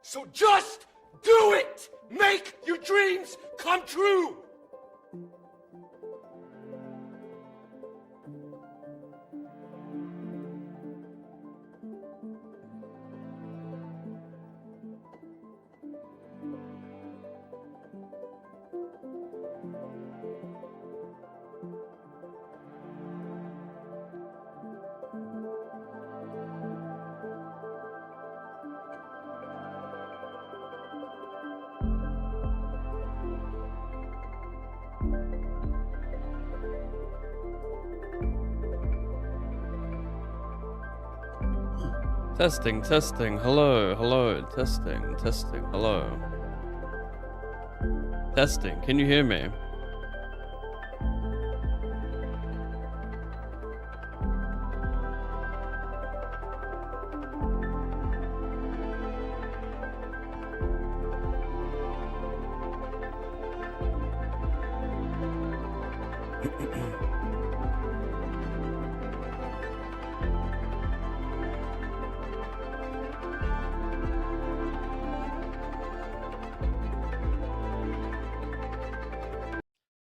So just do it! Make your dreams come true! Testing, testing, hello, hello, testing, testing, hello. Testing, can you hear me?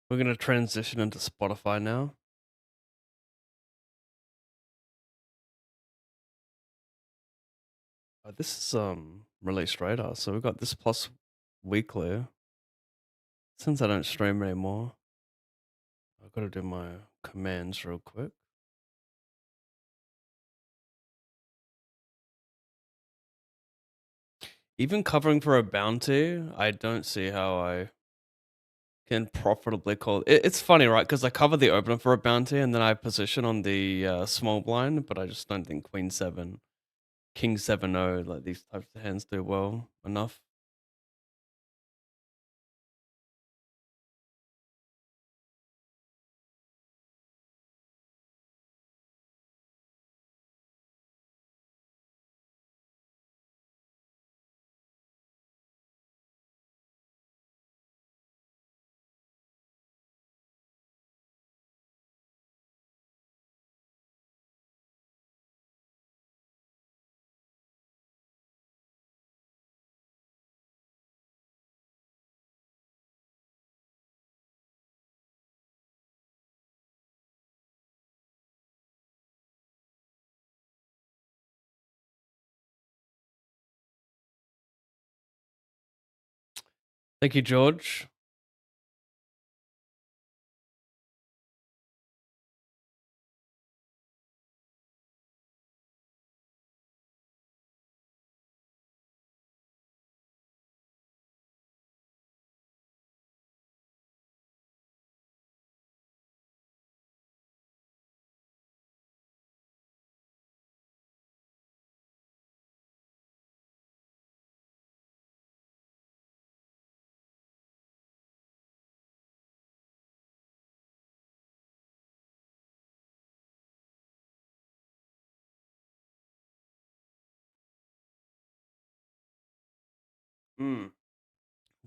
We're gonna transition into Spotify now. This is released radar, so we've got this plus weekly. Since I don't stream anymore, I've got to do my commands real quick. Even covering for a bounty, I don't see how I can profitably call it. It's funny, right? Because I cover the opener for a bounty and then I position on the small blind, but I just don't think Queen 7, King 7-0, like these types of hands do well enough. Thank you, George.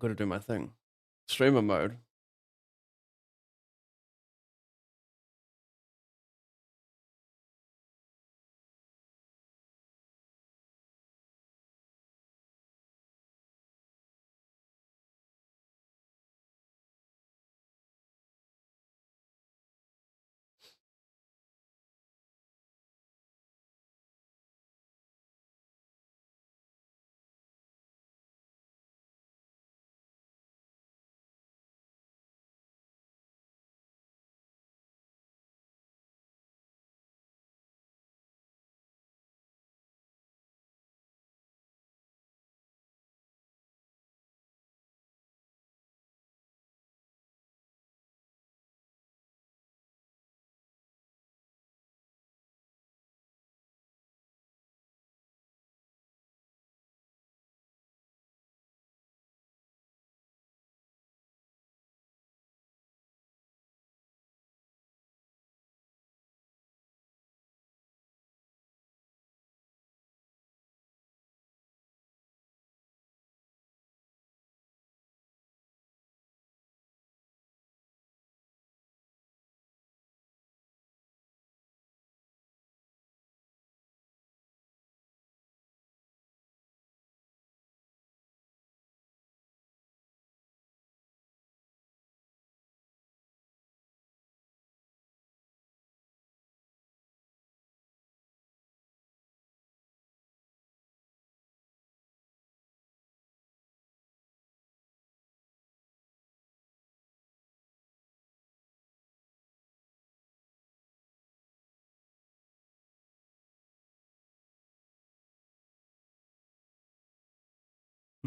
Got to do my thing. Streamer mode.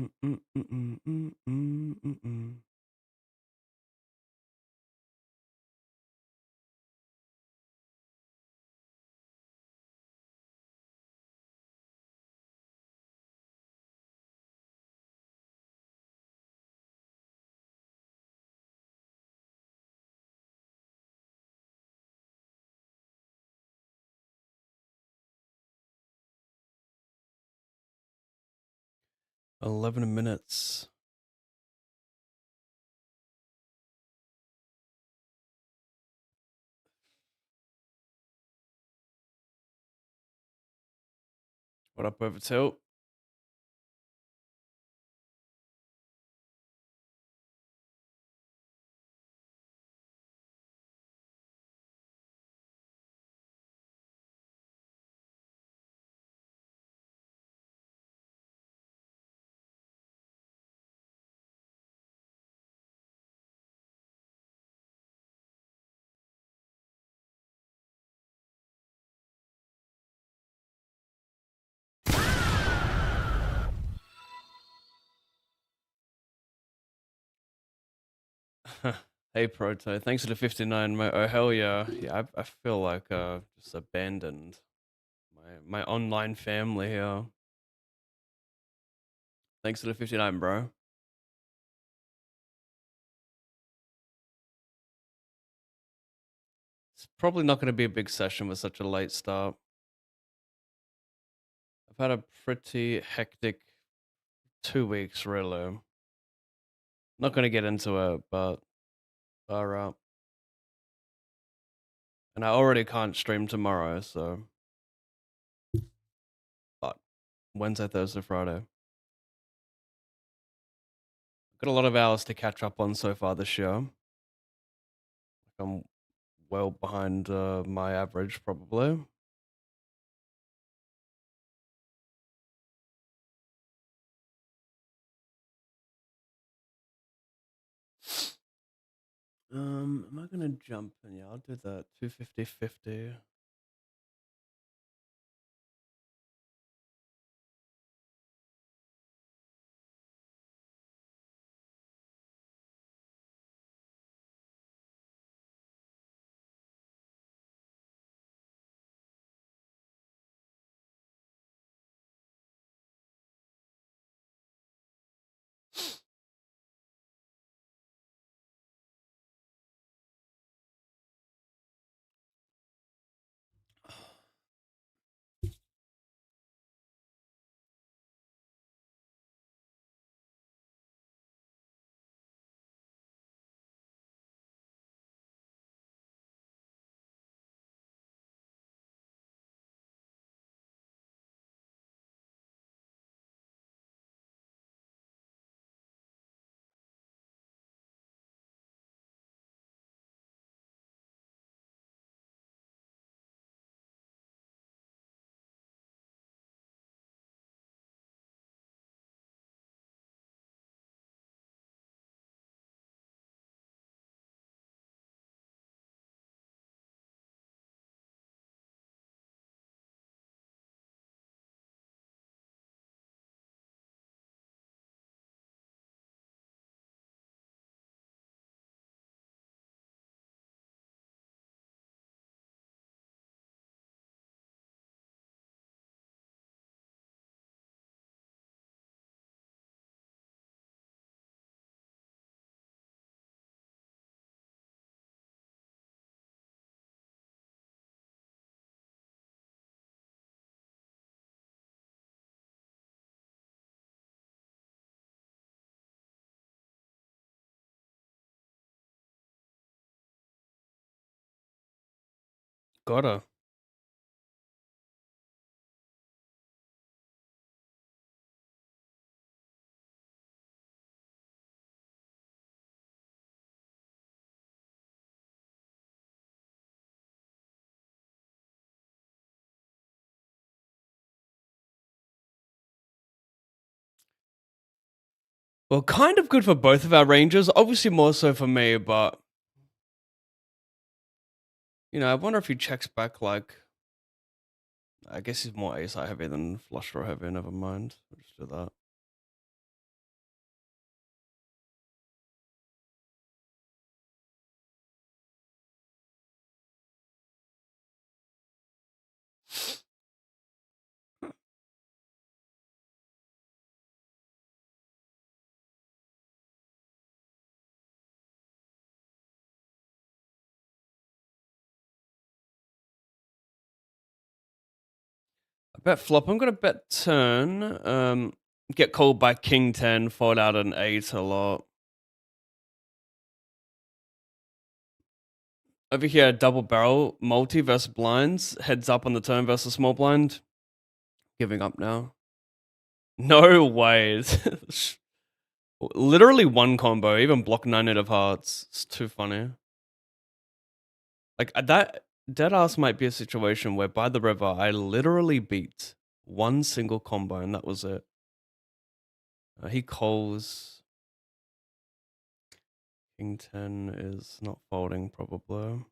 Mm. 11 minutes. What up, over tilt? Hey Proto, thanks for the 59, mate. Oh hell yeah. Yeah, I feel like just abandoned. My online family here. Thanks for the 59, bro. It's probably not gonna be a big session with such a late start. I've had a pretty hectic 2 weeks, really. Not gonna get into it, but far out. And I already can't stream tomorrow, so but Wednesday, Thursday, Friday. Got a lot of hours to catch up on so far this year. I'm well behind my average, probably. Am I gonna jump in? Yeah, I'll do that. 250-50. Gotta. Well, kind of good for both of our ranges. Obviously, more so for me, but I wonder if he checks back like. I guess he's more ace high heavy than flush draw heavy. Never mind. We'll just do that. Bet flop. I'm gonna bet turn. Get called by king 10, fold out an 8 a lot. Over here, double barrel, multi versus blinds, heads up on the turn versus small blind. Giving up now. No ways. Literally one combo, even block 9 of hearts. It's too funny. Like that dead ass might be a situation where by the river I literally beat one single combo and that was it. He calls. King 10 is not folding probably.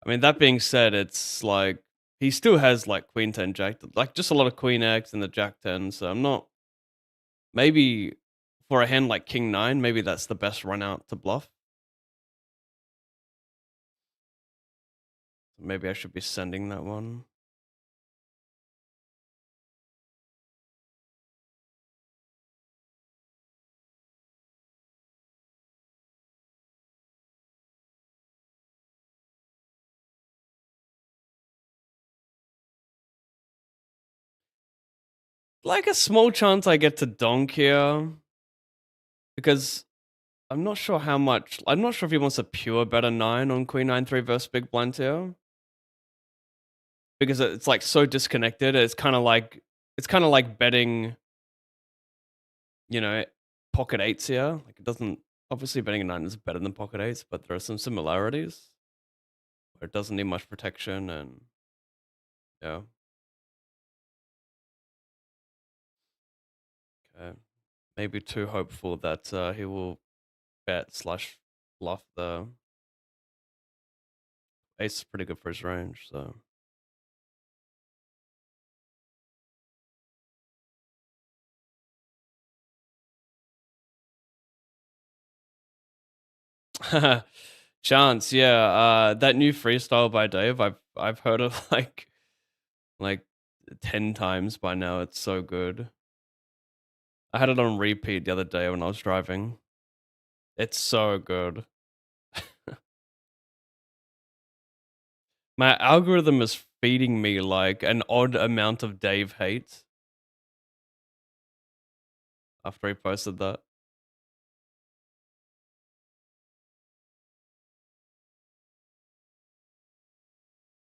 I mean, that being said, it's like he still has like queen 10 jack, like just a lot of queen x and the jack 10. So I'm not, maybe for a hand like king 9, maybe that's the best run out to bluff. Maybe I should be sending that one. Like a small chance I get to donk here because I'm not sure how much. I'm not sure if he wants a pure better 9 on queen 9-3 versus big blind here because it's like so disconnected. It's kind of like betting, you know, pocket eights here. Like it doesn't, obviously betting a 9 is better than pocket eights, but there are some similarities where it doesn't need much protection and yeah. Okay. Maybe too hopeful that he will bet slash bluff the ace is pretty good for his range, so. Chance, yeah. That new freestyle by Dave, I've heard of like 10 times by now. It's so good. I had it on repeat the other day when I was driving. It's so good. My algorithm is feeding me like an odd amount of Dave hate after he posted that.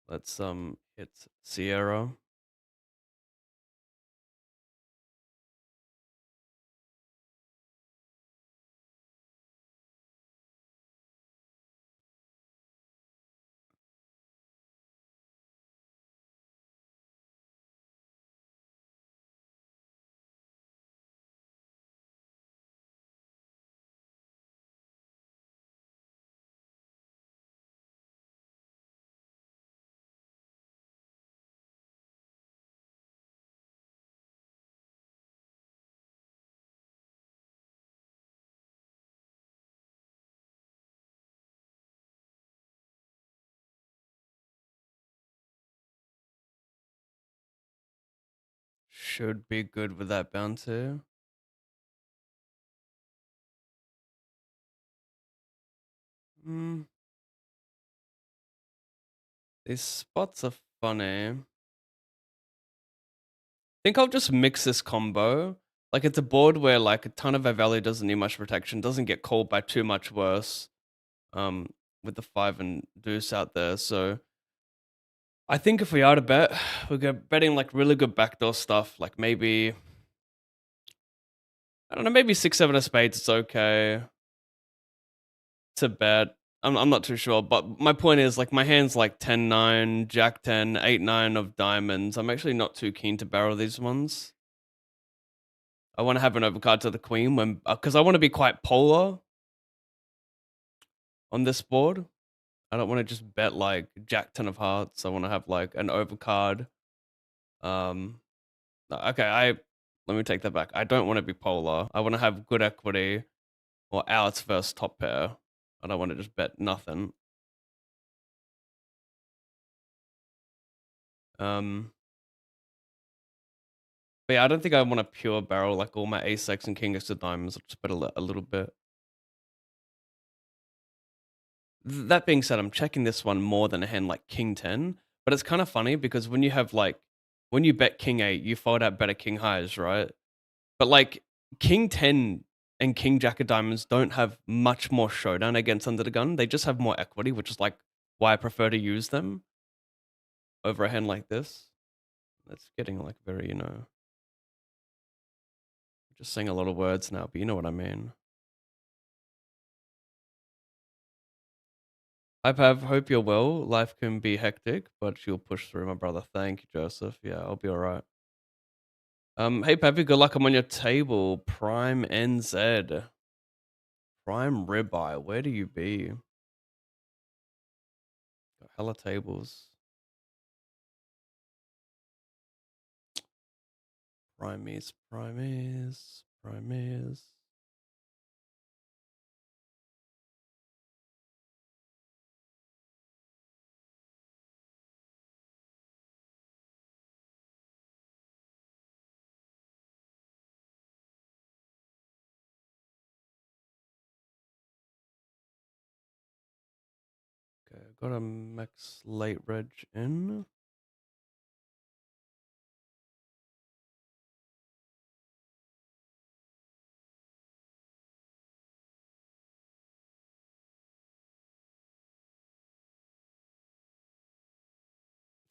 Let's hit Sierra. Should be good with that bounty. Hmm. These spots are funny. Think I'll just mix this combo. Like it's a board where like a ton of our value doesn't need much protection, doesn't get called by too much worse. With the 5 and deuce out there. So I think if we are to bet, we're betting like really good backdoor stuff. Like maybe, I don't know, maybe 6-7 of spades. It's okay to bet. I'm not too sure, but my point is like my hand's like 10-9, Jack 10, 8-9 of diamonds. I'm actually not too keen to barrel these ones. I want to have an overcard to the queen when because I want to be quite polar on this board. I don't want to just bet like Jack 10 of hearts. I want to have like an overcard. Okay, let me take that back. I don't want to be polar. I want to have good equity or outs versus top pair. I don't want to just bet nothing. But yeah, I don't think I want a pure barrel like all my ace x and king x of diamonds. I'll just bet a little bit. That being said, I'm checking this one more than a hand like king 10, but it's kind of funny because when you have like when you bet king 8, you fold out better king highs, right? But like king 10 and king jack of diamonds don't have much more showdown against under the gun. They just have more equity, which is like why I prefer to use them over a hand like this. That's getting like very, just saying a lot of words now, but you know what I mean. Hi Pav, hope you're well. Life can be hectic, but you'll push through, my brother. Thank you, Joseph. Yeah, I'll be alright. Hey Pappy, good luck. I'm on your table. Prime NZ. Prime ribeye. Where do you be? Got hella tables. Primies, primies, primies. Okay, got a max late reg in.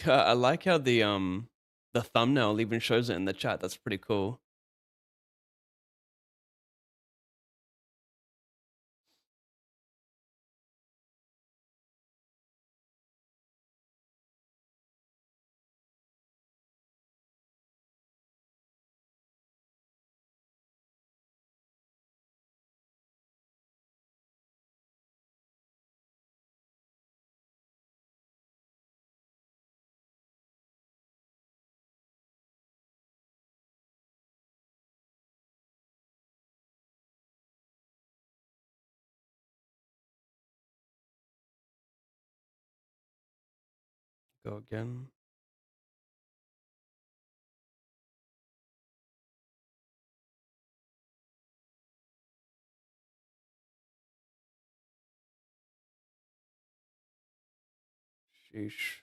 I like how the thumbnail even shows it in the chat. That's pretty cool. Go again. Sheesh.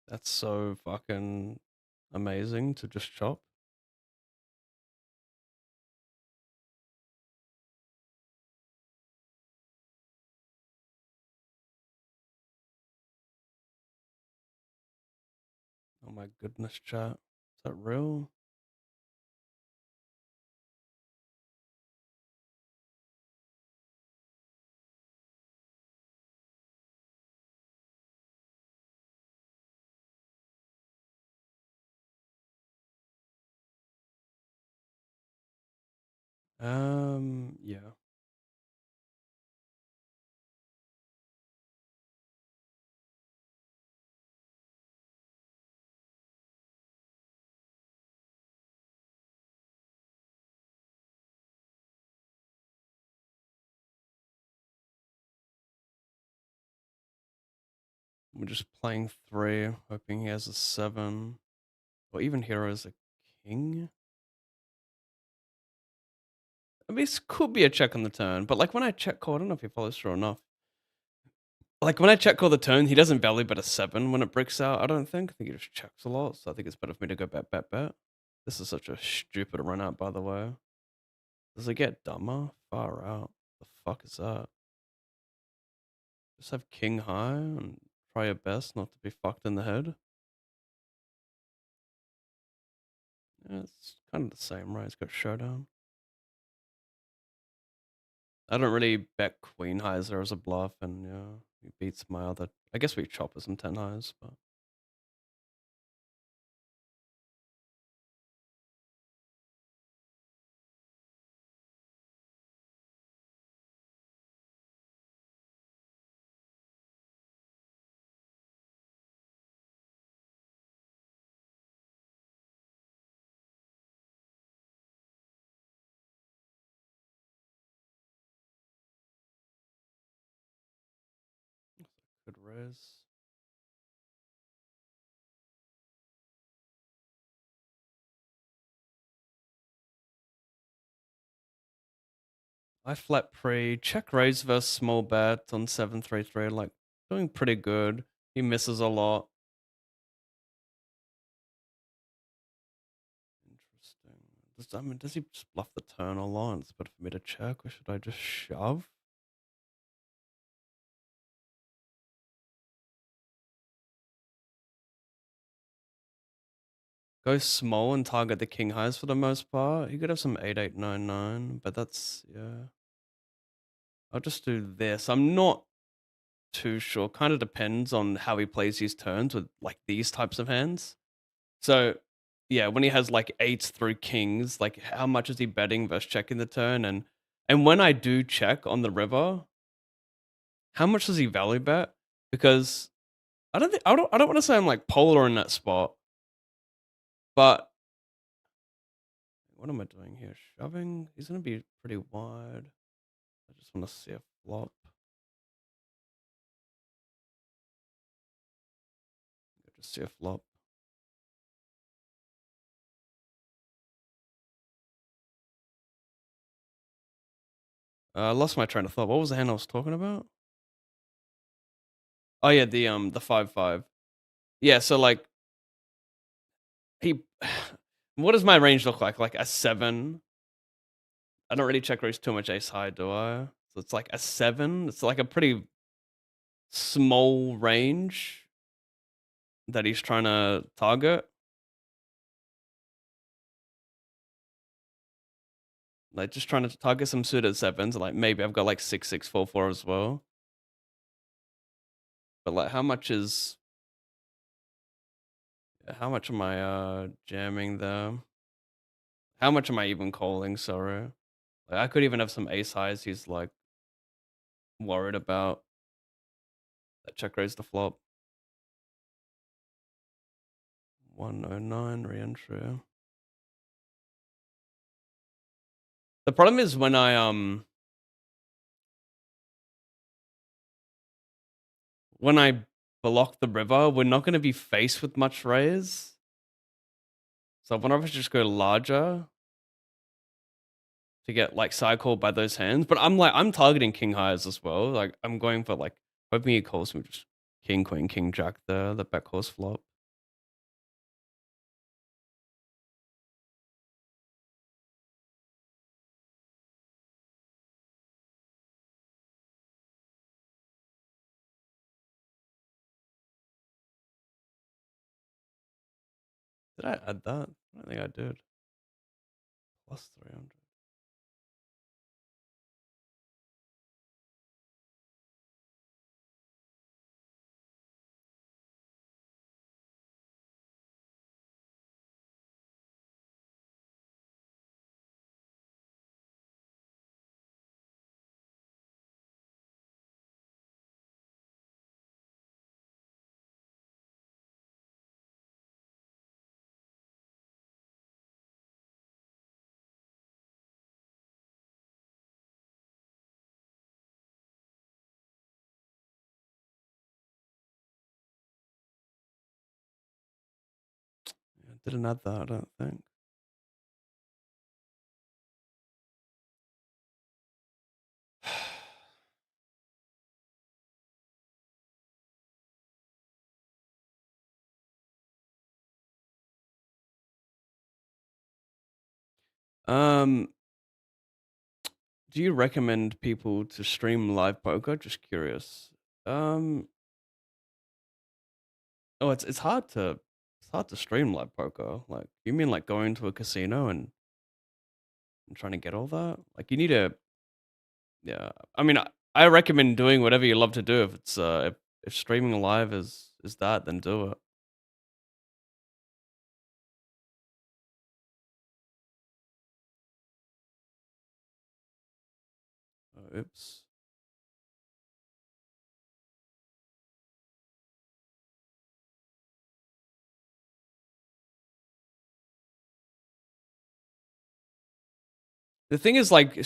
That's so fucking amazing to just chop. Oh my goodness, chat. Is that real? Yeah. We're just playing 3, hoping he has a 7. Or even heroes a king. I mean, this could be a check on the turn, but like when I check call, I don't know if he follows through enough. Like when I check call the turn, he doesn't value bet a 7 when it breaks out, I don't think. I think he just checks a lot, so I think it's better for me to go bet, bet, bet. This is such a stupid run out, by the way. Does it get dumber? Far out. The fuck is that? Just have king high and try your best not to be fucked in the head. Yeah, it's kind of the same, right? It's got showdown. I don't really bet queen highs there as a bluff, and yeah, he beats my other. I guess we chop with some 10 highs, but Good raise. I flat pre, check raise versus small bet on 733, like doing pretty good. He misses a lot. Interesting. Does he just bluff the turn a lot? It's better for me to check, or should I just shove? Go small and target the king highs for the most part. He could have some 8-8-9-9, but that's, yeah. I'll just do this. I'm not too sure. Kind of depends on how he plays his turns with like these types of hands. So yeah, when he has like eights through kings, like how much is he betting versus checking the turn? And when I do check on the river, how much does he value bet? Because I don't want to say I'm like polar in that spot, but what am I doing here? Shoving? He's gonna be pretty wide. I just want to see a flop. Just see a flop. I lost my train of thought. What was the hand I was talking about? Oh yeah, the 5-5. Yeah, so like he what does my range look like? Like a 7. I don't really check raise too much ace high, do I? So it's like a 7. It's like a pretty small range that he's trying to target. Like just trying to target some suited 7s. Like maybe I've got like 6-6-4-4 as well. But like how much am I jamming there? How much am I even calling, sorry? Like I could even have some ace highs he's like worried about that check raise the flop. 109 re-entry. The problem is when I block the river, we're not going to be faced with much raise. So I wonder if I should just go larger to get like side called by those hands. But I'm targeting king highs as well. Like I'm going for like hoping he calls me just king, queen, king, jack there, the back calls flop. Did I add that? I don't think I did. Plus 300. Yeah, didn't add that, I don't think. um, do you recommend people to stream live poker? Just curious. Um, oh, it's hard to stream live poker. Like, you mean like going to a casino and trying to get all that? Like, you need to, yeah. I mean, I recommend doing whatever you love to do. If it's if streaming live is that, then do it. Oh, oops. The thing is, like,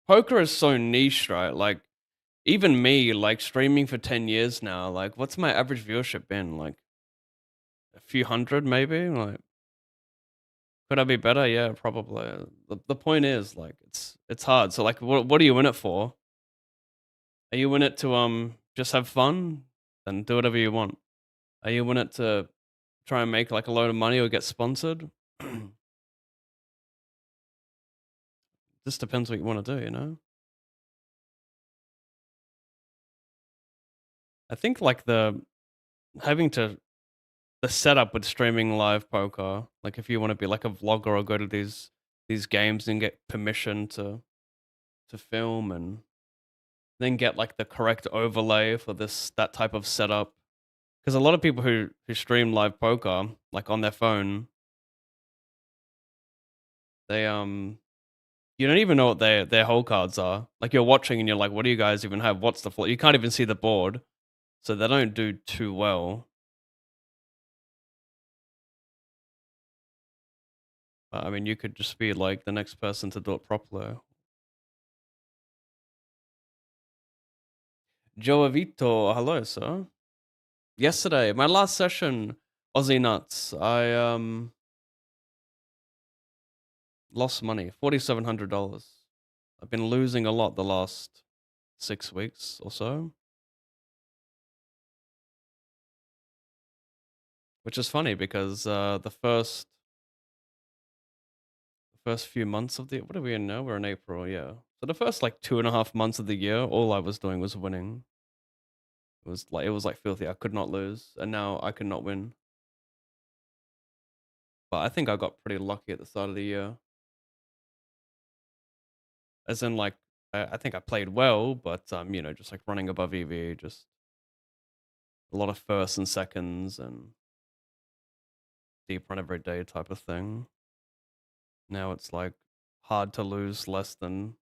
poker is so niche, right? Like, even me, like streaming for 10 years now, like what's my average viewership been? Like a few hundred maybe? Like could I be better? Yeah, probably. The point is like it's hard. So like what are you in it for? Are you in it to just have fun? Then do whatever you want. Are you in it to try and make like a load of money or get sponsored? Just depends what you want to do, you know? I think like having to the setup with streaming live poker, like if you want to be like a vlogger or go to these games and get permission to film and then get like the correct overlay for that type of setup. Because a lot of people who stream live poker, like on their phone, they you don't even know what their hole cards are. Like you're watching and you're like, what do you guys even have? What's the floor? You can't even see the board, so they don't do too well. I mean, you could just be like the next person to do it properly. Joavito, hello, sir. Yesterday, my last session, Aussie nuts. I lost money, $4,700. I've been losing a lot the last 6 weeks or so, which is funny because the first few months of the what are we in now? We're in April, yeah. So the first like 2.5 months of the year, all I was doing was winning. It was like filthy. I could not lose, and now I cannot win. But I think I got pretty lucky at the start of the year. As in, like, I think I played well, but just like running above EV, just a lot of firsts and seconds and deep run every day type of thing. Now it's like hard to lose less than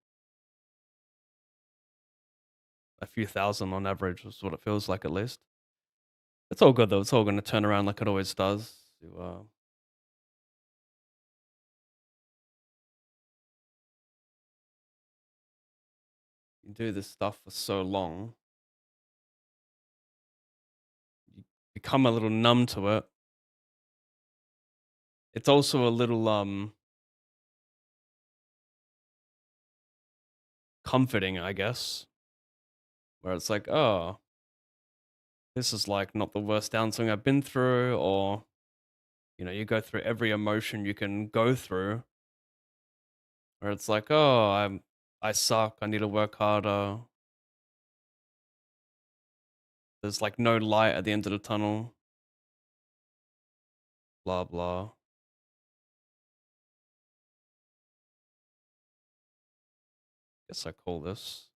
a few thousand on average, is what it feels like at least. It's all good though. It's all going to turn around like it always does. You do this stuff for so long, you become a little numb to it. It's also a little comforting, I guess, where it's like, oh, this is like not the worst downswing I've been through, or you go through every emotion you can go through, where it's like, oh, I suck, I need to work harder. There's like no light at the end of the tunnel, blah blah. Guess I call this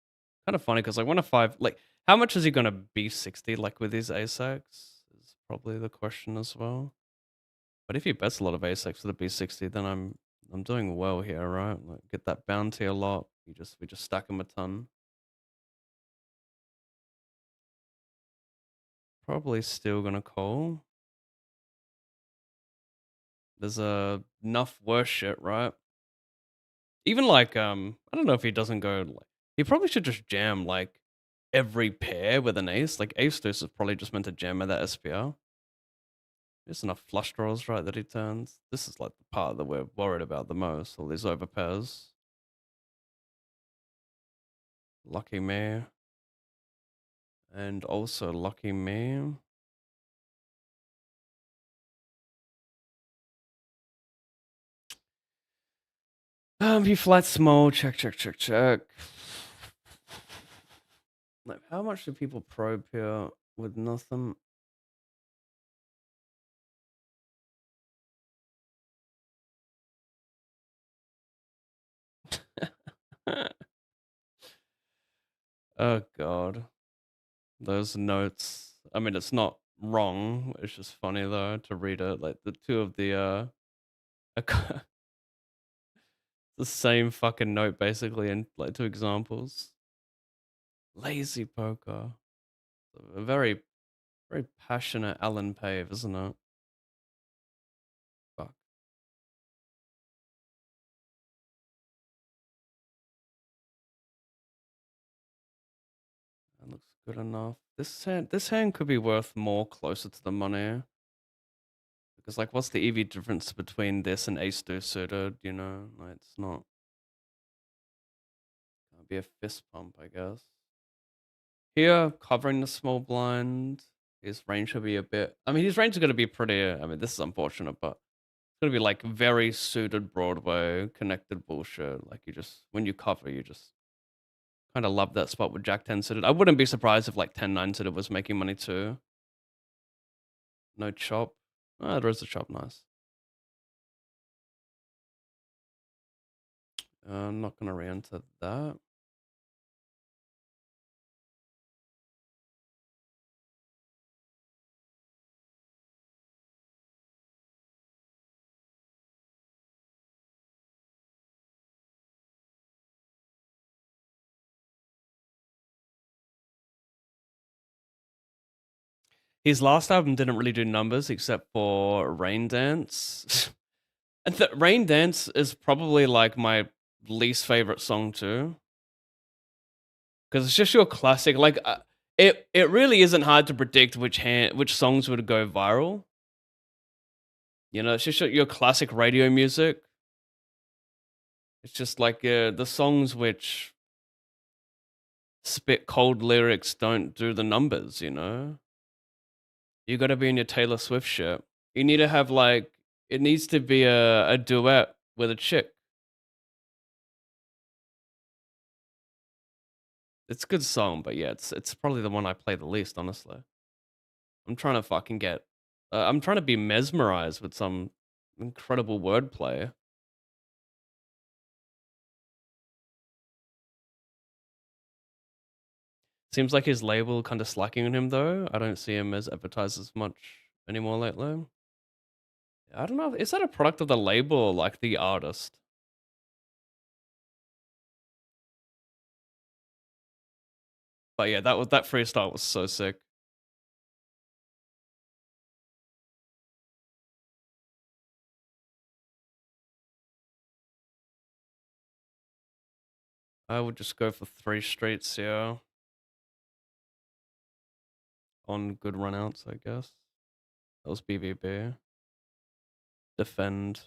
kind of funny because like one of five, like how much is he gonna be 60 like with his ASACs is probably the question as well. But if he bets a lot of ASACs with a B60, then I'm doing well here, right? Like get that bounty a lot. We just stack him a ton. Probably still gonna call. There's enough worse shit, right? Even like I don't know if he doesn't go like he probably should just jam like every pair with an ace. Like ace deuce is probably just meant to jam at that SPR. There's enough flush draws, right, that he turns. This is like the part that we're worried about the most. All these overpairs. Lucky me. And also lucky me. He flat small. Check, check, check, check. Like, how much do people probe here with nothing? Oh god. Those notes. I mean, it's not wrong. It's just funny though to read it. Like the two of the the same fucking note basically in like two examples. Lazy poker. A very, very passionate Alan Pave, isn't it? Fuck. good enough. This hand could be worth more closer to the money. Because like, what's the EV difference between this and ace deuce suited? You know, like it's not. Can't be a fist pump, I guess. Here, covering the small blind. His range should be a bit. I mean, his range is going to be pretty. I mean, this is unfortunate, but it's going to be like very suited Broadway connected bullshit. Like you just when you cover, you just kind of love that spot with Jack 10 suited. I wouldn't be surprised if like 10-9 suited was making money too. No chop. Ah, there is a chop. Nice. I'm not gonna re-enter that. His last album didn't really do numbers except for Rain Dance. And Rain Dance is probably like my least favorite song too. Because it's just your classic. Like it really isn't hard to predict which songs would go viral. You know, it's just your classic radio music. It's just like the songs which spit cold lyrics don't do the numbers, you know? You gotta be in your Taylor Swift shit. You need to have like, it needs to be a duet with a chick. It's a good song, but yeah, it's probably the one I play the least, honestly. I'm trying to fucking get, I'm trying to be mesmerized with some incredible wordplay. Seems like his label kind of slacking on him though. I don't see him as advertised as much anymore lately. I don't know. Is that a product of the label or like the artist? But yeah, that freestyle was so sick. I would just go for 3 streets, yeah. On good runouts, I guess. That was BVB. Defend.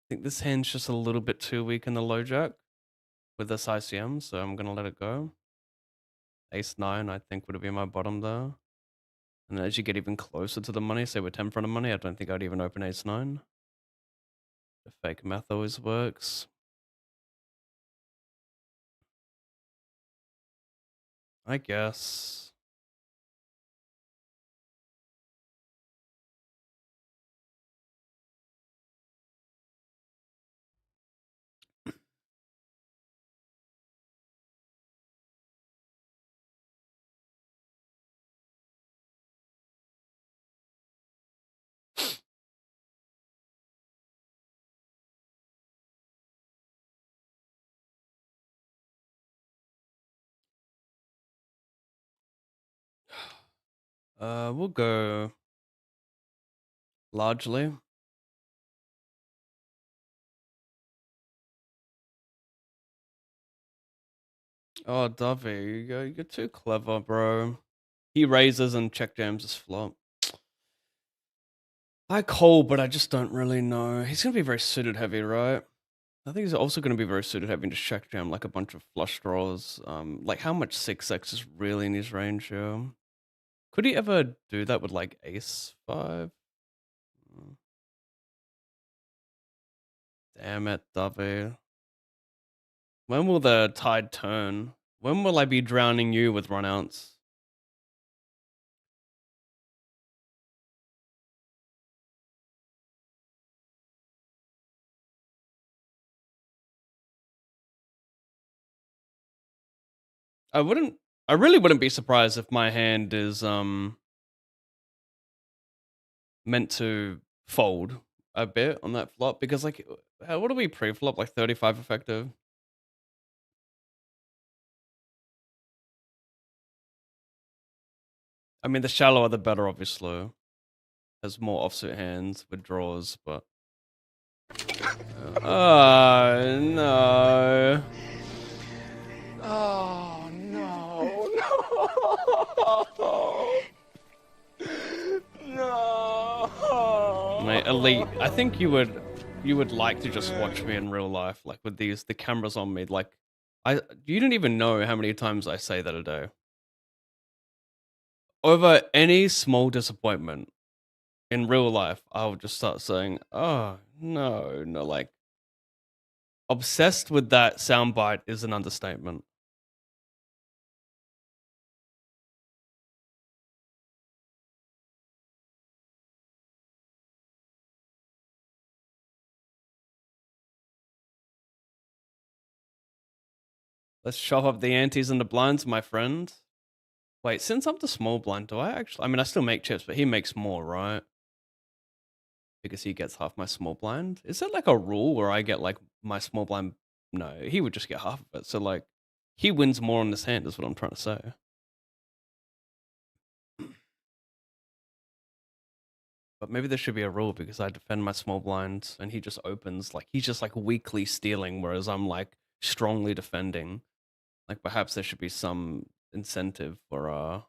I think this hand's just a little bit too weak in the low jack with this ICM, so I'm gonna let it go. Ace 9, I think, would be my bottom there. And then as you get even closer to the money, say we're 10 front of money, I don't think I'd even open Ace 9. The fake math always works. I guess. We'll go largely. Oh, Dovey, you're too clever, bro. He raises and check jams his flop. I call, but I just don't really know. He's gonna be very suited heavy, right? I think he's also gonna be very suited heavy into check jam, like a bunch of flush draws. Like how much 6x is really in his range here? Could he ever do that with like ace 5? Damn it, Dovey. When will the tide turn? When will I be drowning you with runouts? I wouldn't. I really wouldn't be surprised if my hand is meant to fold a bit on that flop because like, what do we pre-flop, like 35 effective? I mean, the shallower the better, obviously. Has more offsuit hands with draws, but oh no. elite. I think you would like to just watch me in real life, like with the cameras on me. Like you don't even know how many times I say that a day. Over any small disappointment in real life, I'll just start saying, "Oh no, no!" Like obsessed with that soundbite is an understatement. Let's shove up the antes and the blinds, my friend. Wait, since I'm the small blind, do I actually? I mean, I still make chips, but he makes more, right? Because he gets half my small blind. Is that like a rule where I get like my small blind? No, he would just get half of it. So like, he wins more on this hand, is what I'm trying to say. But maybe there should be a rule because I defend my small blind and he just opens like he's just like weakly stealing, whereas I'm like strongly defending. Like perhaps there should be some incentive for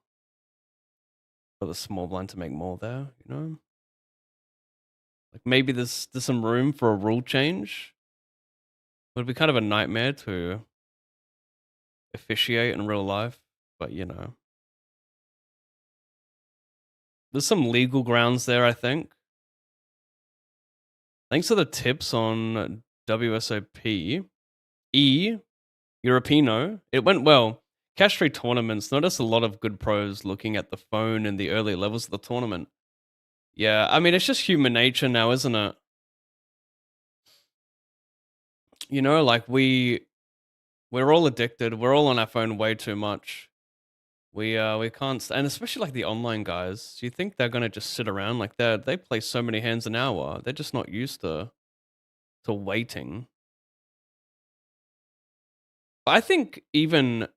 the small blind to make more there, you know? Like maybe there's some room for a rule change. It would be kind of a nightmare to officiate in real life, but you know. There's some legal grounds there, I think. Thanks for the tips on WSOP. Europino. It went well. Cash 3 tournaments. Notice a lot of good pros looking at the phone in the early levels of the tournament. Yeah, I mean, it's just human nature now, isn't it? You know, like we're all addicted. We're all on our phone way too much. We can't, and especially like the online guys. You think they're gonna just sit around like they play so many hands an hour. They're just not used to waiting. I think even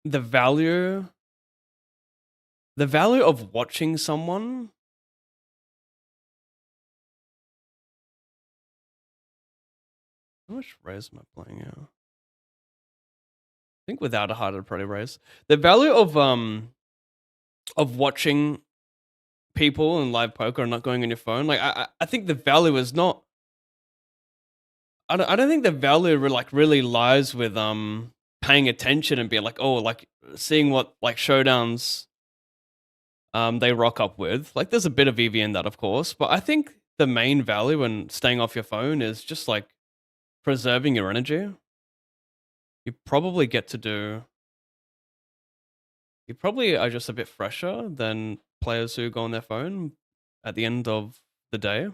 the value the value of watching someone. How much raise am I playing now? I think without a heart, I'd probably raise. The value of watching people in live poker and not going on your phone. Like I think the value is not. I don't think the value like really lies with paying attention and being like, oh, like seeing what like showdowns they rock up with. Like there's a bit of EV in that, of course, but I think the main value in staying off your phone is just like preserving your energy. You probably get to do. You probably are just a bit fresher than players who go on their phone at the end of the day.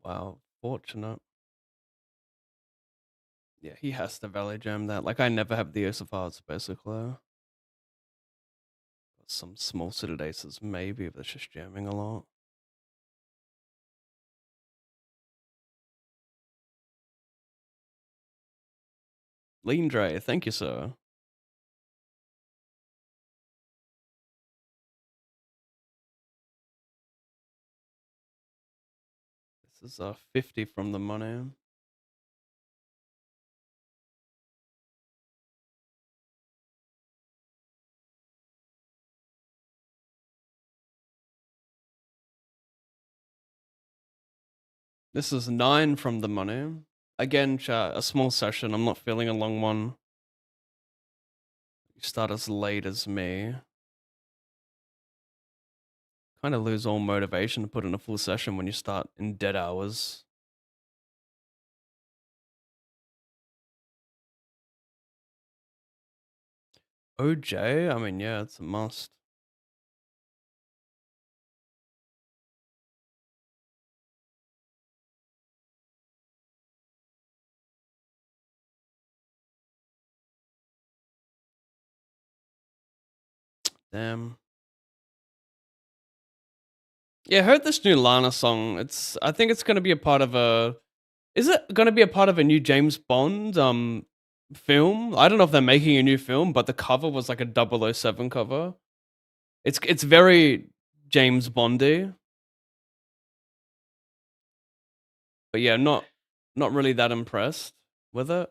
Wow, fortunate. Yeah, he has to valley jam that. Like I never have the ace of hearts, basically. Some small suited aces, maybe, but it's just jamming a lot. Lean Dre, thank you, sir. This is 50 from the money. This is 9 from the money. Again, chat, a small session. I'm not feeling a long one. You start as late as me. Kind of lose all motivation to put in a full session when you start in dead hours. OJ? I mean, yeah, it's a must. Damn. Yeah, I heard this new Lana song. I think it's gonna be a part of a Is it gonna be a part of a new James Bond film? I don't know if they're making a new film, but the cover was like a 007 cover. It's very James Bondy, but yeah, not really that impressed with it.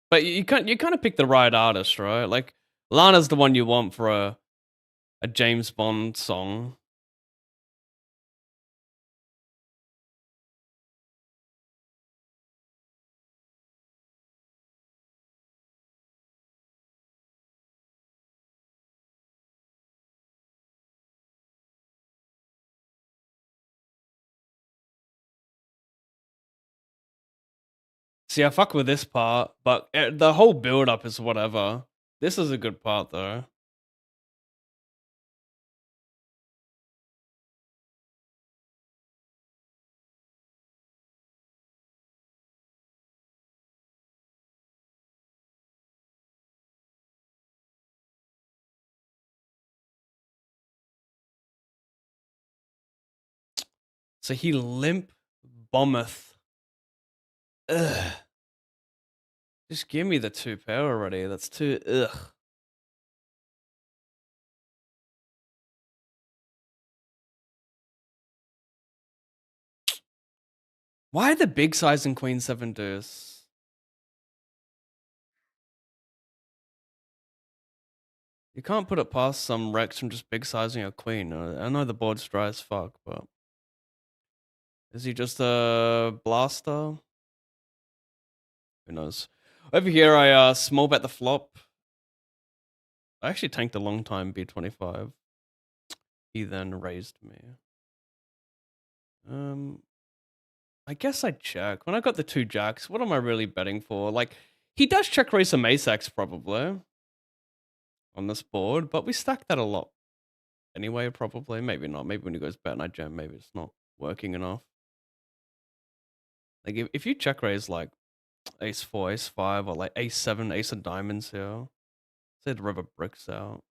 But you kind of pick the right artist, right? Like Lana's the one you want for a James Bond song. See, I fuck with this part, but the whole build up is whatever. This is a good part though. So he limp bombeth. Ugh. Just give me the 2 pair already. That's too ugh. Why the big size in Queen 7 deuce? You can't put it past some Rex from just big sizing a queen. I know the board's dry as fuck, but is he just a blaster? Who knows? Over here, I small bet the flop. I actually tanked a long time B25. He then raised me. I guess I check. When I got the 2 jacks, what am I really betting for? Like, he does check raise some ace-x probably on this board, but we stack that a lot anyway, probably. Maybe not. Maybe when he goes bet and I jam, maybe it's not working enough. Like, if you check raise like ace 4, ace 5, or like ace 7, ace of diamonds here, say the river bricks out,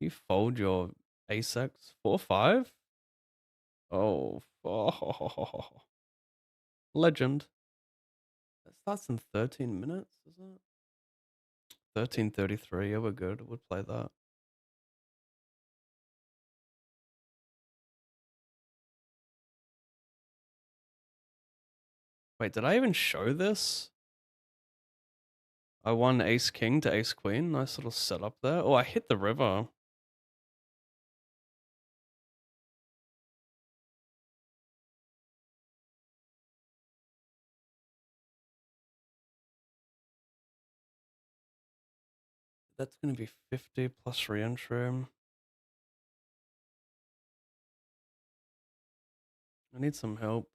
you fold your ace-x 4, 5? Oh, legend. That starts in 13 minutes, is it? 13:33. Yeah, we're good. We'll play that. Wait, did I even show this? I won ace king to ace queen. Nice little setup there. Oh, I hit the river. That's going to be 50 plus re-entry. I need some help.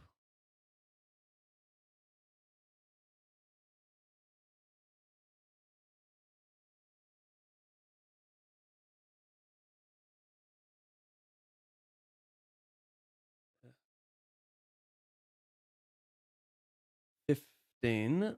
$15.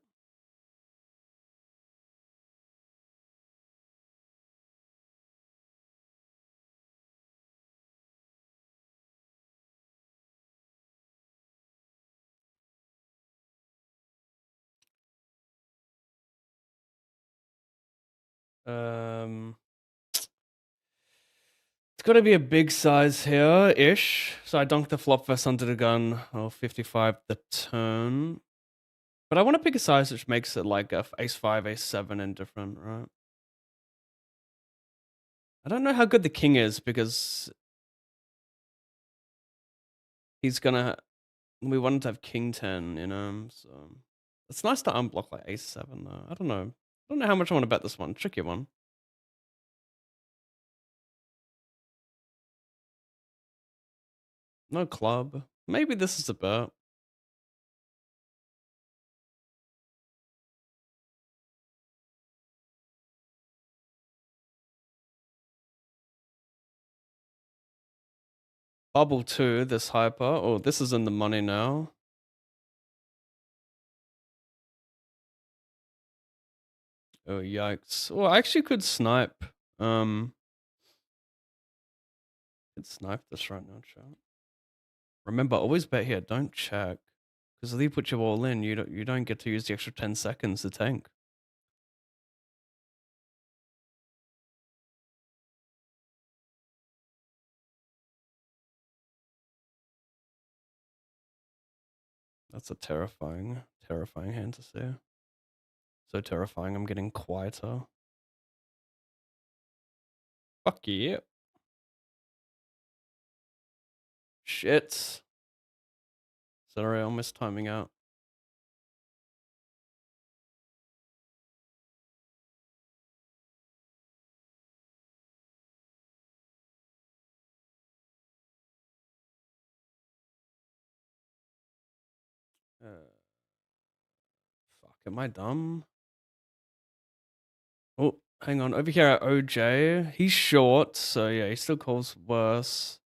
It's got to be a big size here ish. So I dunk the flop first under the gun. Oh, 55 the turn. But I want to pick a size which makes it like a ace 5, ace 7 indifferent, right? I don't know how good the king is because he's gonna. We wanted to have king 10, you know. So it's nice to unblock like ace 7 though. I don't know. I don't know how much I want to bet this one. Tricky one. No club. Maybe this is a bet. Bubble 2, this hyper. Oh, this is in the money now. Oh, yikes. Oh, I actually could snipe. Could snipe this right now, chat. Remember, always bet here. Don't check, because if you put your all in, you don't get to use the extra 10 seconds to tank. That's a terrifying hand to see. So terrifying, I'm getting quieter. Fuck yeah. Shit. Sorry, almost timing out. Fuck, am I dumb? Oh, hang on. Over here at OJ, he's short, so yeah, he still calls worse.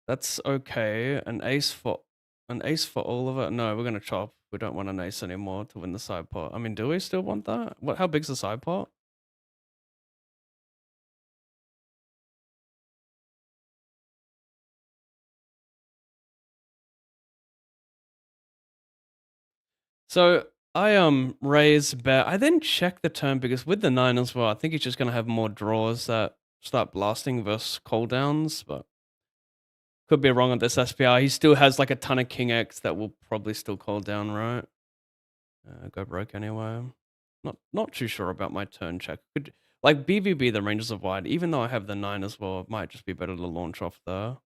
That's okay. An ace for all of it? No, we're gonna chop. We don't want an ace anymore to win the side pot. I mean, do we still want that? What? How big's the side pot? So I raise bet. I then check the turn because with the 9 as well, I think he's just gonna have more draws that start blasting versus cooldowns, but could be wrong on this SPR. He still has like a ton of King X that will probably still call down, right? Go broke anyway. Not too sure about my turn check. Could like BVB the ranges are wide. Even though I have the 9 as well, it might just be better to launch off there.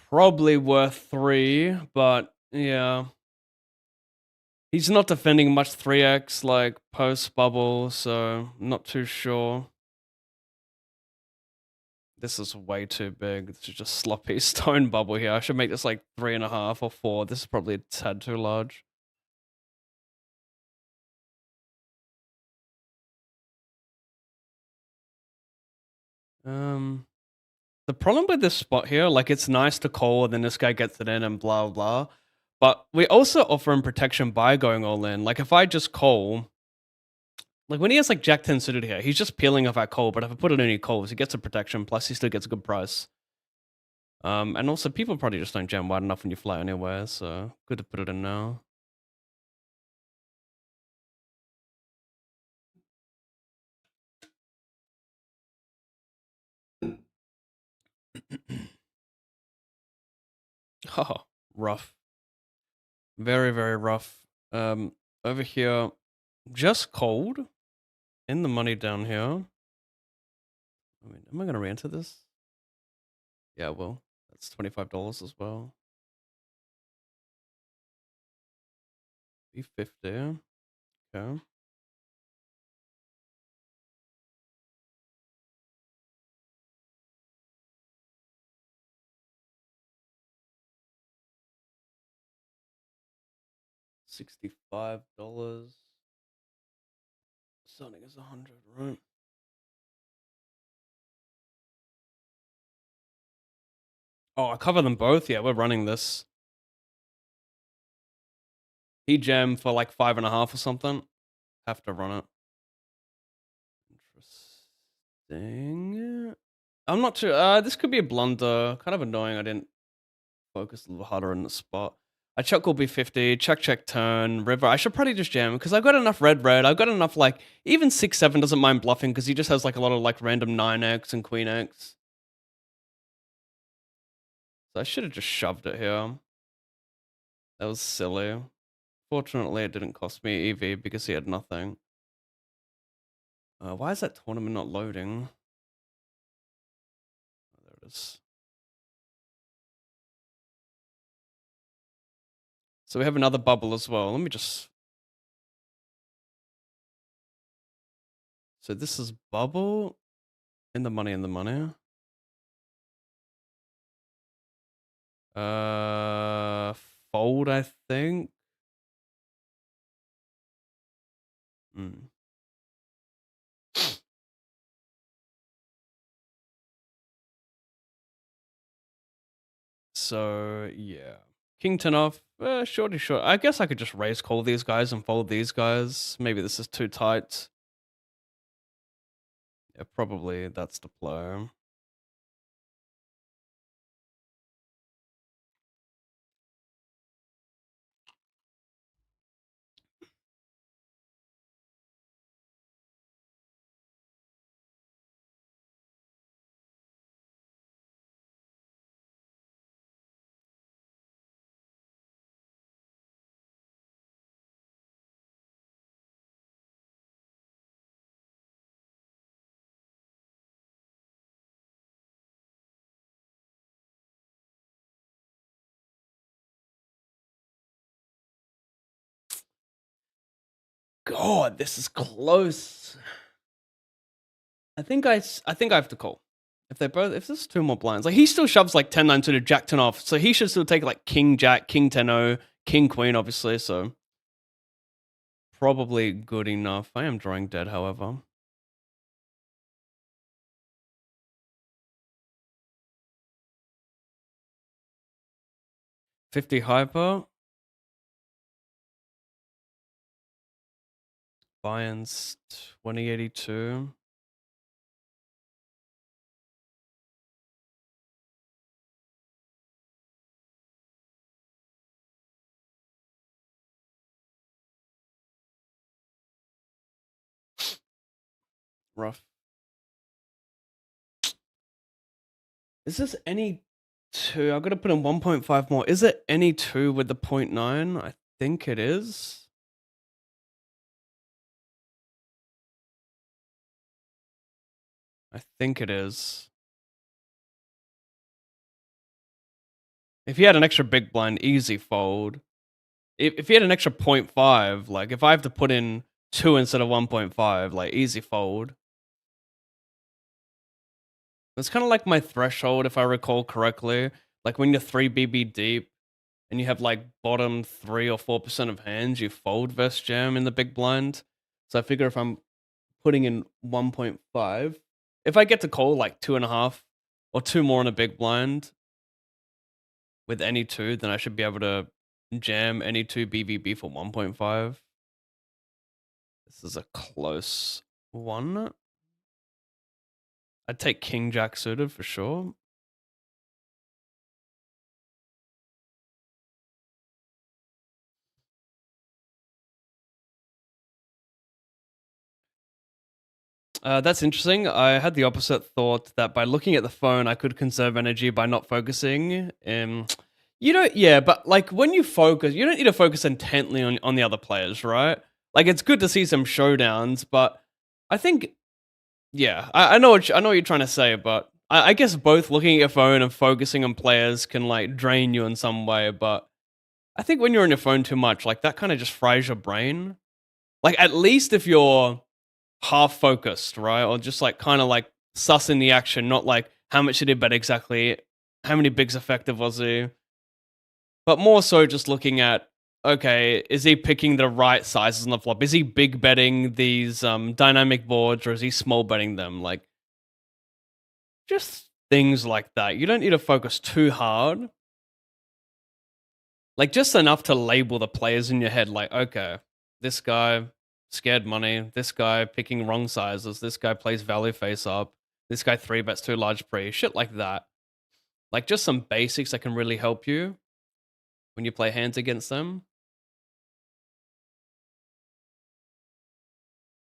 Probably worth 3, but yeah. He's not defending much 3x like post bubble, so I'm not too sure. This is way too big. This is just sloppy stone bubble here. I should make this like 3.5 or 4. This is probably a tad too large. The problem with this spot here, like it's nice to call and then this guy gets it in and blah blah. But we also offer him protection by going all in. Like if I just call, like when he has like Jack 10 suited here, he's just peeling off our call, but if I put it in, he calls, he gets a protection, plus he still gets a good price. And also people probably just don't jam wide enough when you fly anywhere, so good to put it in now. Oh, rough. Very, very rough. Over here, just cold. In the money down here. I mean, am I gonna re-enter this? Yeah, well, that's $25 as well. B50. Okay. $65. Starting is 100, right? Oh, I cover them both. Yeah, we're running this. He jam for like 5.5 or something. Have to run it. Interesting. I'm not sure. This could be a blunder. Kind of annoying. I didn't focus a little harder in the spot. I chuck will be 50, check turn, river. I should probably just jam because I've got enough red. I've got enough like even 6-7 doesn't mind bluffing because he just has like a lot of like random 9x and queen x. So I should have just shoved it here. That was silly. Fortunately, it didn't cost me EV because he had nothing. Why is that tournament not loading? Oh, there it is. So we have another bubble as well. Let me just... So this is bubble, in the money, in the money. Fold, I think. Hmm. So yeah, king 10 off. Shorty short. I guess I could just raise call these guys and fold these guys. Maybe this is too tight. Yeah, probably that's the play. God, this is close. I think I have to call. If there's two more blinds, like he still shoves like 10-9 to the jack 10 off, so he should still take like king jack, king 10-0, king queen, obviously. So probably good enough. I am drawing dead, however. $50 hyper. Variance 2082. Rough. Is this any two? I've got to put in 1.5 more. Is it any two with the 0.9? I think it is. I think it is. If he had an extra big blind, easy fold. If he had an extra 0.5, like if I have to put in 2 instead of 1.5, like easy fold. It's kind of like my threshold, if I recall correctly. Like when you're 3 BB deep and you have like bottom 3 or 4% of hands, you fold versus jam in the big blind. So I figure if I'm putting in 1.5, if I get to call like 2.5 or 2 more in a big blind with any 2, then I should be able to jam any 2 BVB for 1.5. This is a close one. I'd take king jack suited for sure. That's interesting. I had the opposite thought that by looking at the phone, I could conserve energy by not focusing. You don't, yeah, but like when you focus, you don't need to focus intently on the other players, right? Like it's good to see some showdowns, but I think, yeah, I know I know what you're trying to say, but I guess both looking at your phone and focusing on players can like drain you in some way. But I think when you're on your phone too much, like that kind of just fries your brain. Like at least if you're half focused, right? Or just like kind of like sussing the action, not like how much he did bet exactly, how many bigs effective was he, but more so just looking at, okay, is he picking the right sizes on the flop? Is he big betting these dynamic boards or is he small betting them? Like just things like that. You don't need to focus too hard. Like just enough to label the players in your head like, okay, this guy scared money, this guy picking wrong sizes, this guy plays value face up, this guy 3 bets too large pre, shit like that. Like just some basics that can really help you when you play hands against them.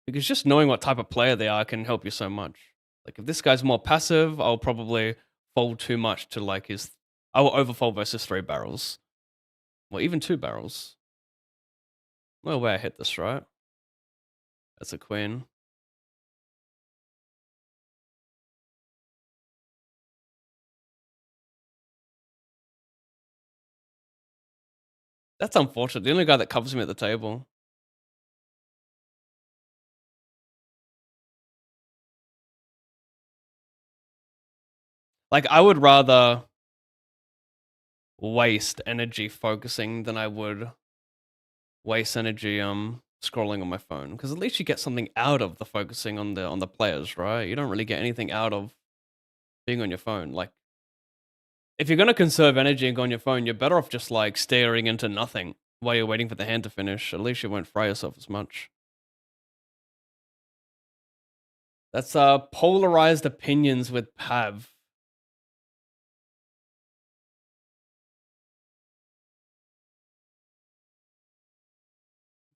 Because just knowing what type of player they are can help you so much. Like if this guy's more passive, I'll probably fold too much to like his... I will overfold versus 3 barrels. Well, even 2 barrels. No way I hit this, right? That's a queen. That's unfortunate. The only guy that covers me at the table. Like, I would rather waste energy focusing than I would waste energy scrolling on my phone, because at least you get something out of the focusing on the players, right? You don't really get anything out of being on your phone. Like, if you're gonna conserve energy and go on your phone, you're better off just like staring into nothing while you're waiting for the hand to finish. At least you won't fry yourself as much. That's polarized opinions with Pav.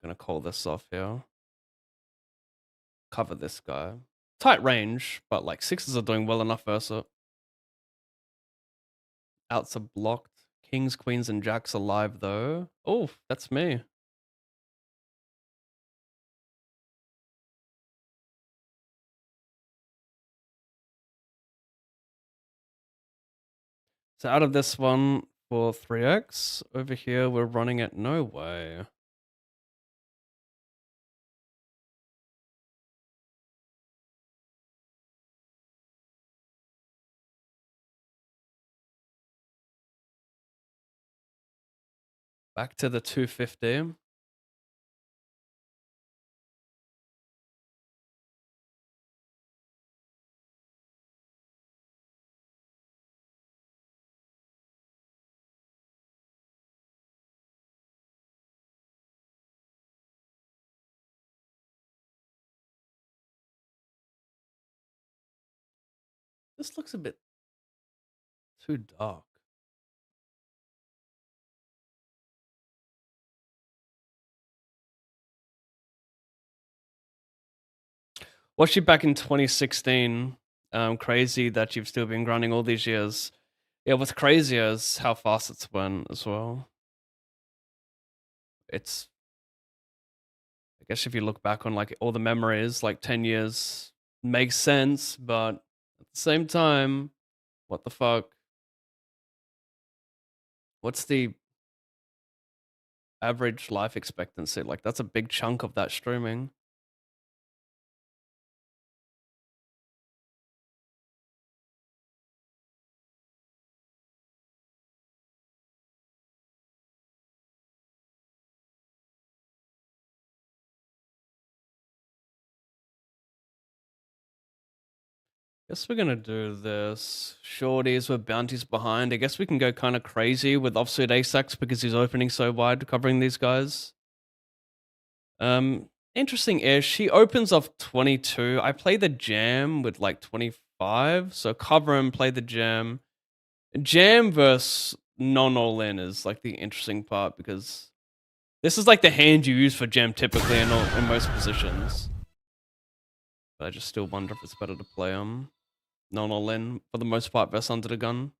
Gonna call this off here. Cover this guy. Tight range, but like sixes are doing well enough versus it. Outs are blocked. Kings, queens, and jacks alive though. Oh, that's me. So out of this one for 3x, over here we're running it no way. Back to the 250. This looks a bit too dark. Was she back in 2016? Crazy that you've still been grinding all these years. Yeah, what's crazier is how fast it's went as well. It's, I guess if you look back on like all the memories, like 10 years makes sense, but at the same time, what the fuck? What's the average life expectancy? Like, that's a big chunk of that streaming. Guess we're gonna do this. Shorties with bounties behind. I guess we can go kind of crazy with offsuit ace because he's opening so wide, covering these guys. Interesting ish. He opens off 22. I play the jam with like 25. So cover him, play the jam. Jam versus non all in is like the interesting part, because this is like the hand you use for jam typically in most positions. But I just still wonder if it's better to play non all in for the most part versus under the gun.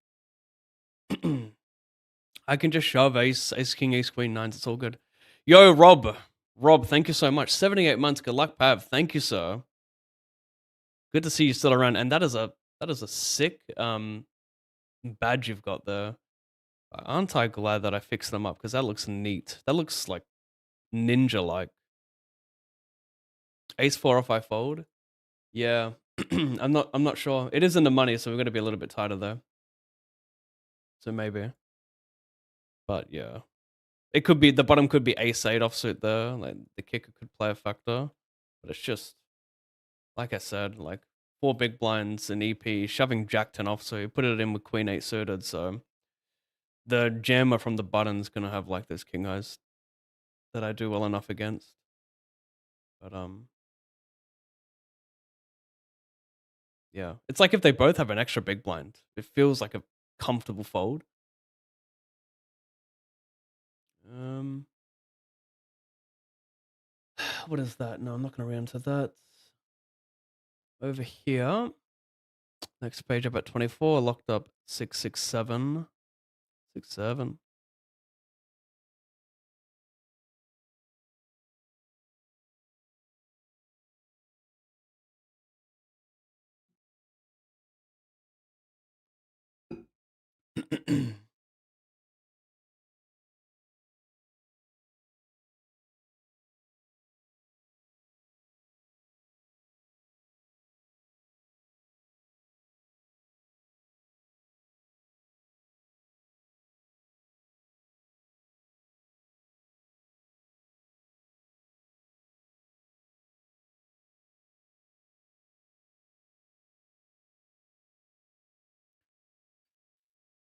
I can just shove ace king, ace queen, nines. It's all good. Yo, Rob. Rob, thank you so much. 78 months. Good luck, Pav. Thank you, sir. Good to see you still around. And that is a sick badge you've got there. Aren't I glad that I fixed them up, because that looks neat. That looks like ninja like. Ace 4 if I fold. Yeah. I'm not sure. It is in the money, so we're gonna be a little bit tighter though. So maybe. But yeah. It could be, the bottom could be ace 8 offsuit there. Like the kicker could play a factor. But it's just, like I said, like 4 big blinds in EP, shoving jack 10 offsuit, put it in with queen 8 suited, so the jammer from the button's gonna have like those king eyes that I do well enough against. But yeah. It's like if they both have an extra big blind, it feels like a comfortable fold. What is that? No, I'm not gonna re-enter that. Over here. Next page up at 24, locked up 667. 67.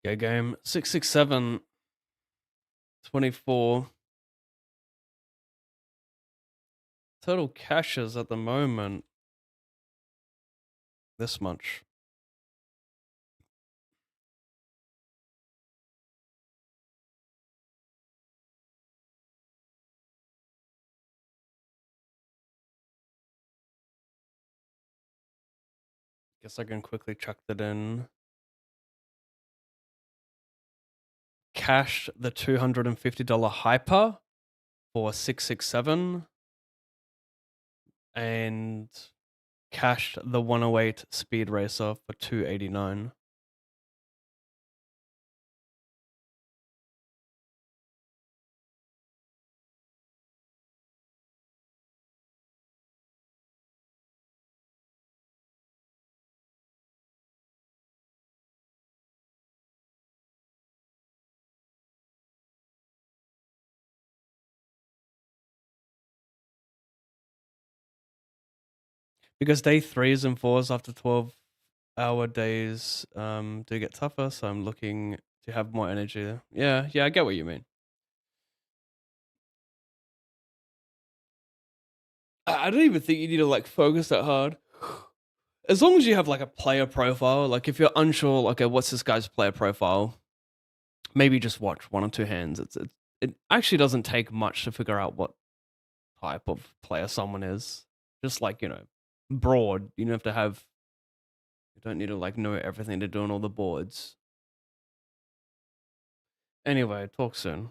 Yeah, game 667 24. Total cashes at the moment this much. Guess I can quickly chuck that in. Cashed the $250 hyper for 667 and cashed the 108 speed racer for 289. Because day 3s and 4s after 12-hour days do get tougher, so I'm looking to have more energy. Yeah, I get what you mean. I don't even think you need to like focus that hard. As long as you have like a player profile, like if you're unsure, okay, what's this guy's player profile? Maybe just watch one or two hands. It actually doesn't take much to figure out what type of player someone is. Just like, broad. You don't have to have, you don't need to like know everything to do on all the boards. Anyway, talk soon.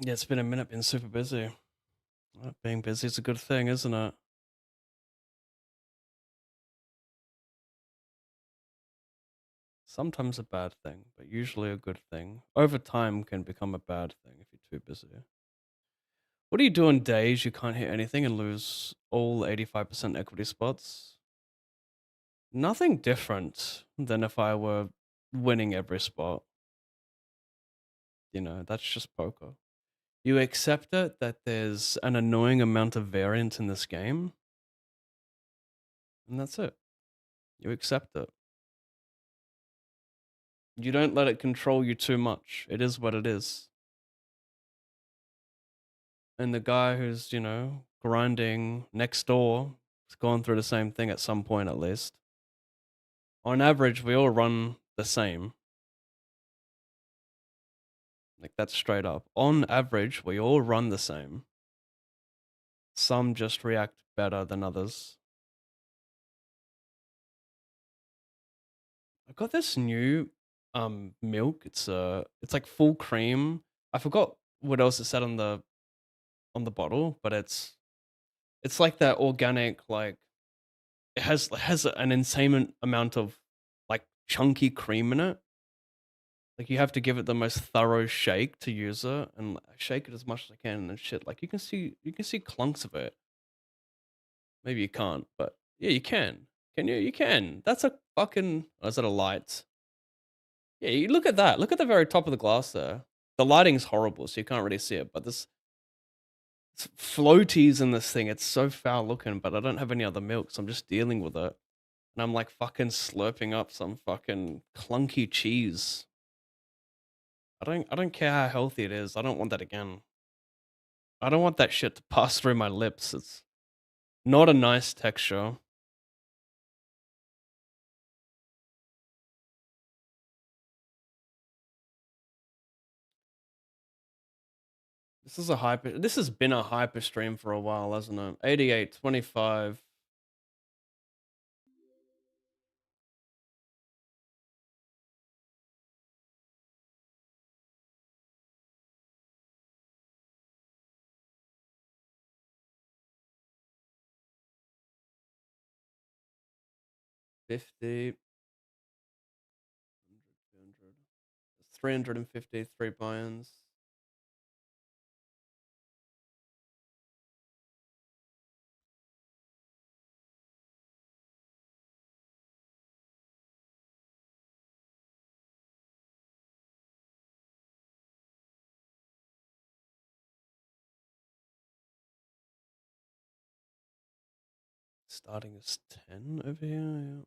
Yeah, it's been a minute, been super busy. Being busy is a good thing, isn't it? Sometimes a bad thing, but usually a good thing. Over time can become a bad thing if you're too busy. What do you do on days you can't hit anything and lose all 85% equity spots? Nothing different than if I were winning every spot. You know, that's just poker. You accept it that there's an annoying amount of variance in this game, and that's it. You accept it. You don't let it control you too much. It is what it is. And the guy who's, you know, grinding next door has gone through the same thing at some point at least. On average, we all run the same. Like, that's straight up. On average, we all run the same. Some just react better than others. I got this new milk. It's like full cream. I forgot what else it said on the bottle, but it's like that organic, like it has an insane amount of like chunky cream in it. Like, you have to give it the most thorough shake to use it, and I shake it as much as I can and shit. Like, you can see clunks of it. Maybe you can't, but yeah, you can. Can you? You can. That's a fucking. Oh, is that a light? Yeah, you look at that. Look at the very top of the glass there. The lighting's horrible, so you can't really see it. But there's floaties in this thing. It's so foul looking, but I don't have any other milk, so I'm just dealing with it. And I'm like fucking slurping up some fucking clunky cheese. I don't care how healthy it is. I don't want that again. I don't want that shit to pass through my lips. It's not a nice texture. This has been a hyper stream for a while, hasn't it? 88, 25. Fifty, 353 buy-ins. Starting as 10 over here. Yeah.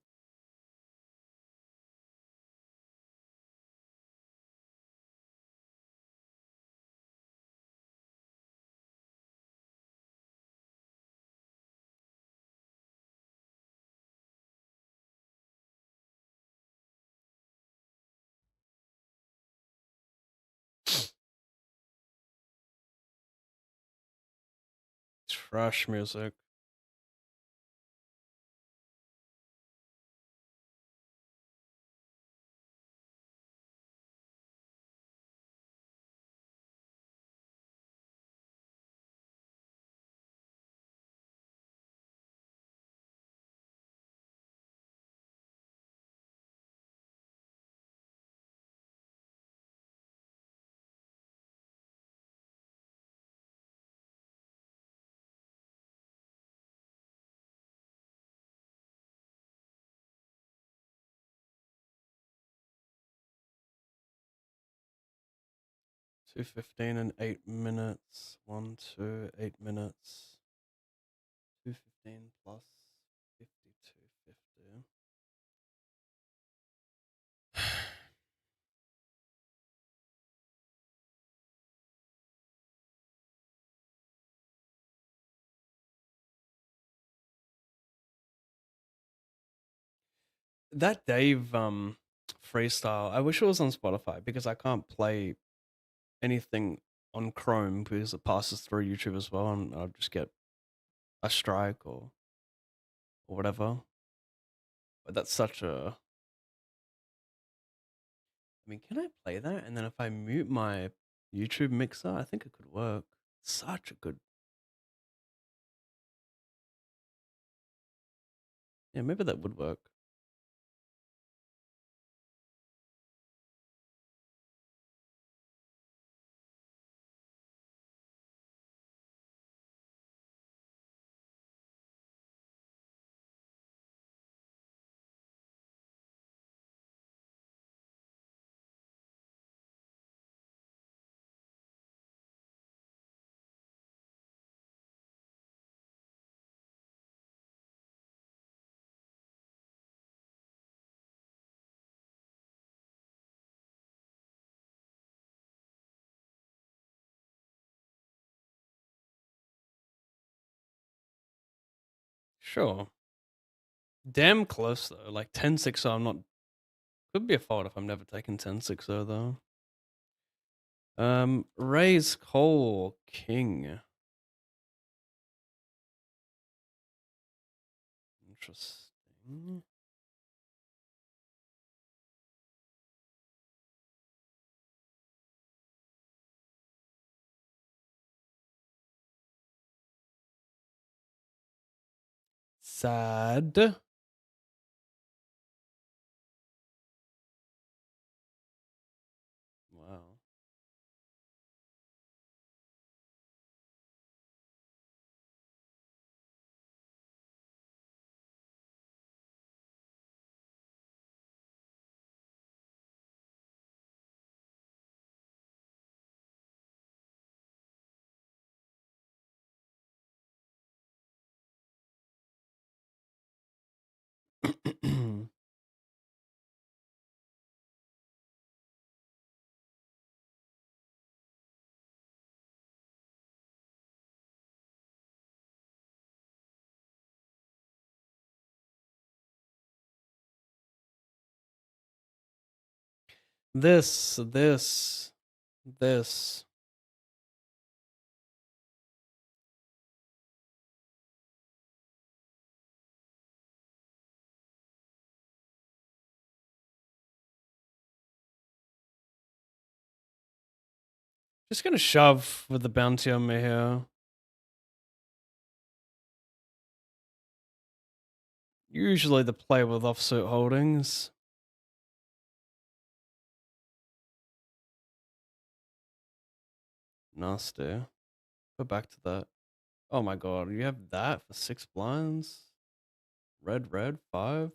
Trash music. Two 15 and 8 minutes. 1, 2, 8 minutes. 215 plus 5250. That Dave freestyle, I wish it was on Spotify because I can't play anything on Chrome because it passes through YouTube as well, and I'll just get a strike or whatever. But that's such a. I mean, can I play that? And then if I mute my YouTube mixer, I think it could work. Such a good. Yeah, maybe that would work. Sure. Damn close though. Like 10-6, I'm not. Could be a fault if I'm never taking 10-6 though. Raise Cole King. Interesting. Sad. Wow. this. Just gonna shove with the bounty on me here. Usually the play with offsuit holdings. Nasty. Go back to that. Oh my god, you have that for 6 blinds? Red, 5.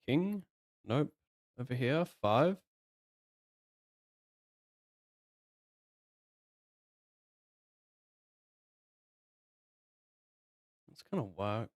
King? Nope. Over here, 5. It's kind of whack.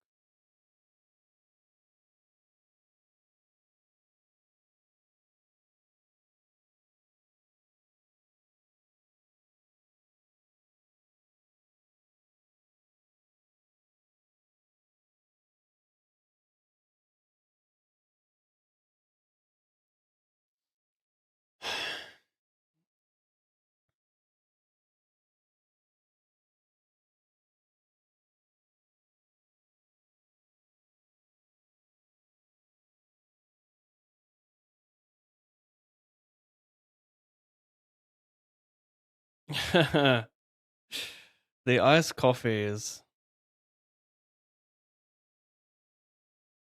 The iced coffee is,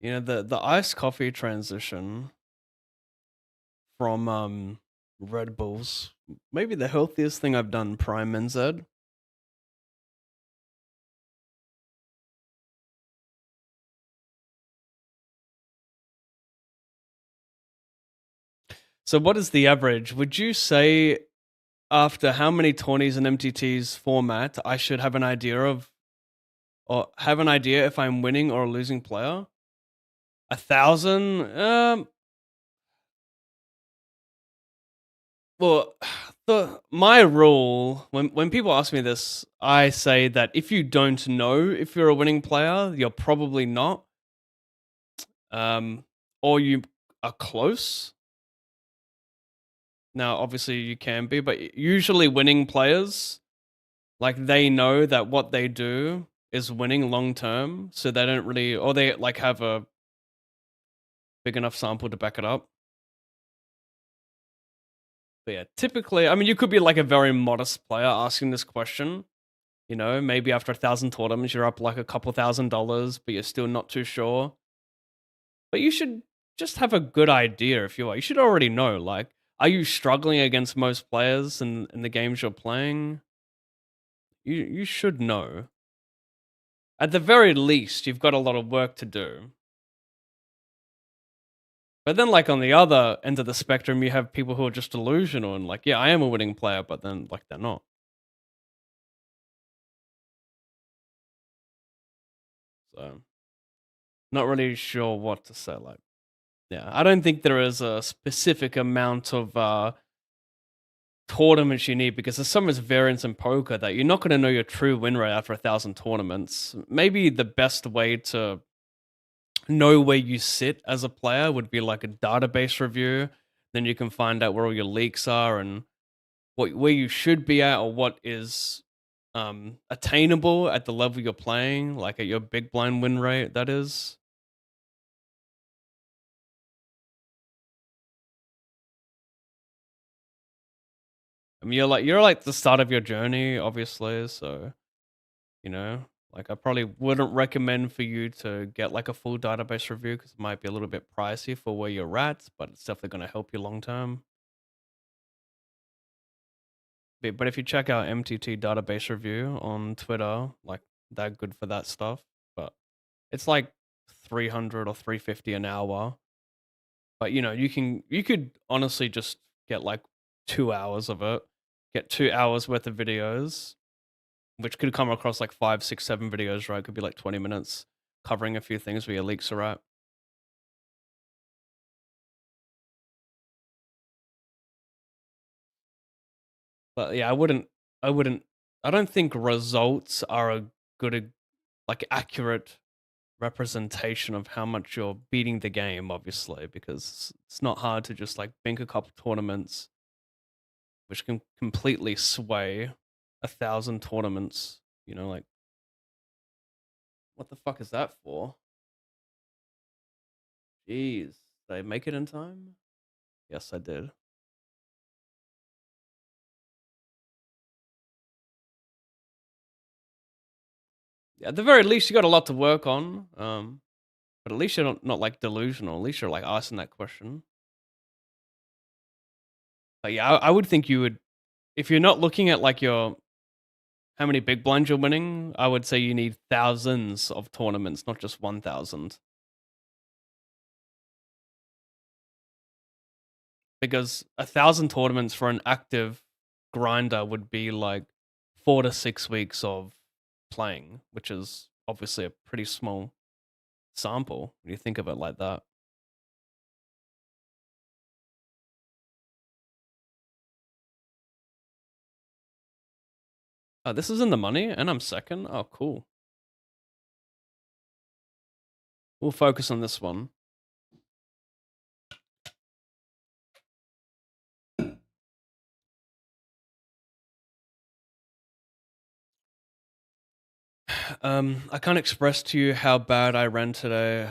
you know, the iced coffee transition from Red Bulls, maybe the healthiest thing I've done prime NZ. So what is the average? Would you say after how many tourneys and MTTs format I should have an idea of, or have an idea if I'm winning or a losing player? 1,000? Well, my rule when people ask me this, I say that if you don't know if you're a winning player, you're probably not. Or you are close. Now, obviously, you can be, but usually winning players, like they know that what they do is winning long term, so they don't really, or they like have a big enough sample to back it up. But yeah, typically, I mean, you could be like a very modest player asking this question. You know, maybe after 1,000 tournaments, you're up like a couple $1,000s, but you're still not too sure. But you should just have a good idea if you are. You should already know. Like, are you struggling against most players in the games you're playing? You should know. At the very least, you've got a lot of work to do. But then, like on the other end of the spectrum, you have people who are just delusional and like, yeah, I am a winning player, but then like they're not. So, not really sure what to say. Like, yeah, I don't think there is a specific amount of tournaments you need because there's so much variance in poker that you're not going to know your true win rate after 1,000 tournaments. Maybe the best way to know where you sit as a player would be like a database review. Then you can find out where all your leaks are and where you should be at or what is attainable at the level you're playing, like at your big blind win rate. That is. I mean, you're like the start of your journey, obviously. So you know, like I probably wouldn't recommend for you to get like a full database review because it might be a little bit pricey for where you're at, but it's definitely going to help you long term. But if you check out MTT database review on Twitter, like they're good for that stuff. But it's like 300 or 350 an hour. But you could honestly just get like 2 hours of it, get 2 hours worth of videos, which could come across like 5, 6, 7 videos, right? Could be like 20 minutes covering a few things where your leaks are at. But yeah, I wouldn't, I don't think results are a good, like accurate representation of how much you're beating the game, obviously, because it's not hard to just like bink a couple tournaments, which can completely sway 1,000 tournaments. Like what the fuck is that for? Jeez, did I make it in time? Yes, I did. At the very least, you got a lot to work on. But at least you're not like delusional. At least you're like asking that question. But yeah, I would think you would, if you're not looking at like your how many big blinds you're winning. I would say you need thousands of tournaments, not just 1,000, because 1,000 tournaments for an active grinder would be like 4 to 6 weeks of playing, which is obviously a pretty small sample when you think of it like that. This is in the money, and I'm second. Oh, cool. We'll focus on this one. I can't express to you how bad I ran today.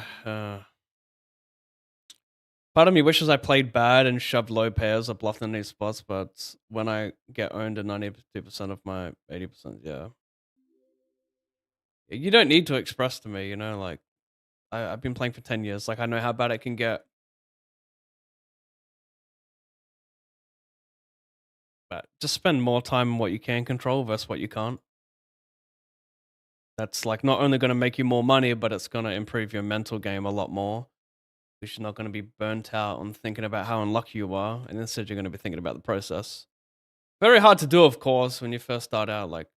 Part of me wishes I played bad and shoved low pairs or bluffed in these spots, but when I get owned at 92% of my 80%, yeah. You don't need to express to me, like I've been playing for 10 years. Like I know how bad it can get. But just spend more time on what you can control versus what you can't. That's like not only going to make you more money, but it's going to improve your mental game a lot more. Because you're not going to be burnt out on thinking about how unlucky you are, and instead you're going to be thinking about the process. Very hard to do, of course, when you first start out. Like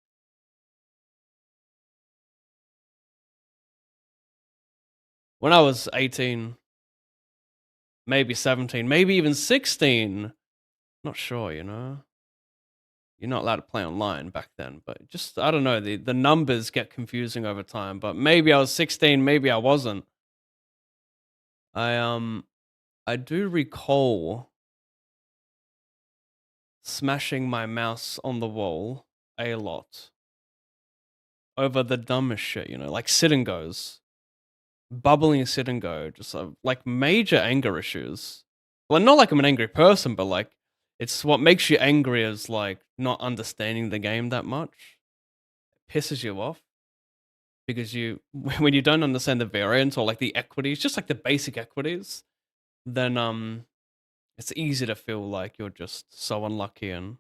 when I was 18, maybe 17, maybe even 16. Not sure, You're not allowed to play online back then, but just I don't know, the numbers get confusing over time, but maybe I was 16, maybe I wasn't. I do recall smashing my mouse on the wall a lot over the dumbest shit, like sit and goes, bubbling sit and go, just like major anger issues. Well, not like I'm an angry person, but like it's what makes you angry is like not understanding the game that much. It pisses you off because when you don't understand the variance or like the equities, just like the basic equities, then it's easy to feel like you're just so unlucky and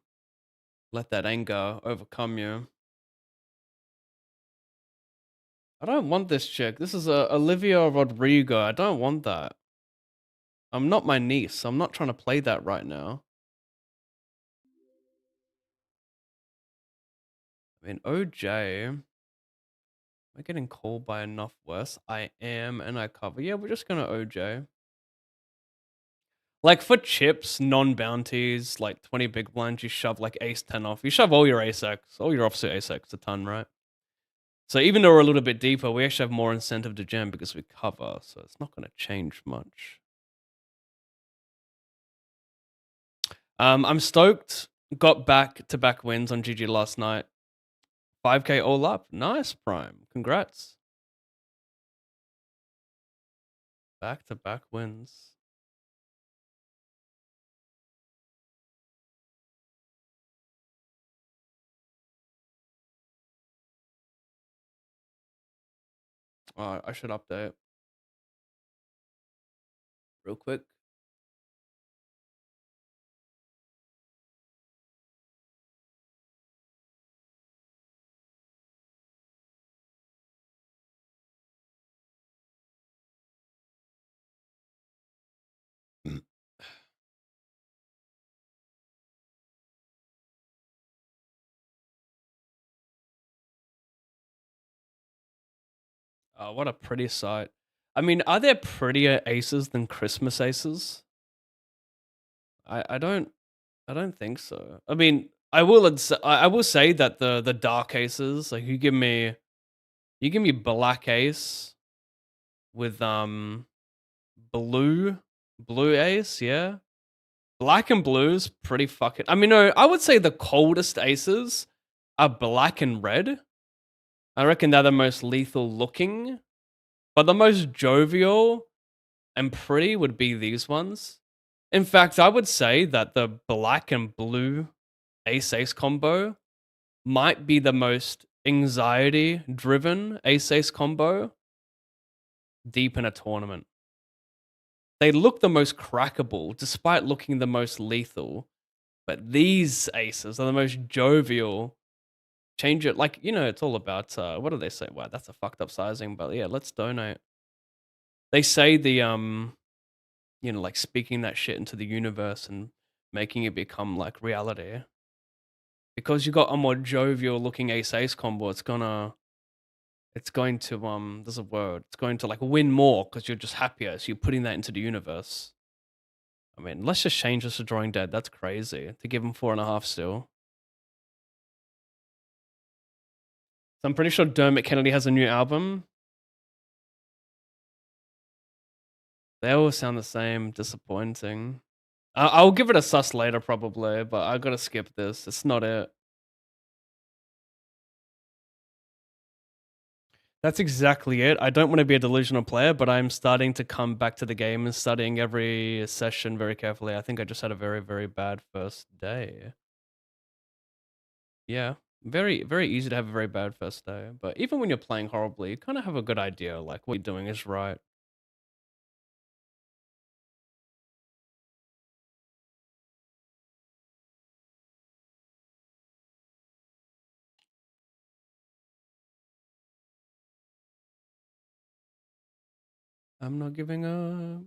let that anger overcome you. I don't want this chick. This is Olivia Rodrigo. I don't want that. I'm not my niece. I'm not trying to play that right now. I mean, OJ. Am I getting called by enough worse? I am, and I cover. Yeah, we're just gonna OJ. Like for chips, non-bounties, like 20 big blinds, you shove like ace 10 off. You shove all your ace X, all your offsuit ace X a ton, right? So even though we're a little bit deeper, we actually have more incentive to jam because we cover. So it's not going to change much. I'm stoked. Got back-to-back wins on GG last night. 5K all up. Nice, Prime. Congrats. Back-to-back wins. I should update real quick. Oh, what a pretty sight. I mean, are there prettier aces than Christmas aces? I don't think so. I mean, I will say that the dark aces, like you give me black ace with blue ace, yeah. Black and blue's pretty fucking. I mean, no, I would say the coldest aces are black and red. I reckon they're the most lethal looking, but the most jovial and pretty would be these ones. In fact, I would say that the black and blue ace ace combo might be the most anxiety driven ace ace combo deep in a tournament. They look the most crackable despite looking the most lethal, but these aces are the most jovial. Change it, like, you know, it's all about what do they say? Wow, that's a fucked up sizing, but yeah, let's donate. They say the you know, like speaking that shit into the universe and making it become like reality. Because you got a more jovial looking ace ace combo, it's going to there's a word. It's going to like win more because you're just happier. So you're putting that into the universe. I mean, let's just change this to drawing dead. That's crazy. To give him 4.5 still. So I'm pretty sure Dermot Kennedy has a new album. They all sound the same. Disappointing. I'll give it a sus later probably, but I gotta skip this. It's not it. That's exactly it. I don't want to be a delusional player, but I'm starting to come back to the game and studying every session very carefully. I think I just had a very, very bad first day. Yeah. Very, very easy to have a very bad first day. But even when you're playing horribly, you kind of have a good idea, like what you're doing is right. I'm not giving up.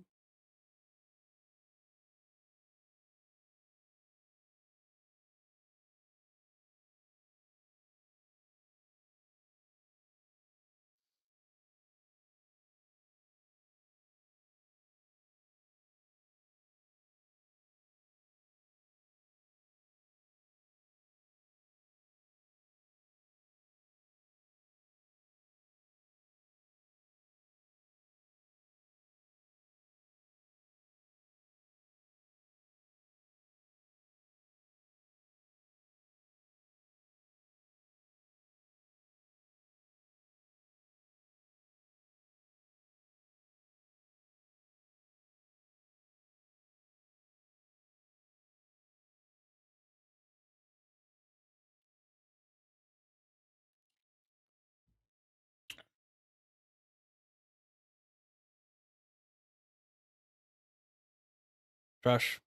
Trash.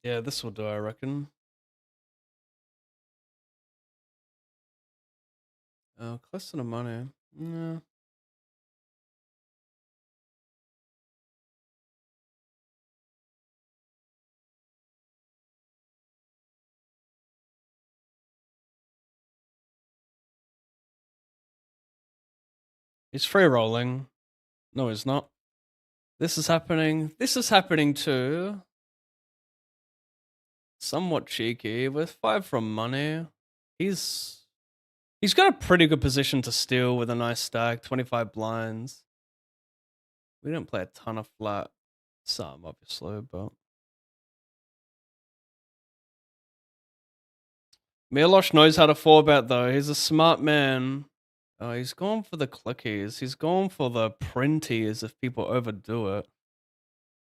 Yeah, this will do, I reckon. Close to the money. Yeah. He's free rolling. No, he's not. This is happening. This is happening too. Somewhat cheeky with 5 from money. He's got a pretty good position to steal with a nice stack, 25 blinds. We didn't play a ton of flat. Some, obviously, but Milosh knows how to 4-bet though. He's a smart man. Oh, he's going for the clickies. He's going for the printies if people overdo it.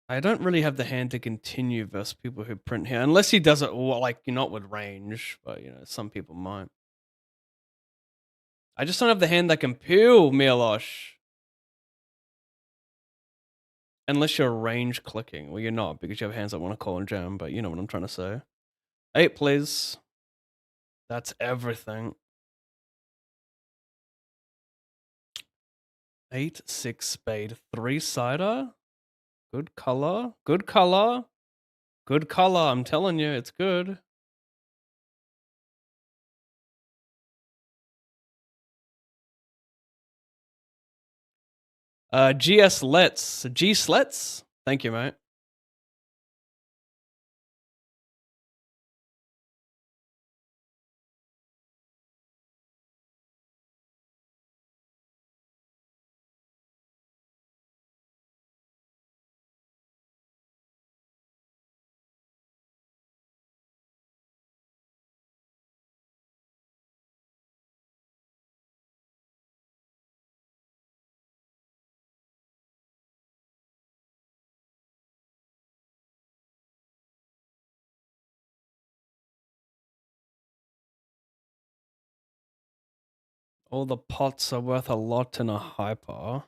I don't really have the hand to continue versus people who print here, unless he does it like not with range, but some people might. I just don't have the hand that can peel, Milosh. Unless you're range clicking. Well, you're not, because you have hands that want to call and jam, but you know what I'm trying to say. 8, please. That's everything. 8, 6, spade, 3-sider. Good color. Good color. Good color. I'm telling you, it's good. GS Let's. G Slets? Thank you, mate. All the pots are worth a lot in a hyper.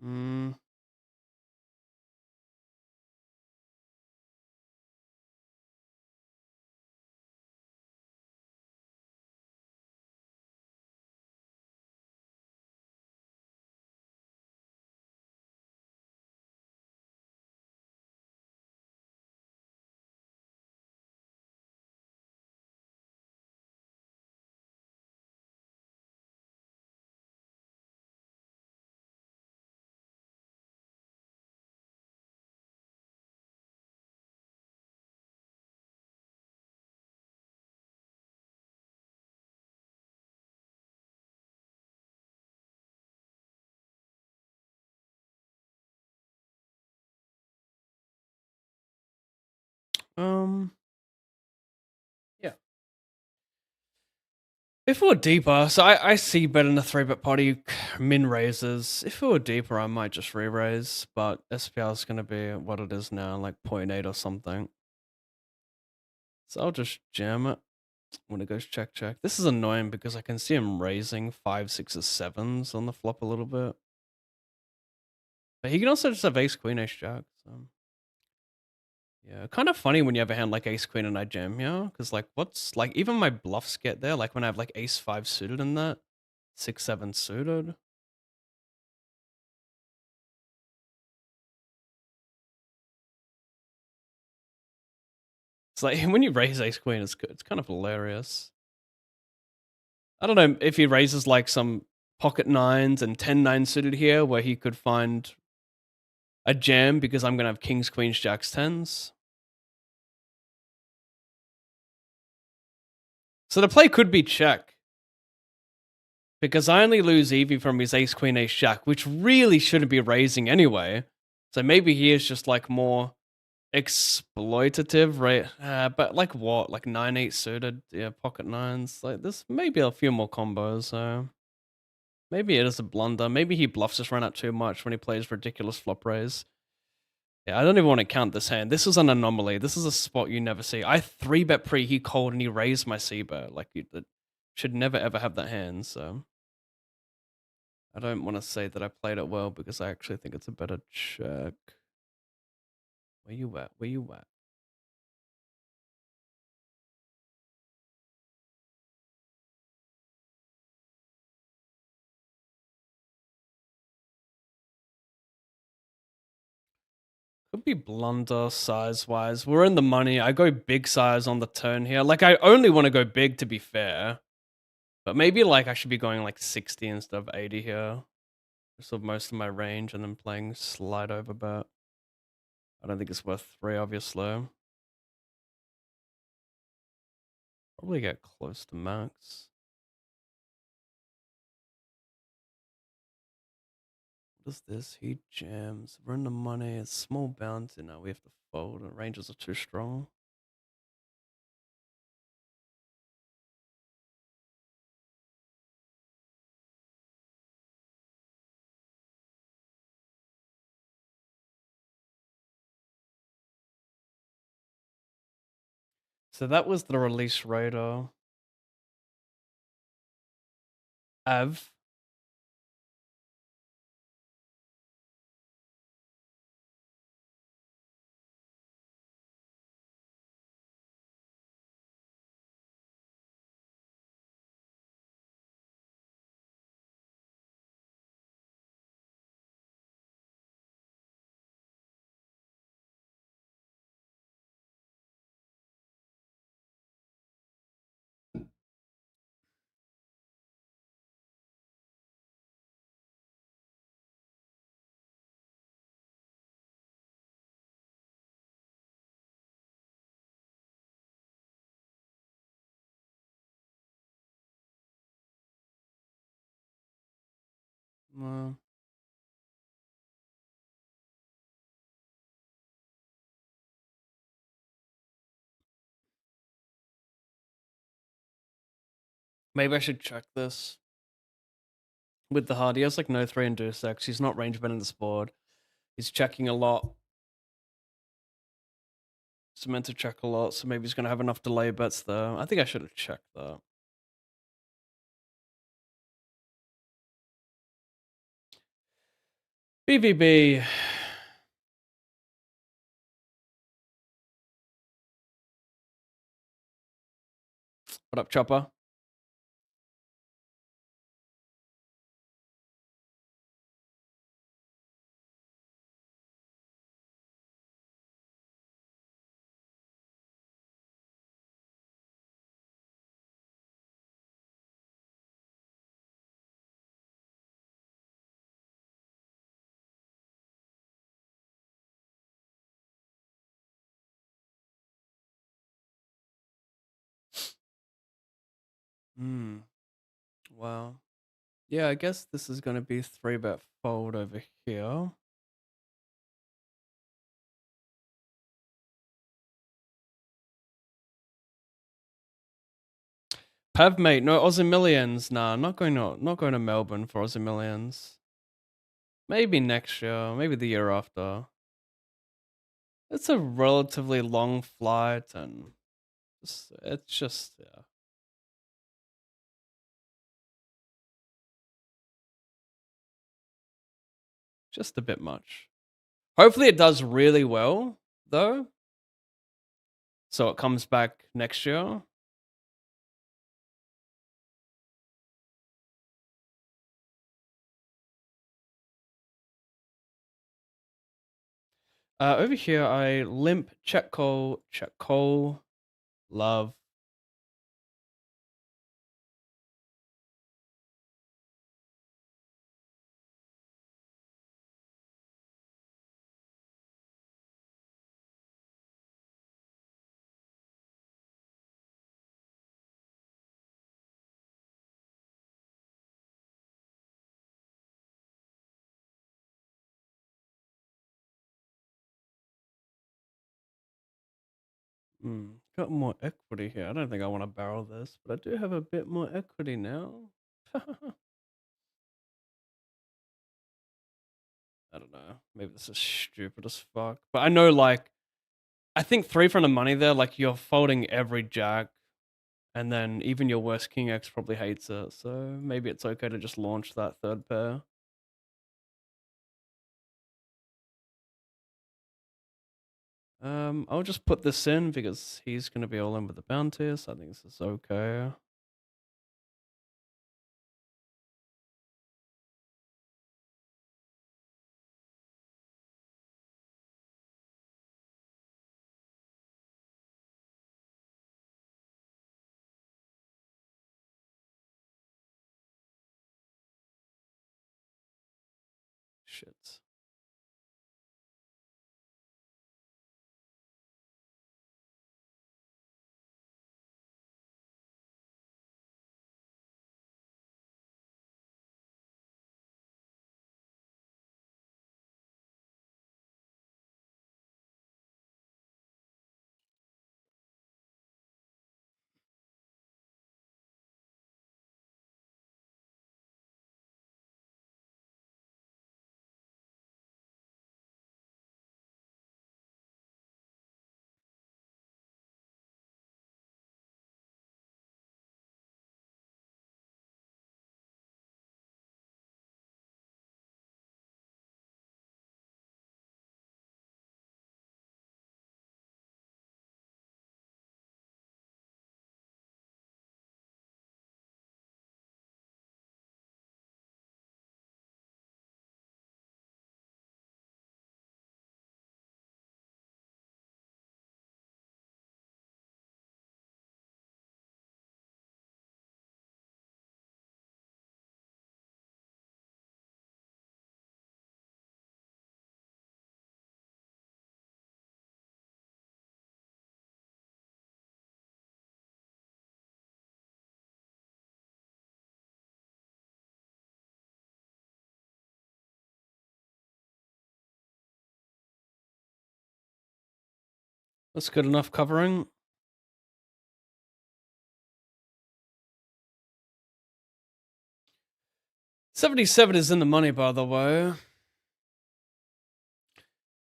Hmm. Yeah. If it were deeper, so I see better in the 3-bet potty min raises. If it were deeper, I might just re-raise, but SPR is going to be what it is now, like 0.8 or something. So I'll just jam it when it goes check, check. This is annoying because I can see him raising 5, 6, or 7s on the flop a little bit. But he can also just have ace, queen, ace, jack. So. Yeah, kind of funny when you have a hand like ace, queen, and I jam here. Because, like, what's, like, even my bluffs get there. Like, when I have, like, ace, 5 suited in that. 6, 7 suited. It's like, when you raise ace, queen, it's good. It's kind of hilarious. I don't know if he raises, like, some pocket 9s and 10-9 suited here, where he could find a jam because I'm going to have kings, queens, jacks, 10s. So the play could be check. Because I only lose Evie from his ace, queen, ace, jack, which really shouldn't be raising anyway. So maybe he is just like more exploitative, right? But like what? Like 9-8 suited, yeah, pocket 9s. Like there's maybe a few more combos. So maybe it is a blunder. Maybe he bluffs us run out too much when he plays ridiculous flop raise. Yeah, I don't even want to count this hand. This is an anomaly. This is a spot you never see. I 3-bet pre, he called, and he raised my c-bet. Like, you should never ever have that hand, so. I don't want to say that I played it well because I actually think it's a better check. Where you at? Where you at? Could be blunder size-wise. We're in the money. I go big size on the turn here. Like, I only want to go big to be fair. But maybe, like, I should be going, like, 60 instead of 80 here. Just of most of my range and then playing slide over bet. I don't think it's worth 3, obviously. Probably get close to max. What is this? He jams. We're in the money. It's small bounty now. We have to fold. The ranges are too strong. So that was the release radar. Av. Maybe I should check this. With the hard, he has like no 3 and deuce X. He's not range betting this board. He's checking a lot. It's meant to check a lot, so maybe he's going to have enough delay bets there. I think I should have checked that. BVB. What up, Chopper? Wow. Yeah, I guess this is going to be 3-bet fold over here. Pav, mate, no Aussie Millions. Nah, not going to Melbourne for Aussie Millions. Maybe next year, maybe the year after. It's a relatively long flight, and it's just yeah. Just a bit much. Hopefully it does really well, though. So it comes back next year. Over here, I limp, check call, love. Got more equity here. I don't think I want to barrel this, but I do have a bit more equity now. I don't know. Maybe this is stupid as fuck. But I know, like, I think 3 from the money there, like, you're folding every jack, and then even your worst king X probably hates it. So maybe it's okay to just launch that third pair. I'll just put this in because he's going to be all in with the bounty, so I think this is okay. Shit. That's good enough covering. $77 is in the money, by the way.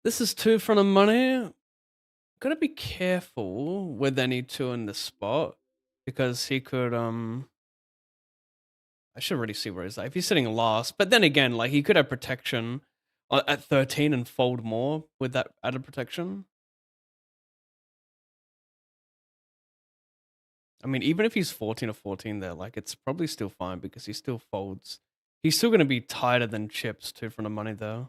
This is 2 front of money. Gotta be careful with any 2 in the spot because he could I should already see where he's at. If he's sitting last, but then again, like he could have protection at 13 and fold more with that added protection. I mean, even if he's 14 or 14 there, like it's probably still fine because he still folds. He's still gonna be tighter than chips 2 front of money though.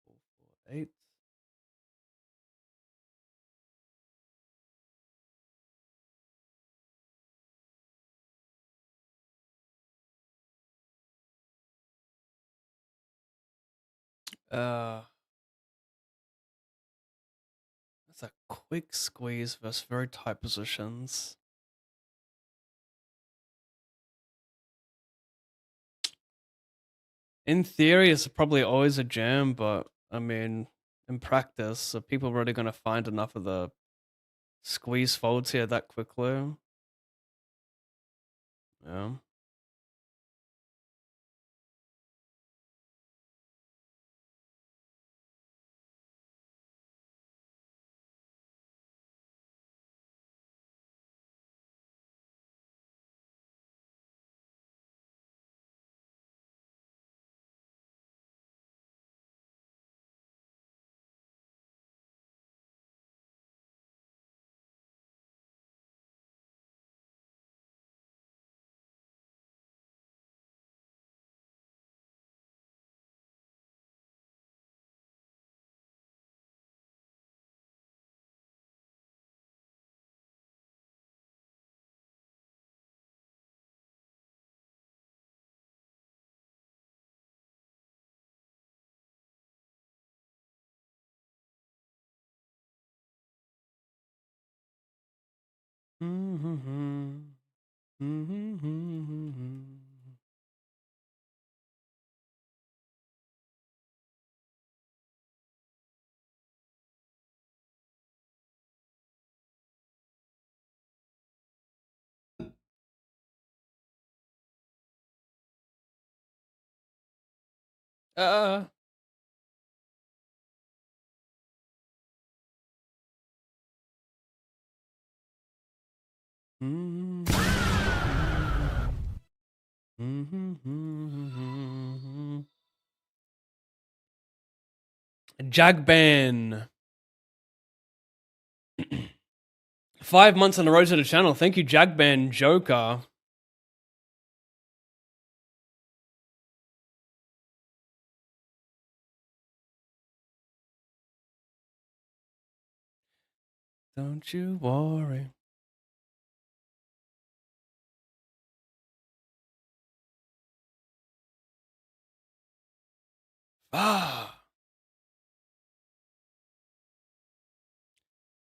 Four, four, eight. That's a quick squeeze versus very tight positions. In theory, it's probably always a jam, but I mean, in practice, are people really going to find enough of the squeeze folds here that quickly? Yeah. Uh. Jagban. 5 months on the road to the channel. Thank you, Jagban Joker. Don't you worry. Ah.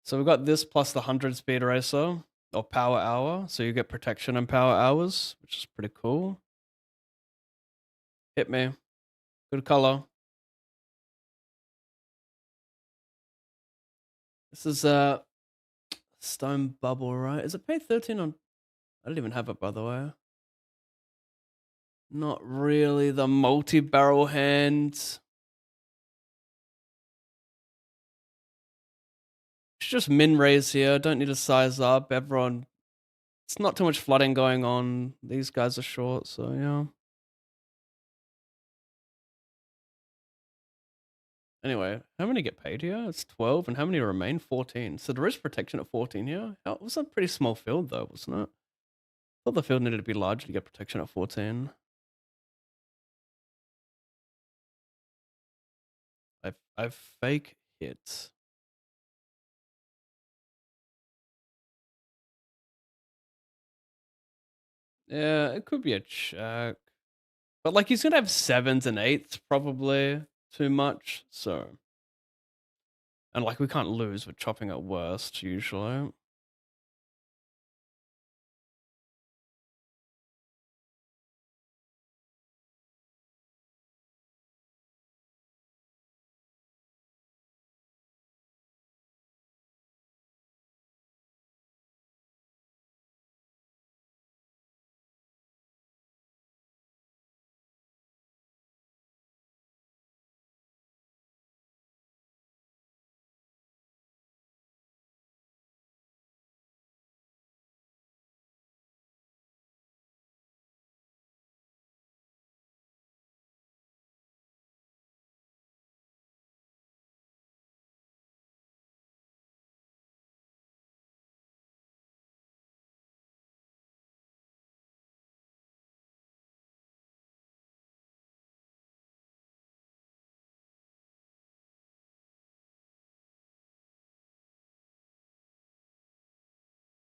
So we've got this plus the 100 speed racer or power hour. So you get protection and power hours, which is pretty cool. Hit me. Good color. This is stone bubble, right? Is it pay 13 on? I don't even have it, by the way. Not really. The multi-barrel hand. It's just min raise here. Don't need to size up. Everyone, it's not too much flooding going on. These guys are short, so yeah. Anyway, how many get paid here? It's 12, and how many remain? 14. So there is protection at 14 here. It was a pretty small field, though, wasn't it? I thought the field needed to be large to get protection at 14. I've fake hit. Yeah, it could be a check. But like he's gonna have sevens and eights probably too much, so and like we can't lose with chopping at worst usually.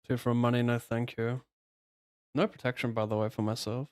Two for money, no thank you. No protection by the way for myself.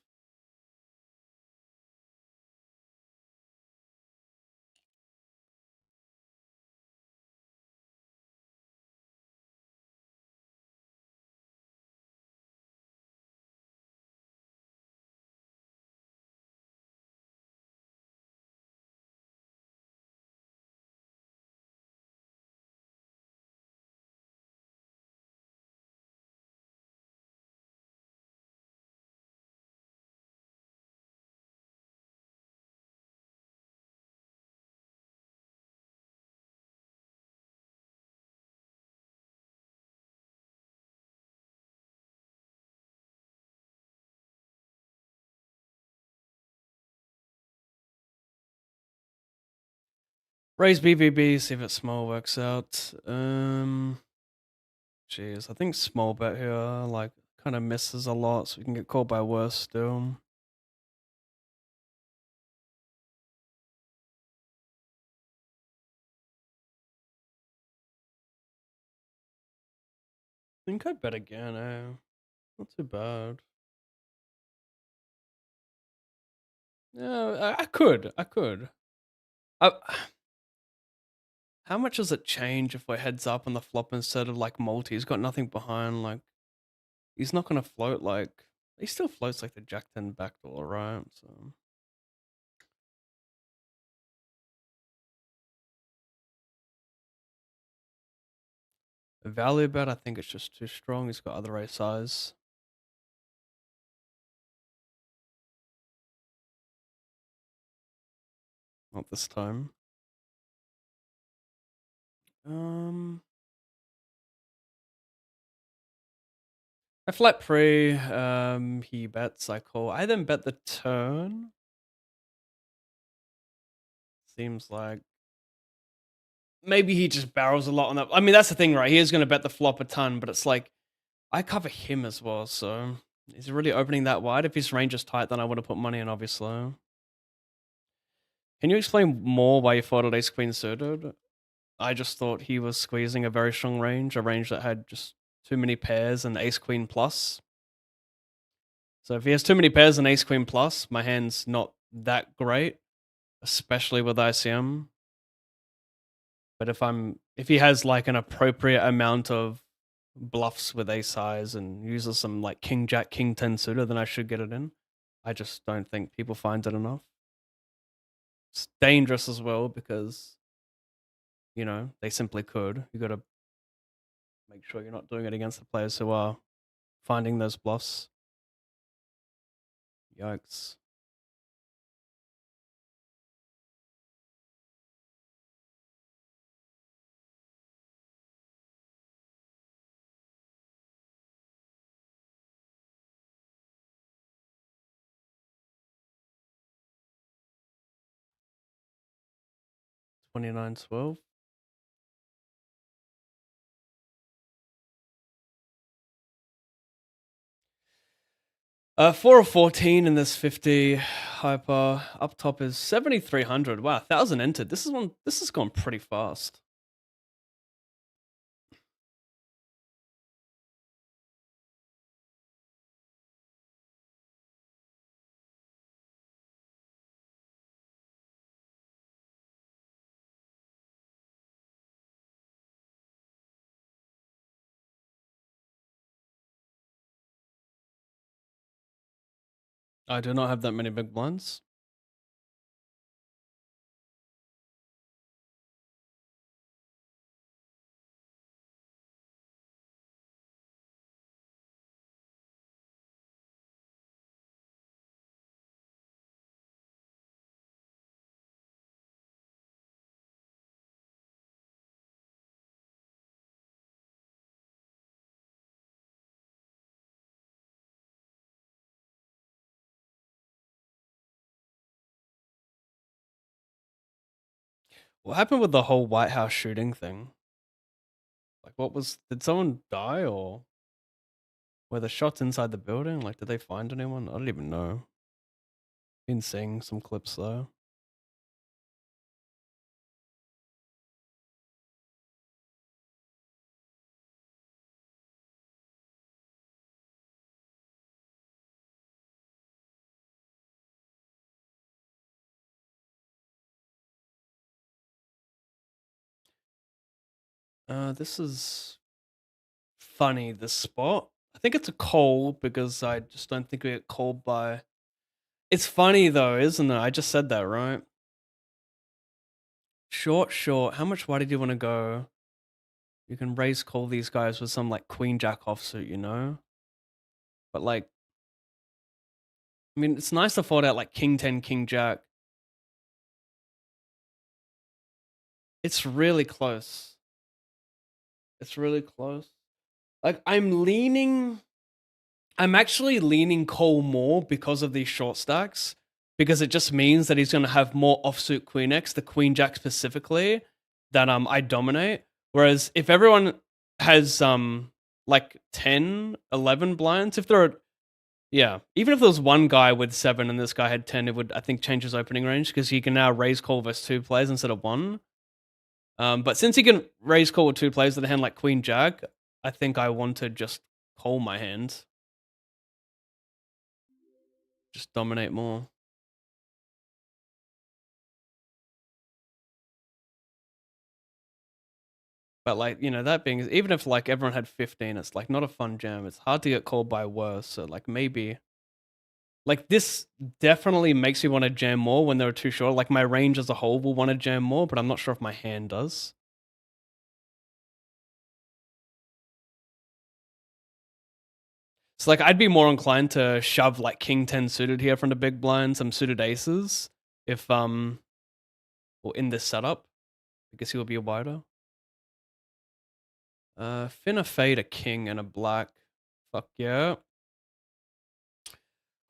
Raise BBB, see if it small works out. Jeez, I think small bet here, like, kind of misses a lot, so we can get caught by worse still. I think I bet again, eh? Not too bad. Yeah, I could. I, how much does it change if we're heads up on the flop instead of like multi? He's got nothing behind, like, he's not gonna float like, he still floats like the Jack 10 backdoor, right? So. Value bet, I think it's just too strong. He's got other ace size. Not this time. I flat pre, he bets, I call. I then bet the turn. Seems like maybe he just barrels a lot on that. I mean, that's the thing, right? He is going to bet the flop a ton, but it's like I cover him as well, so is he really opening that wide? If his range is tight, then I want to put money in, obviously. Can you explain more why you folded ace queen suited? I just thought he was squeezing a very strong range, a range that had just too many pairs and ace queen plus. So if he has too many pairs and ace queen plus, my hand's not that great, especially with ICM. But if he has like an appropriate amount of bluffs with ace highs and uses some like king jack king 10 suited, then I should get it in. I just don't think people find it enough. It's dangerous as well because they simply could. You got to make sure you're not doing it against the players who are finding those bluffs. Yikes. $29.12. 4 of 14 in this 50 hyper. Up top is 7,300. Wow, 1,000 entered. This has gone pretty fast. I do not have that many big blinds. What happened with the whole White House shooting thing? Like, did someone die or were the shots inside the building? Like, did they find anyone? I don't even know. Been seeing some clips though. This is funny, this spot. I think it's a call because I just don't think we get called by. It's funny though, isn't it? I just said that, right? Short, short. How much wide do you want to go? You can raise call these guys with some like queen jack offsuit. But like, I mean, it's nice to fold out like king 10, king jack. It's really close. It's really close. Like, I'm actually leaning call more because of these short stacks, because it just means that he's going to have more offsuit queen X, the queen jack specifically, that I dominate. Whereas if everyone has like 10, 11 blinds, if there are, yeah, even if there was one guy with 7 and this guy had 10, it would, I think, change his opening range because he can now raise call versus 2 players instead of 1. But since he can raise call with 2 players with a hand like queen jack, I think I want to just call my hand. Just dominate more. But like, that being, even if like everyone had 15, it's like not a fun jam. It's hard to get called by worse. So like maybe like this definitely makes me want to jam more when they're too short. Like my range as a whole will want to jam more, but I'm not sure if my hand does. So like I'd be more inclined to shove like king 10 suited here from the big blind, some suited aces, if or in this setup. I guess he will be a wider. Finna fade a king and a black. Fuck yeah.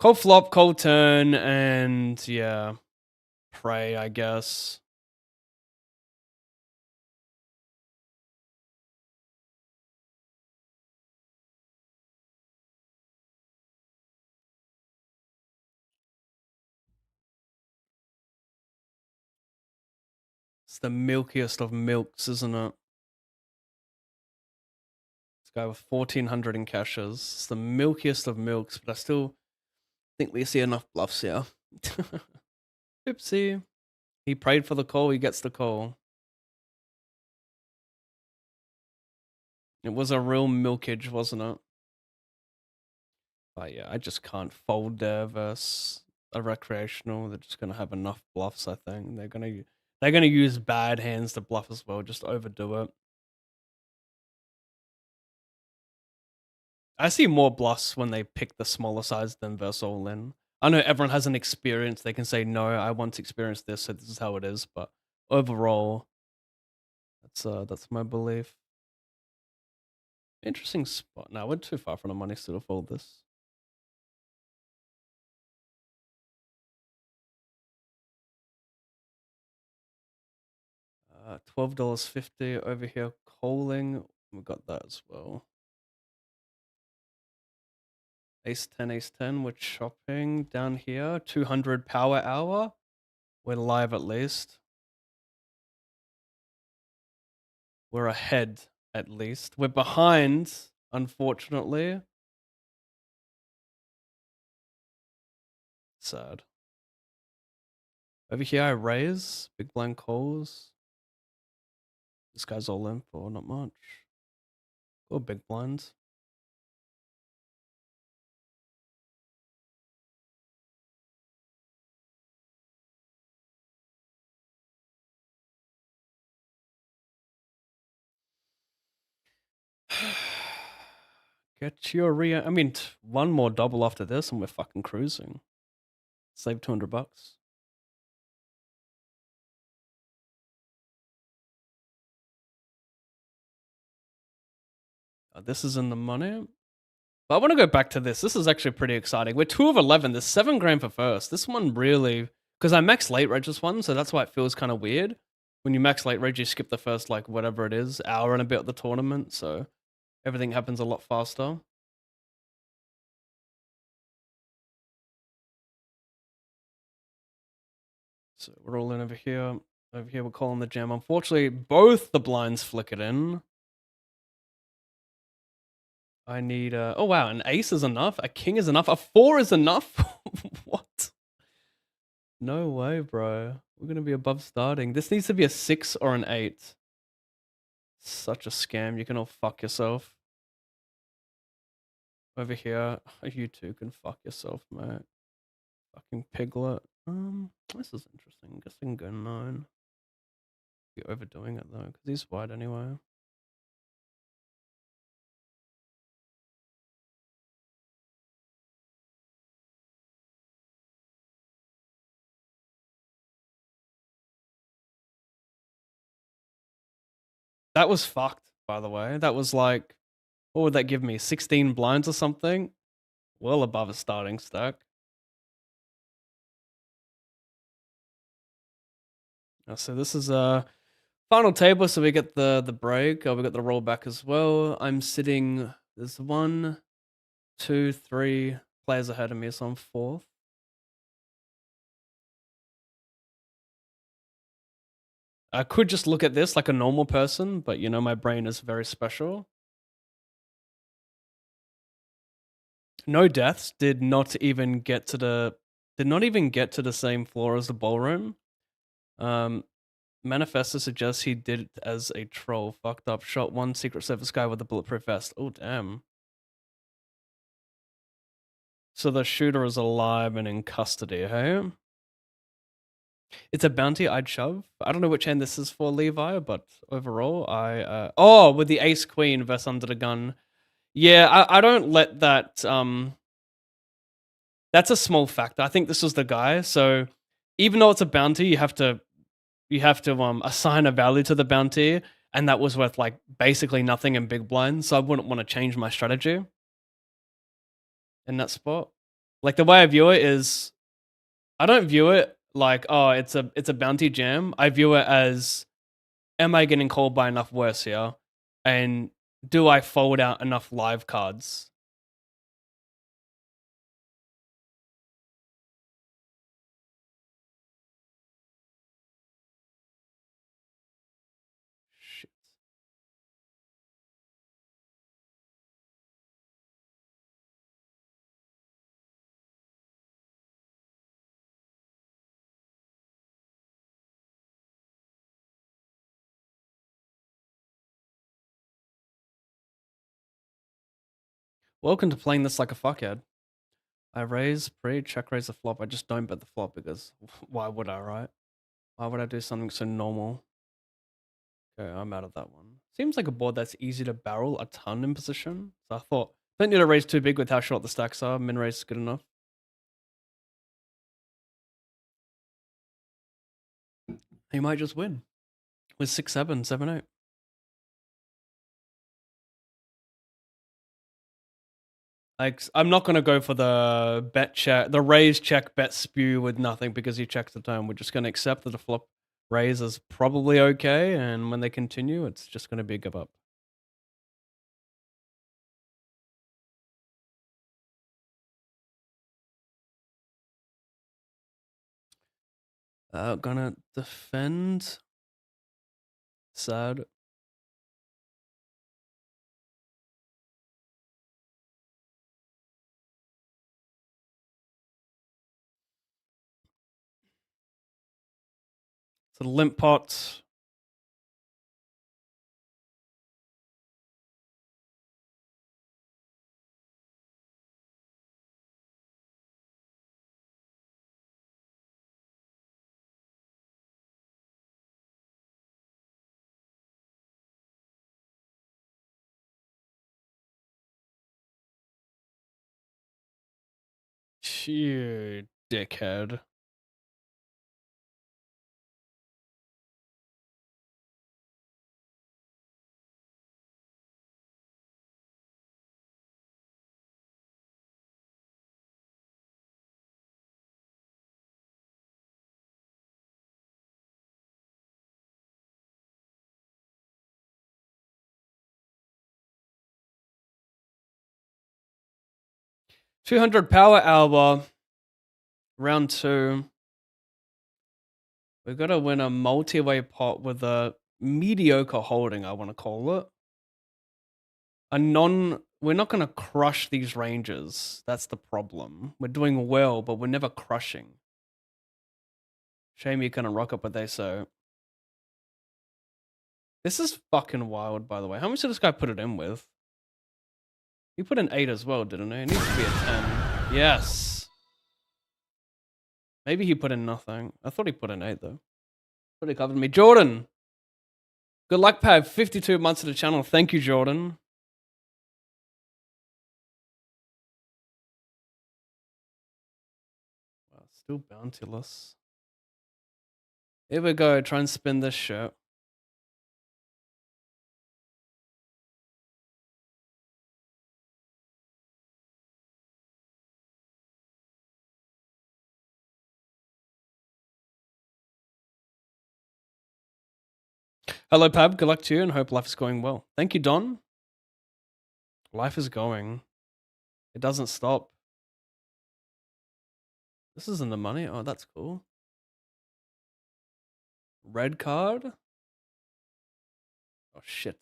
Cold flop, cold turn, and yeah, pray, I guess. It's the milkiest of milks, isn't it? This guy with 1400 in cashes. It's the milkiest of milks, but I still think we see enough bluffs here. Oopsie. He prayed for the call, he gets the call. It was a real milkage, wasn't it? But yeah, I just can't fold there versus a recreational. They're just gonna have enough bluffs, I think. They're gonna use bad hands to bluff as well, just overdo it. I see more bluffs when they pick the smaller size than versus all in. I know everyone has an experience. They can say, no, I want to experience this, so this is how it is. But overall, that's my belief. Interesting spot. Now we're too far from the money still to fold this. $12.50 over here calling. We got that as well. Ace 10, we're chopping down here. 200 power hour. We're live at least. We're ahead at least. We're behind, unfortunately. Sad. Over here I raise. Big blind calls. This guy's all in for not much. Or big blinds. Get your I mean, one more double after this and we're fucking cruising. Save $200. This is in the money. But I want to go back to this. This is actually pretty exciting. We're 2 of 11. There's 7 grand for first. This one really... Because I max late reg this one, so that's why it feels kind of weird. When you max late reg, you skip the first, like, whatever it is, hour and a bit of the tournament, so everything happens a lot faster. So we're all in over here. Over here, we're calling the jam. Unfortunately, both the blinds flick it in. I need a... Oh, wow, an ace is enough. A king is enough. A 4 is enough. What? No way, bro. We're going to be above starting. This needs to be a 6 or an 8. Such a scam. You can all fuck yourself. Over here, you two can fuck yourself, mate. Fucking piglet. This is interesting. I guess I can go 9. You're overdoing it though, because he's wide anyway. That was fucked, by the way. That was like, what would that give me? 16 blinds or something? Well above a starting stack. So this is a final table, so we get the break. We got the rollback as well. I'm sitting, there's 1, 2, 3 players ahead of me, so I'm 4th. I could just look at this like a normal person, but you know, my brain is very special. No deaths, did not even get to the same floor as the ballroom. Manifesta suggests he did it as a troll. Fucked up. Shot 1 Secret Service guy with a bulletproof vest. Oh, damn. So the shooter is alive and in custody, hey? It's a bounty I'd shove. I don't know which hand this is for, Levi, but overall, oh, with the ace queen versus under the gun. Yeah, I don't let that... That's a small factor. I think this was the guy. So even though it's a bounty, you have to assign a value to the bounty, and that was worth like basically nothing in big blind. So I wouldn't want to change my strategy in that spot. Like the way I view it is, I don't view it like, oh, it's a bounty jam. I view it as, am I getting called by enough worse here, and do I fold out enough live cards? Welcome to playing this like a fuckhead. I raise pre, check raise the flop. I just don't bet the flop because why would I, right? Why would I do something so normal? Okay, I'm out of that one. Seems like a board that's easy to barrel a ton in position. So I thought, don't need to raise too big with how short the stacks are. Min raise is good enough. He might just win with 6-7, 7-8. Like, I'm not gonna go for the bet check, the raise check bet spew with nothing because he checks the turn. We're just gonna accept that the flop raise is probably okay, and when they continue, it's just gonna be a give up. Gonna defend. Sad. So limp pot. You dickhead. $200 power hour. Round 2. We've got to win a multi-way pot with a mediocre holding, I want to call it. We're not going to crush these ranges. That's the problem. We're doing well, but we're never crushing. Shame you couldn't rock up what they so. This is fucking wild, by the way. How much did this guy put it in with? He put an 8 as well, didn't he? It needs to be a 10. Yes. Maybe he put in nothing. I thought he put in 8, though. Thought he covered me. Jordan! Good luck, Pab. 52 months to the channel. Thank you, Jordan. Wow, still bountyless. Here we go. Try and spin this shit. Hello, Pab. Good luck to you and hope life is going well. Thank you, Don. Life is going. It doesn't stop. This isn't the money. Oh, that's cool. Red card. Oh, shit.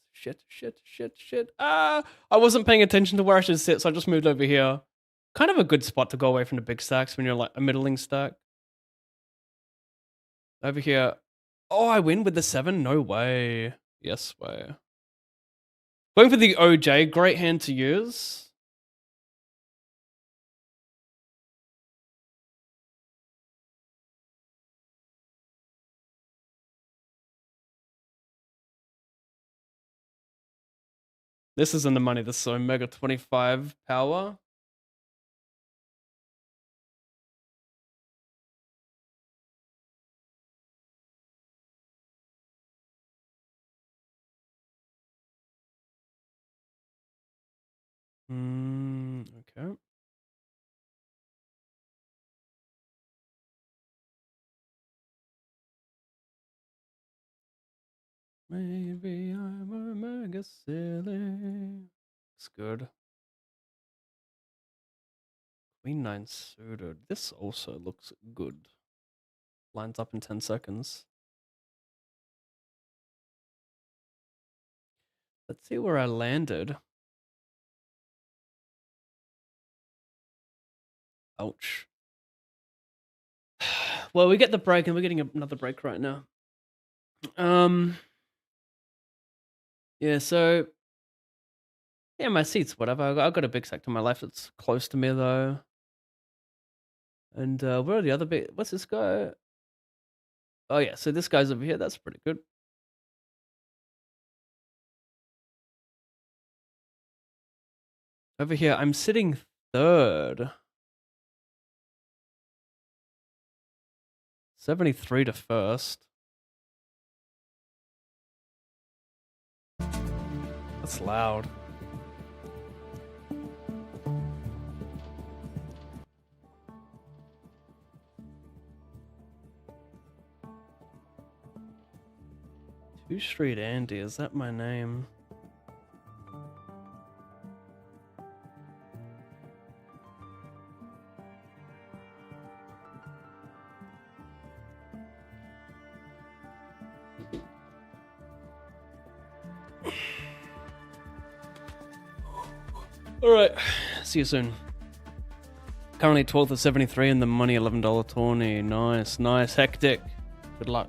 Ah! I wasn't paying attention to where I should sit, so I just moved over here. Kind of a good spot to go away from the big stacks when you're like a middling stack. Over here. Oh, I win with the 7? No way. Yes way. Going for the OJ. Great hand to use. This isn't the money. This is Omega 25 power. Okay. Maybe I'm a mega silly. It's good. Queen 9 suited. This also looks good. Lines up in 10 seconds. Let's see where I landed. Ouch. Well, we get the break and we're getting another break right now. Yeah, so Yeah, my seat's whatever. I've got a big stack to my left. It's close to me though. And where are the other big? What's this guy? Oh yeah, so this guy's over here. That's pretty good. Over here, I'm sitting third. 73 to first. That's loud. Two Street Andy, is that my name? Alright, see you soon. Currently 12th of 73 in the money $11 tourney. Nice, nice, hectic. Good luck.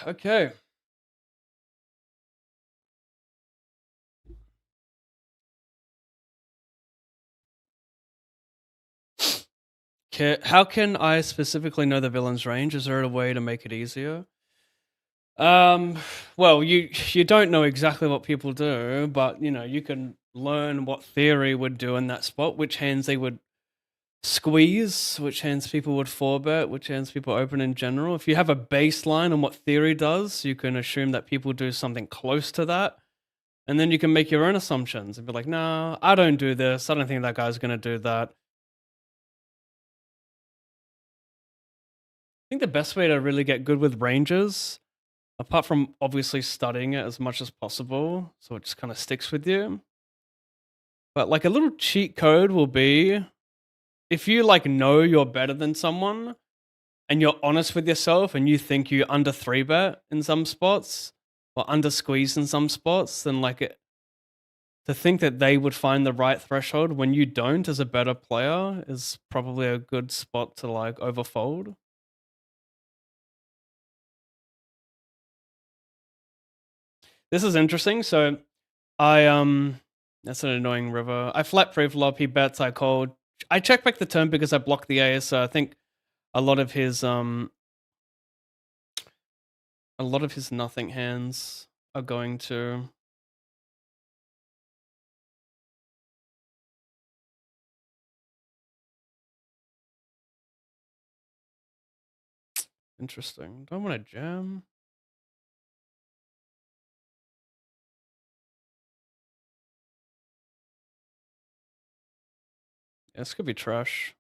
Okay. How can I specifically know the villain's range? Is there a way to make it easier? Um, well, you don't know exactly what people do, but you know you can learn what theory would do in that spot, which hands they would squeeze, which hands people would four bet, which hands people open in general. If you have a baseline on what theory does, you can assume that people do something close to that, and then you can make your own assumptions and be like, "No, I don't do this. I don't think that guy's gonna do that." I think the best way to really get good with ranges, apart from obviously studying it as much as possible, so it just kind of sticks with you. But like a little cheat code will be if you like know you're better than someone and you're honest with yourself and you think you under three bet in some spots or under squeeze in some spots, then to think that they would find the right threshold when you don't as a better player is probably a good spot to like overfold. This is interesting. So I that's an annoying river. I flat pre-flop, he bets, I called. I check back the turn because I blocked the ace, so I think a lot of his nothing hands are going to interesting. Do I want to jam? Yeah, this could be trash.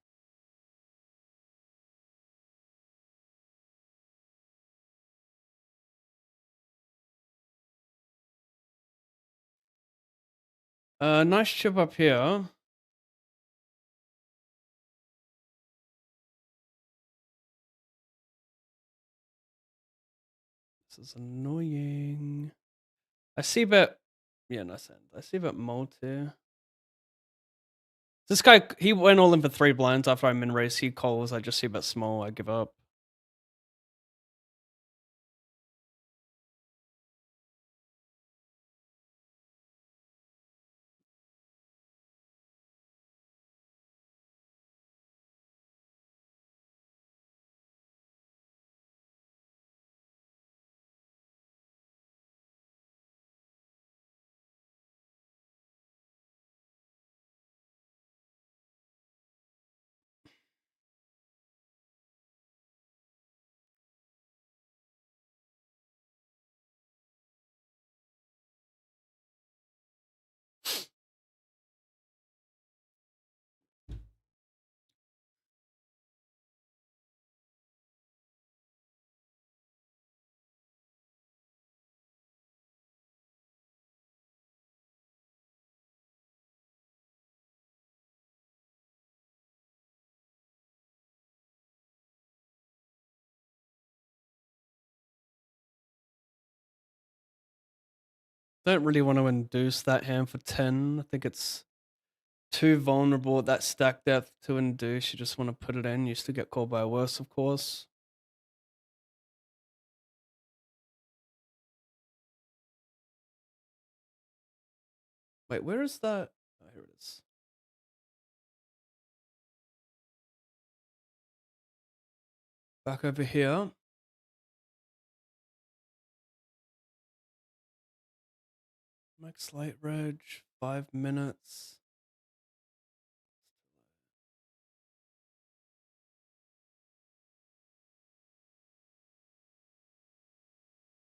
Nice chip up here. This is annoying. I see bet. Yeah, nice end. I see bet multi. This guy, he went all in for three blinds after I min race. He calls. I just see bet small. I give up. Don't really want to induce that hand for 10. I think it's too vulnerable at that stack depth to induce. You just want to put it in. You still get called by a worse, of course. Wait, where is that? Oh, here it is. Back over here. Max light reg, 5 minutes.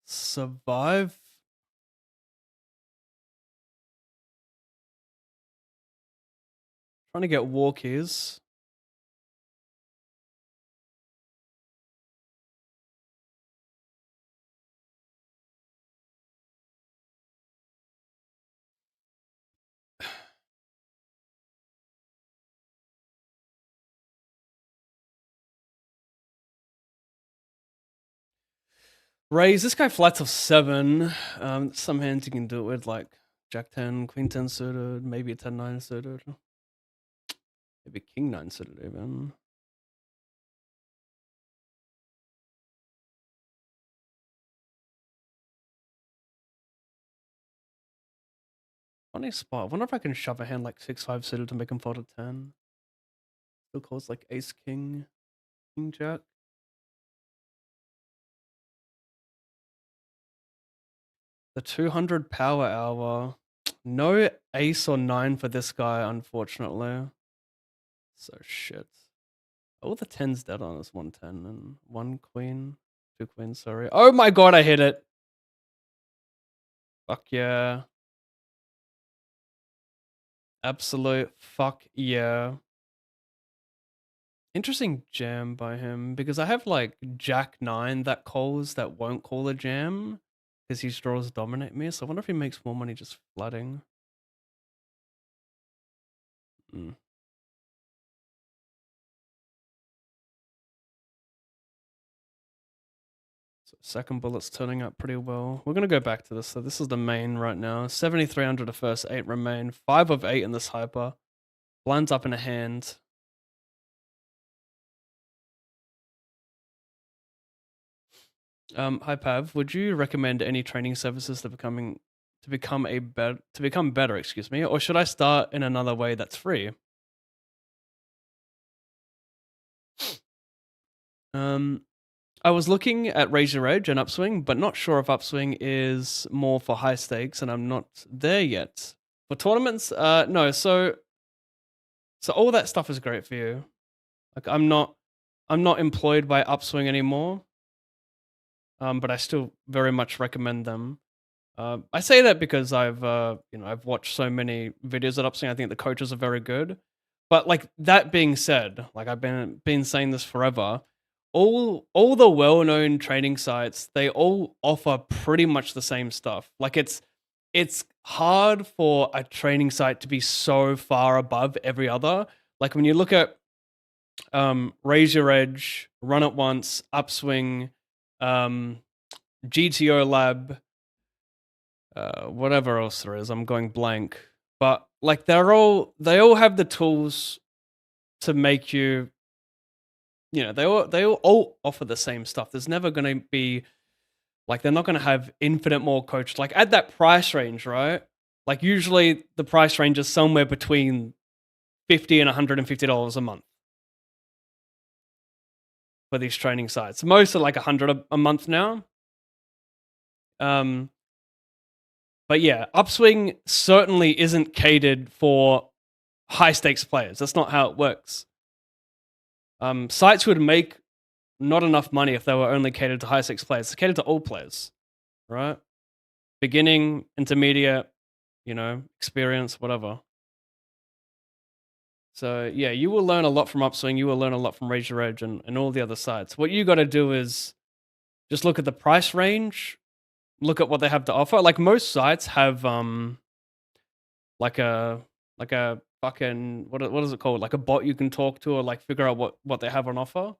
Survive. Trying to get walkies. Raise. This guy flats of 7. Some hands you can do it with, like Jack 10, Queen 10 suited, maybe a 10 9 suited. Maybe King 9 suited even. Funny spot. I wonder if I can shove a hand like 6-5 suited to make him fold a 10. Still calls like ace king, king jack. The 200 power hour. No ace or 9 for this guy, unfortunately. So shit. All the 10's dead on this 110 and 1 queen. 2 queens, sorry. Oh my god, I hit it. Fuck yeah. Absolute fuck yeah. Interesting jam by him because I have like Jack 9 that calls that won't call a jam because his draws dominate me. So I wonder if he makes more money just flooding. Mm. So second bullet's turning out pretty well. We're going to go back to this. So this is the main right now. 7,300 the first 8 remain. 5 of 8 in this hyper. Blinds up in a hand. Hi Pav, would you recommend any training services to become better, excuse me, or should I start in another way that's free? I was looking at Raise Your Edge and Upswing, but not sure if Upswing is more for high stakes, and I'm not there yet. For tournaments, no. So all that stuff is great for you. Like I'm not employed by Upswing anymore, but I still very much recommend them. I say that because I've watched so many videos at Upswing. I think the coaches are very good. But like that being said, like I've been saying this forever, all the well-known training sites, they all offer pretty much the same stuff. Like it's hard for a training site to be so far above every other. Like when you look at Raise Your Edge, Run It Once, Upswing, GTO Lab, whatever else there is, I'm going blank. But like they all have the tools to make you, they all offer the same stuff. There's never going to be like they're not going to have infinite more coaches. Like at that price range, right? Like usually the price range is somewhere between $50 and $150 a month for these training sites. Most are like $100 a month now. But yeah, Upswing certainly isn't catered for high stakes players. That's not how it works. Sites would make not enough money if they were only catered to high stakes players. It's catered to all players, right? Beginning, intermediate, experience, whatever. So yeah, you will learn a lot from Upswing. You will learn a lot from Raise Your Edge and all the other sites. What you got to do is just look at the price range, look at what they have to offer. Like most sites have like a fucking what is it called? Like a bot you can talk to or like figure out what they have on offer.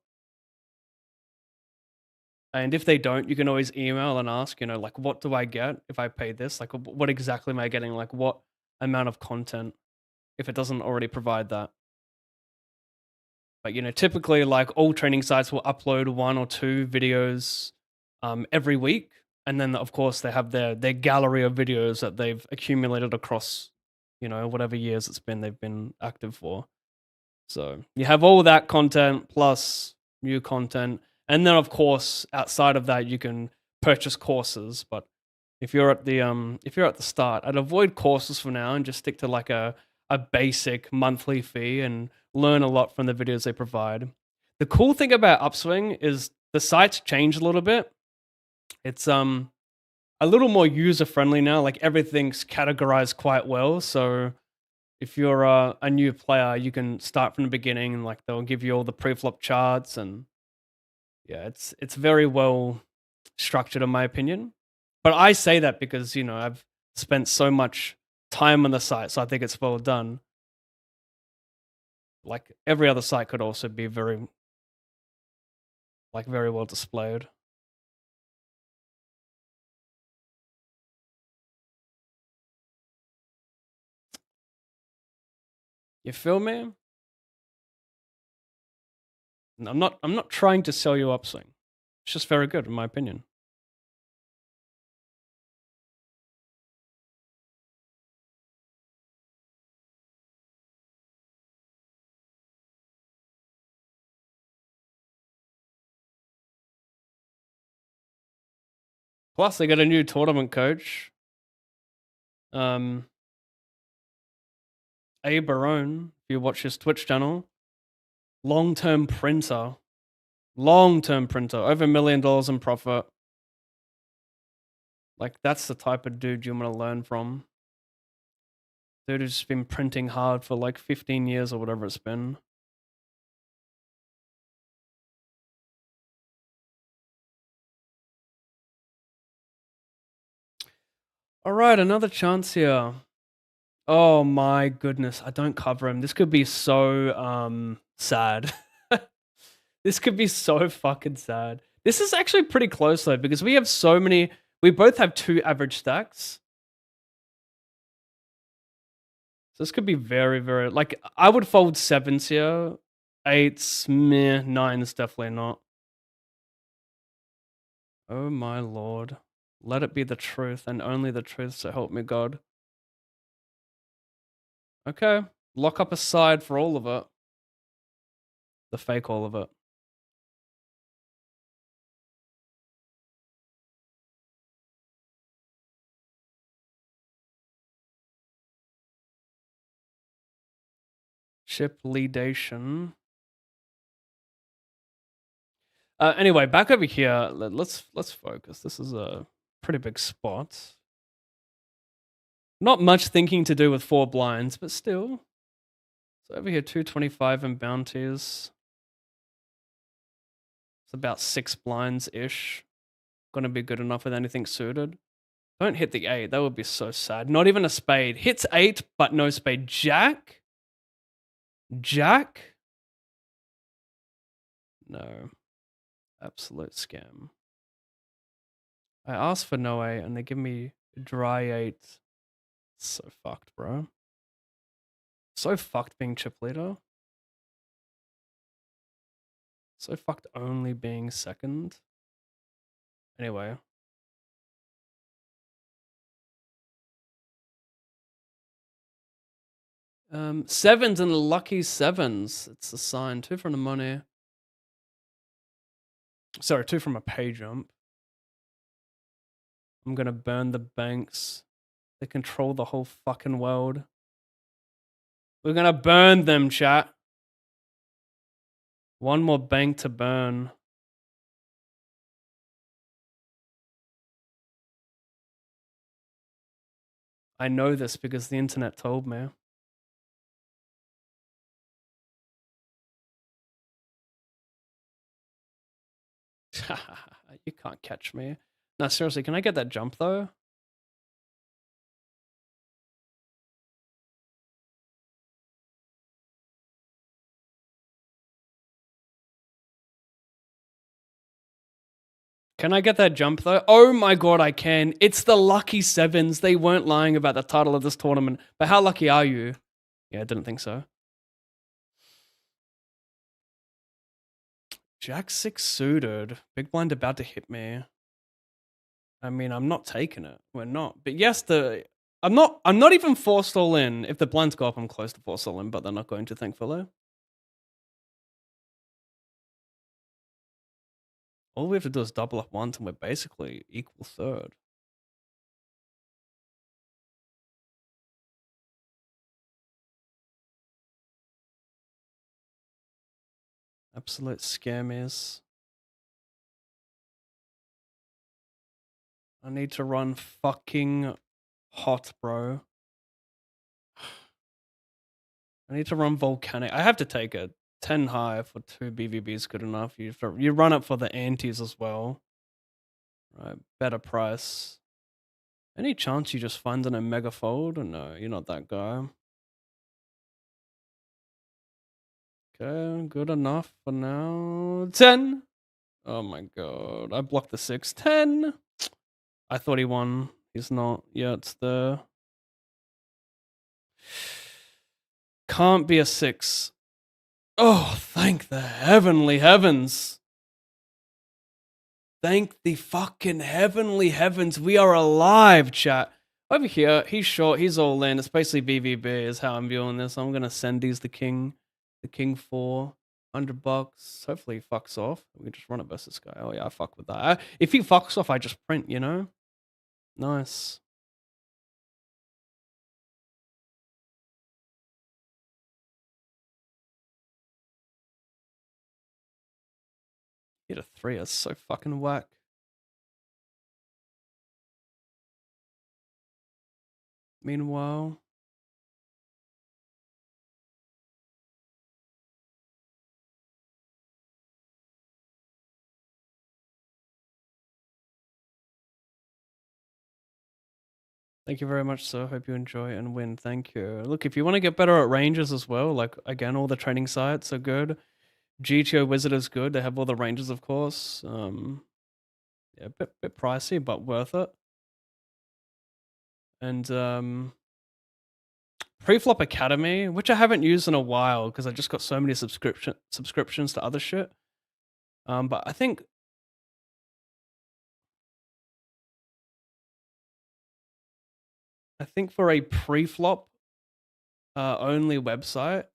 And if they don't, you can always email and ask, like what do I get if I pay this? Like what exactly am I getting? Like what amount of content if it doesn't already provide that? But typically like all training sites will upload 1 or 2 videos every week. And then of course they have their gallery of videos that they've accumulated across, whatever years they've been active for. So you have all that content plus new content. And then of course, outside of that, you can purchase courses. But if you're at the start, I'd avoid courses for now and just stick to like a basic monthly fee and learn a lot from the videos they provide. The cool thing about Upswing is the site's changed a little bit. It's a little more user friendly now. Like everything's categorized quite well. So if you're a new player, you can start from the beginning and like they'll give you all the pre-flop charts and yeah, it's very well structured in my opinion. But I say that because, I've spent so much time on the site, so I think it's well done. Like every other site could also be very well displayed. You feel me? I'm not trying to sell you Upswing. It's just very good in my opinion. Plus, they got a new tournament coach. A Barone, if you watch his Twitch channel, long-term printer, over $1 million in profit. Like, that's the type of dude you want to learn from. Dude who's been printing hard for like 15 years or whatever it's been. All right, another chance here. Oh my goodness, I don't cover him. This could be so sad. This could be so fucking sad. This is actually pretty close though, because we have so many. We both have 2 average stacks. So this could be very, very, like, I would fold 7s here. 8s, meh, 9s definitely not. Oh my lord. Let it be the truth and only the truth, so help me God. Okay, lock up a side for all of it. The fake all of it. Chip leadation. Anyway, back over here. Let's focus. This is a pretty big spot. Not much thinking to do with 4 blinds, but still. So over here, 225 in bounties. It's about 6 blinds-ish. Gonna be good enough with anything suited. Don't hit the 8. That would be so sad. Not even a spade. Hits 8, but no spade. Jack? Jack? No. Absolute scam. I asked for no 8, and they give me dry 8. So fucked, bro. So fucked being chip leader. So fucked only being second. Anyway. Sevens and lucky 7s. It's a sign. 2 from the money. Sorry, 2 from a pay jump. I'm gonna burn the banks. They control the whole fucking world. We're gonna burn them, chat. 1 more bank to burn. I know this because the internet told me. You can't catch me. No, seriously, can I get that jump though? Can I get that jump though? Oh my god, I can. It's the lucky 7s. They weren't lying about the title of this tournament. But how lucky are you? Yeah, I didn't think so. Jack 6 suited. Big blind about to hit me. I mean, I'm not taking it. We're not. But yes, I'm not even forced all in. If the blinds go up, I'm close to forced all in, but they're not going to, thankfully. All we have to do is double up once and we're basically equal third. Absolute scammies. I need to run fucking hot, bro. I need to run volcanic. I have to take it. 10 high for 2 BVBs good enough. You run up for the antes as well. Right, better price. Any chance you just find an Omega fold? Or no, you're not that guy. Okay, good enough for now. 10. Oh my god. I blocked the 6. 10. I thought he won. He's not. Yeah, it's the... Can't be a 6. Oh, thank the heavenly heavens. Thank the fucking heavenly heavens. We are alive, chat. Over here, he's short. He's all in. It's basically BVB is how I'm viewing this. I'm going to send these the king 4. $100. Hopefully he fucks off. We can just run it versus this guy. Oh yeah, I fuck with that. If he fucks off, I just print, you know? Nice. Hit a 3, that's so fucking whack. Meanwhile, thank you very much, sir. Hope you enjoy and win. Thank you. Look, if you want to get better at ranges as well, like again, all the training sites are good. GTO Wizard is good. They have all the ranges, of course. Yeah, bit pricey, but worth it. And Preflop Academy, which I haven't used in a while because I just got so many subscriptions to other shit. But I think for a preflop only website,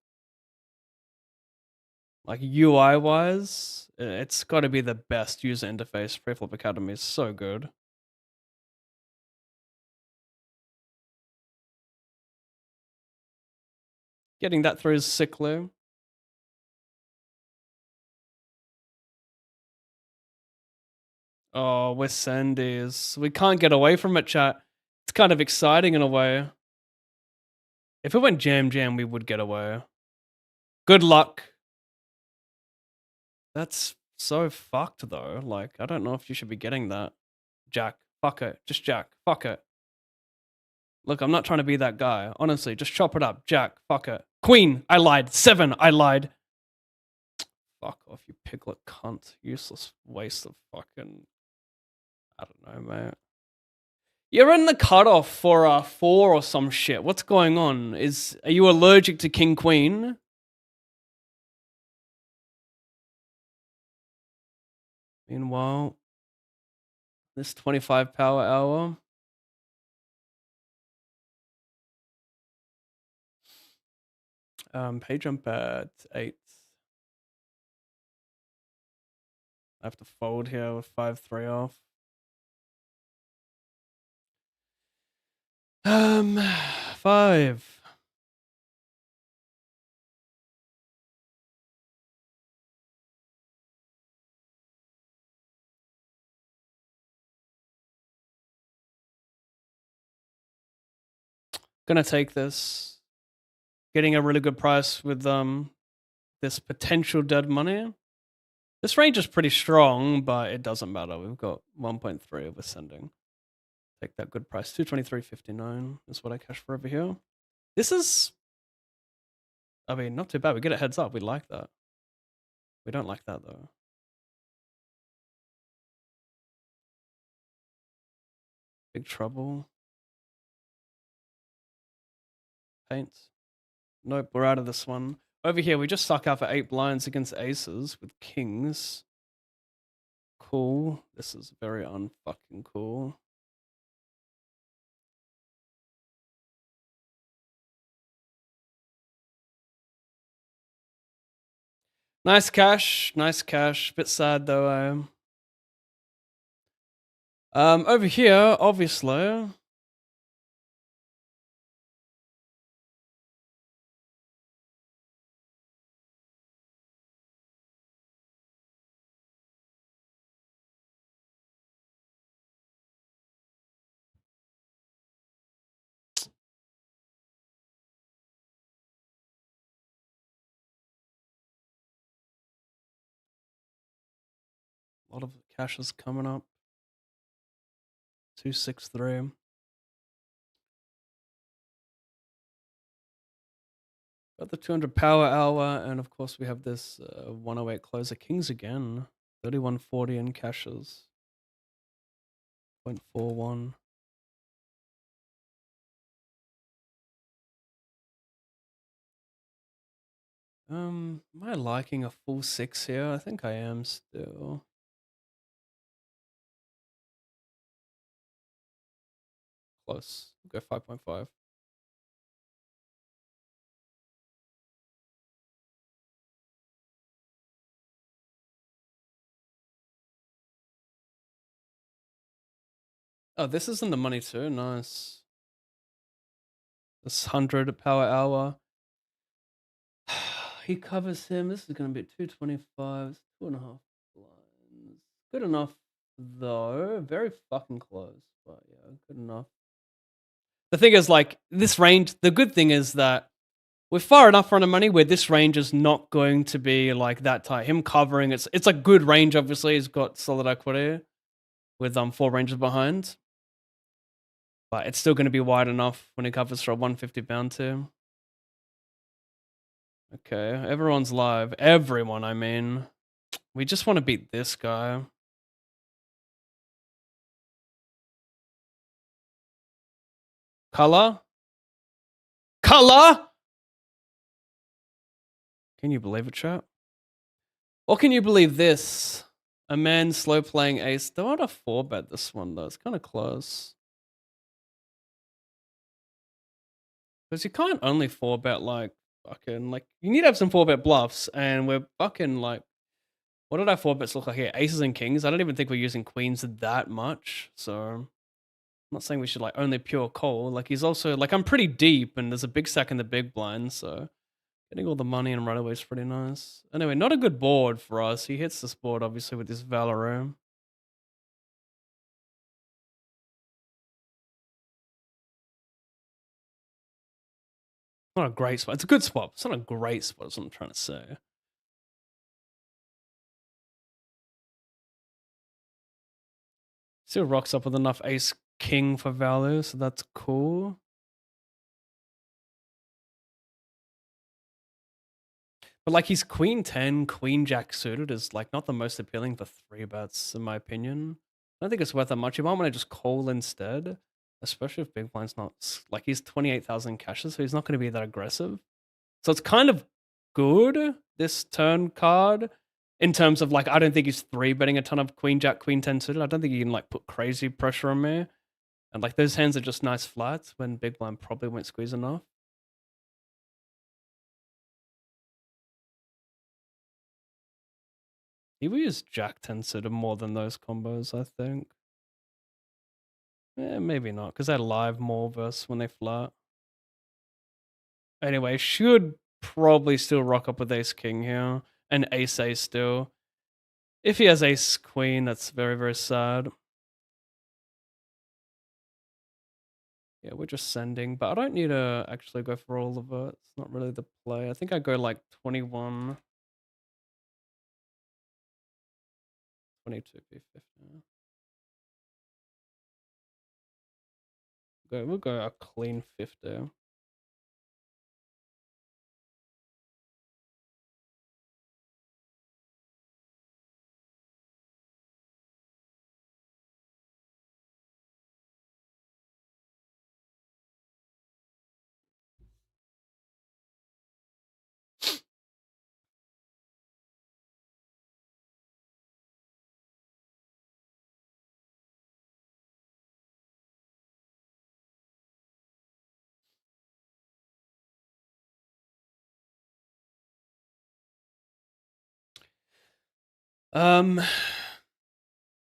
like UI wise, it's got to be the best user interface. Preflop Academy is so good. Getting that through is sickly. Oh, we're Sandies. We can't get away from it, chat. It's kind of exciting in a way. If it went jam, we would get away. Good luck. That's so fucked though. Like, I don't know if you should be getting that. Jack. Fuck it. Just Jack. Fuck it. Look, I'm not trying to be that guy. Honestly, just chop it up. Jack. Fuck it. Queen. I lied. 7. I lied. Fuck off, you piglet cunt. Useless waste of fucking... I don't know, mate. You're in the cutoff for 4 or some shit. What's going on? Are you allergic to King Queen? Meanwhile, this 25 power hour. Pay jump at 8. I have to fold here with 5-3 off. 5. Gonna take this. Getting a really good price with this potential dead money. This range is pretty strong, but it doesn't matter. We've got 1.3 of ascending. Take that good price. 223.59 is what I cash for over here. This is, I mean, not too bad. We get a heads up. We like that. We don't like that though. Big trouble. Paint. Nope, we're out of this one. Over here, we just suck out for 8 blinds against aces with kings. Cool. This is very unfucking cool. Nice cash. Nice cash. Bit sad though, I am. Over here, obviously. A lot of cash is coming up. 263. Got the 200 power hour, and of course we have this 108 closer. Kings again. 3140 in cashes. 0.41. Am I liking a full 6 here? I think I am still. Close. We'll go 5.5. Oh, this is in the money too. Nice. This 100 power hour. He covers him. This is going to be 225. 2.5 blinds. Good enough, though. Very fucking close. But yeah, good enough. The thing is, like, this range, the good thing is that we're far enough from the money where this range is not going to be like that tight. Him covering, it's a good range, obviously. He's got solid equity with 4 ranges behind. But it's still going to be wide enough when he covers for a 150 bounty. Okay, everyone's live. Everyone, I mean. We just want to beat this guy. Color? Color? Can you believe it, chat? Or can you believe this? A man slow playing ace. Don't want to 4-bet this one, though. It's kind of close. Because you can't only 4-bet, like, fucking, like, you need to have some 4-bet bluffs, and we're fucking, like, what did our 4-bets look like here? Aces and kings? I don't even think we're using queens that much, so I'm not saying we should, like, only pure call. Like, he's also, like, I'm pretty deep, and there's a big stack in the big blind, so getting all the money and right away is pretty nice. Anyway, not a good board for us. He hits this board, obviously, with this Valorant. Not a great spot. It's a good spot. It's not a great spot, is what I'm trying to say. Still rocks up with enough ace king for value, so that's cool. But like he's queen 10, queen jack suited is like not the most appealing for 3-bets, in my opinion. I don't think it's worth that much. You might want to just call instead, especially if big blind's not, like he's 28,000 cashes, so he's not going to be that aggressive. So it's kind of good, this turn card, in terms of like, I don't think he's 3-betting a ton of queen jack, queen 10 suited. I don't think he can like put crazy pressure on me. And like those hands are just nice flats when big blind probably won't squeeze enough. He will use jack 10 suited more than those combos, I think. Maybe not, because they're live more versus when they flat. Anyway, should probably still rock up with ace king here. And ace ace still. If he has ace queen, that's very, very sad. Yeah, we're just sending, but I don't need to actually go for all of it. It's not really the play. I think I go like 21, 22 B50. We'll go a clean 50.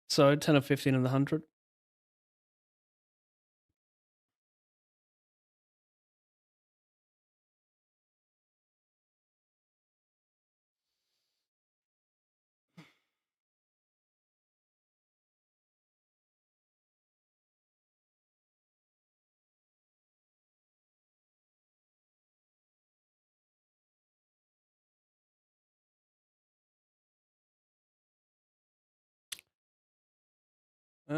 So 10 or 15 in the 100. I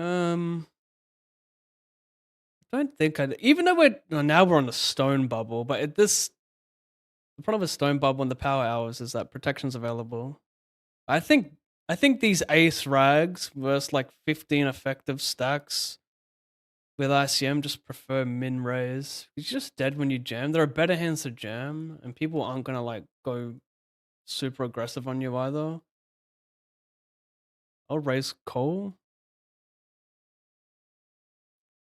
don't think even though now we're on the stone bubble, but the problem with stone bubble and the power hours is that protection's available. I think these ace rags versus like 15 effective stacks with ICM just prefer min raise. It's just dead when you jam. There are better hands to jam, and people aren't gonna like go super aggressive on you either. I'll raise Cole.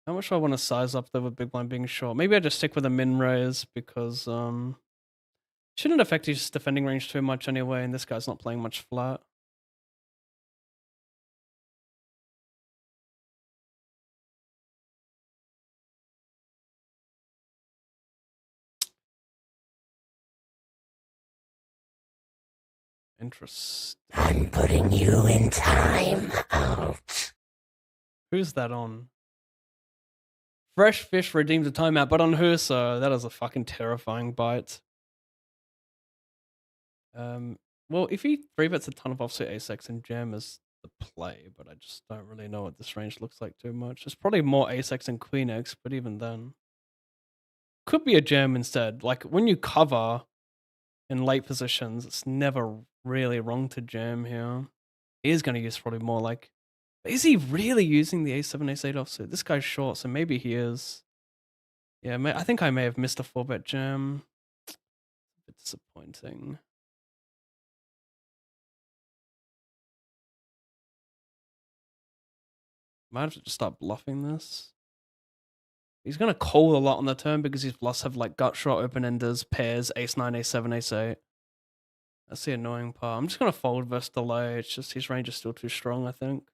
How much do I want to size up though with big blind being short? Maybe I just stick with a min raise because shouldn't affect his defending range too much anyway, and this guy's not playing much flat. Interesting. I'm putting you in time out. Who's that on? Fresh Fish redeems a timeout, but on who, sir? That is a fucking terrifying bite. Well, if he 3-bets a ton of offsuit ace-x and jam is the play, but I just don't really know what this range looks like too much. It's probably more ace-x and queen-x, but even then. Could be a jam instead. Like, when you cover in late positions, it's never really wrong to jam here. He is going to use probably more like... Is he really using the ace-7, ace-8 offsuit? This guy's short, so maybe he is. Yeah, I think I may have missed a 4-bet jam. A bit disappointing. Might have to just start bluffing this. He's going to call a lot on the turn because his bluffs have like gut shot, open enders, pairs, ace-9, ace-7, ace-8. That's the annoying part. I'm just going to fold versus delay. It's just his range is still too strong, I think.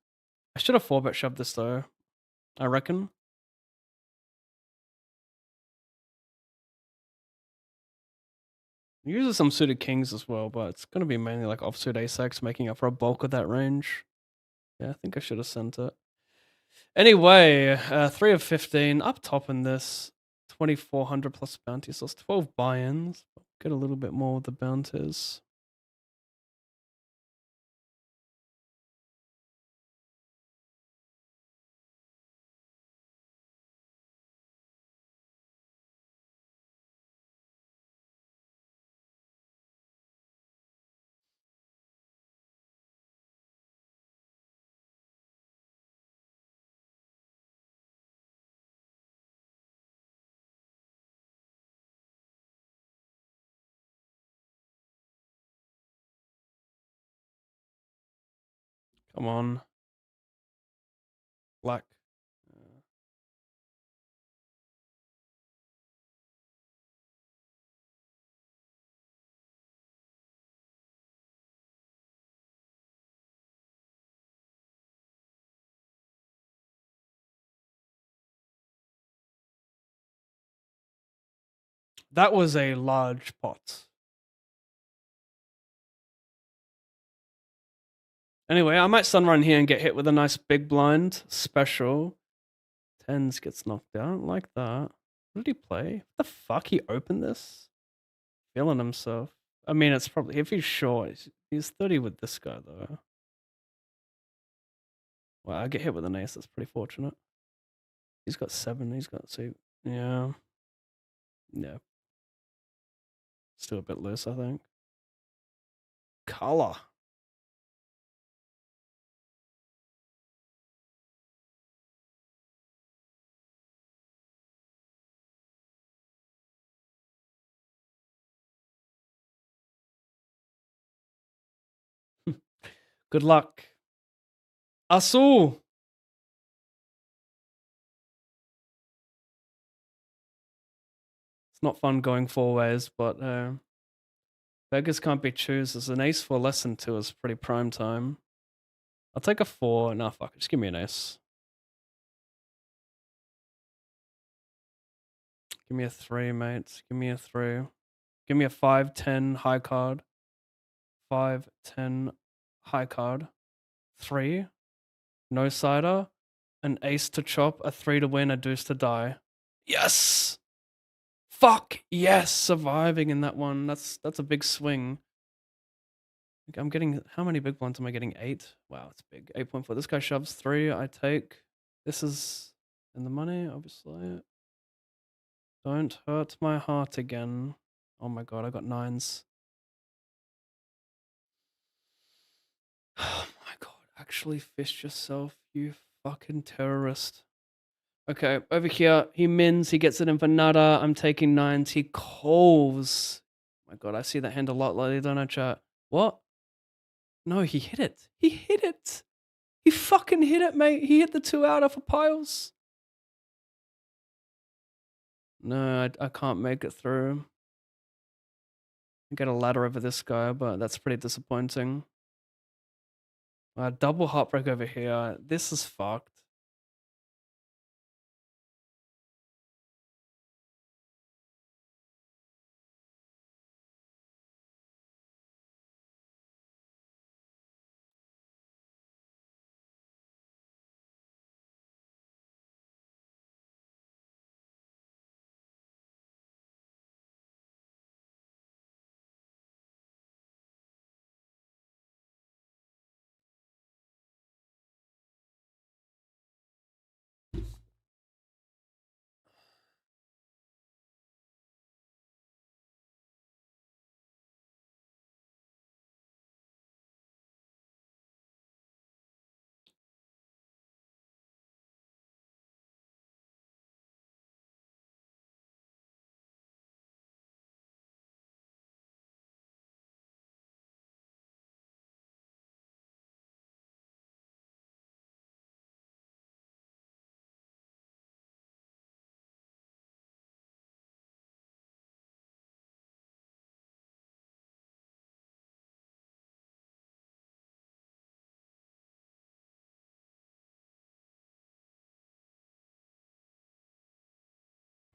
I should have 4-bet shoved this though, I reckon. He uses some suited kings as well, but it's going to be mainly like offsuit ace-x making up for a bulk of that range. Yeah, I think I should have sent it. Anyway, 3 of 15, up top in this. 2,400 plus bounties, so it's 12 buy-ins. Get a little bit more with the bounties. Come on. Black. That was a large pot. Anyway, I might sun run here and get hit with a nice big blind special. Tens gets knocked out. I don't like that. What did he play? What the fuck? He opened this? Feeling himself. I mean, it's probably, if he's short, he's 30 with this guy though. Well, I get hit with an ace. That's pretty fortunate. He's got 7. He's got 2. Yeah. Yeah. Still a bit loose, I think. Color. Good luck. Asu! It's not fun going 4 ways, but beggars can't be choosers. An ace for less than 2 is pretty prime time. I'll take a 4. Nah, fuck it. Just give me an ace. Give me a 3, mate. Give me a 3. Give me a 5-10 high card. 5-10 high card. 3. No cider. An ace to chop. A 3 to win. A deuce to die. Yes! Fuck yes! Surviving in that one. That's a big swing. I'm getting, how many big blinds am I getting? 8? Wow, it's big. 8.4. This guy shoves 3. I take. This is in the money, obviously. Don't hurt my heart again. Oh my god, I got 9s. Oh my god, actually fist yourself, you fucking terrorist. Okay, over here, he mins, he gets it in for nada. I'm taking 9s. He calls. Oh my god, I see that hand a lot lately, don't I, chat? What? No, he hit it. He hit it. He fucking hit it, mate. He hit the 2 outer for piles. No, I can't make it through. I get a ladder over this guy, but that's pretty disappointing. Double heartbreak over here. This is fucked.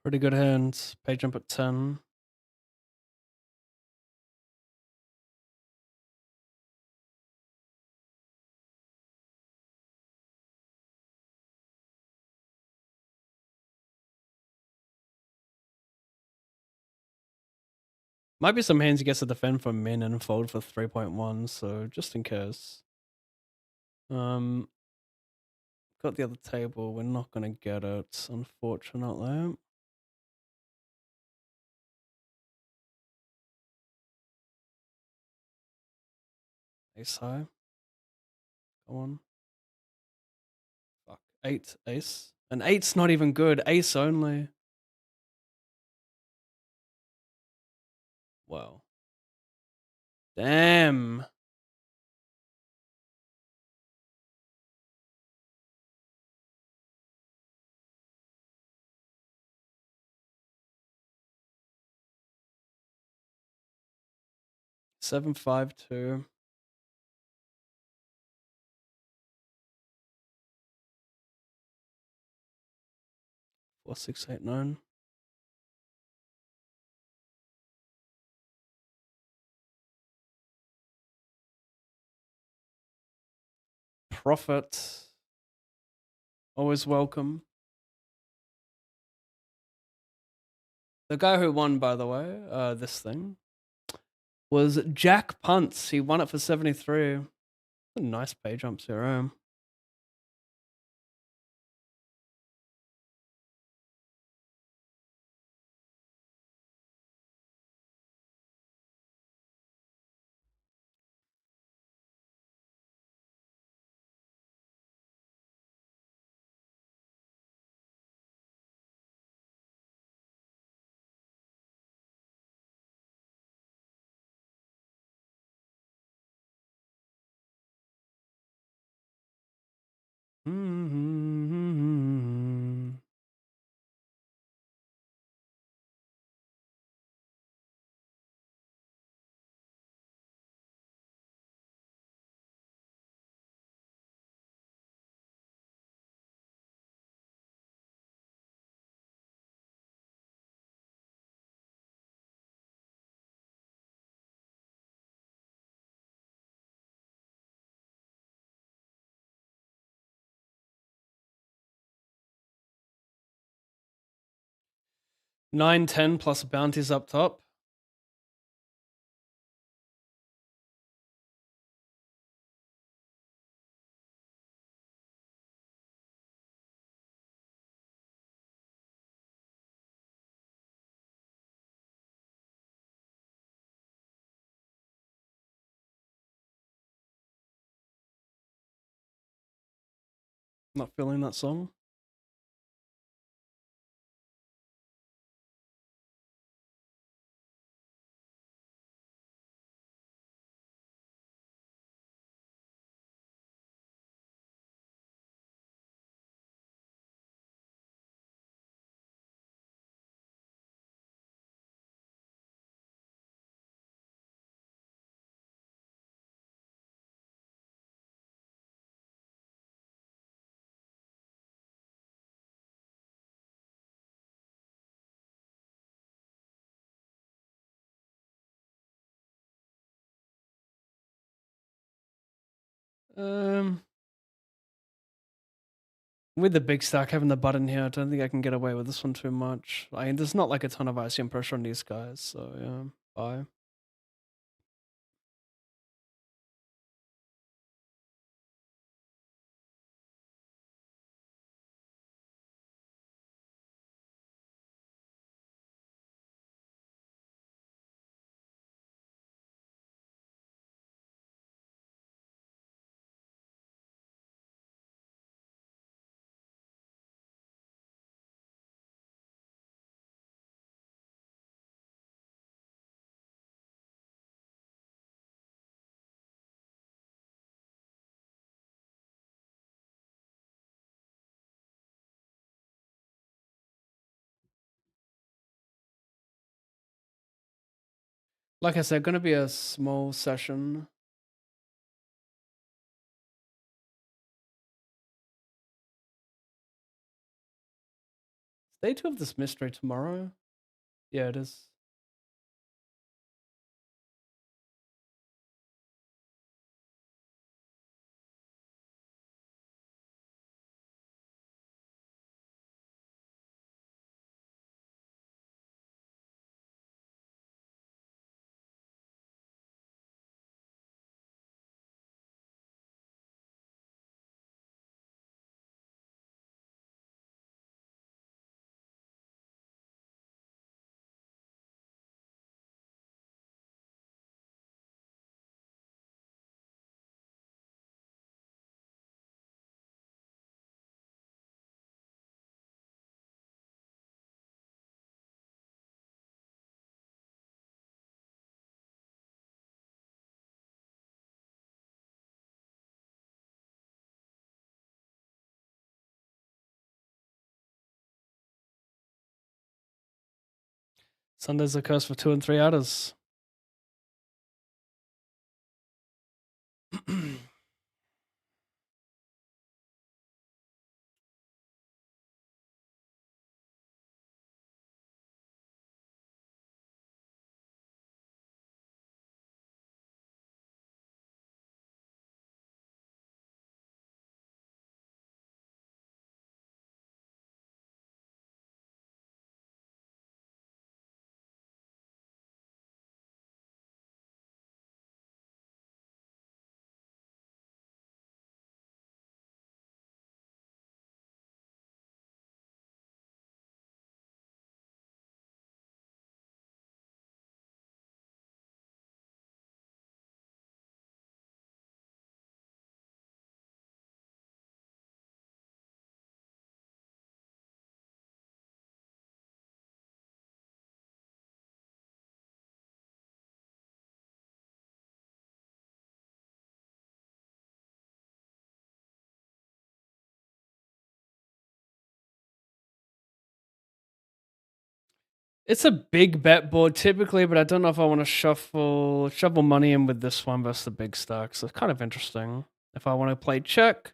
Pretty good hand. Page jump at 10. Might be some hands he gets to defend for min and fold for 3.1, so just in case. Got the other table. We're not gonna get it, unfortunately. Ace high. Go on. Fuck. 8, ace. An 8's not even good. Ace only. Wow. Damn. Seven, 5, 2. 4, 6, 8, 9. Profit. Always welcome. The guy who won, by the way, this thing, was Jack Punts. He won it for 73. A nice pay jump zero. Mm-hmm. Nine, 10 plus bounties up top. Not feeling that song. With the big stack having the button here, I don't think I can get away with this one too much. I mean, there's not like a ton of ICM pressure on these guys, so yeah, bye. Like I said, gonna be a small session. Day 2 of this mystery tomorrow. Yeah, it is. Sunday's a curse for 2 and 3 outers. It's a big bet board typically, but I don't know if I want to shovel money in with this one versus the big stack. So it's kind of interesting. If I want to play check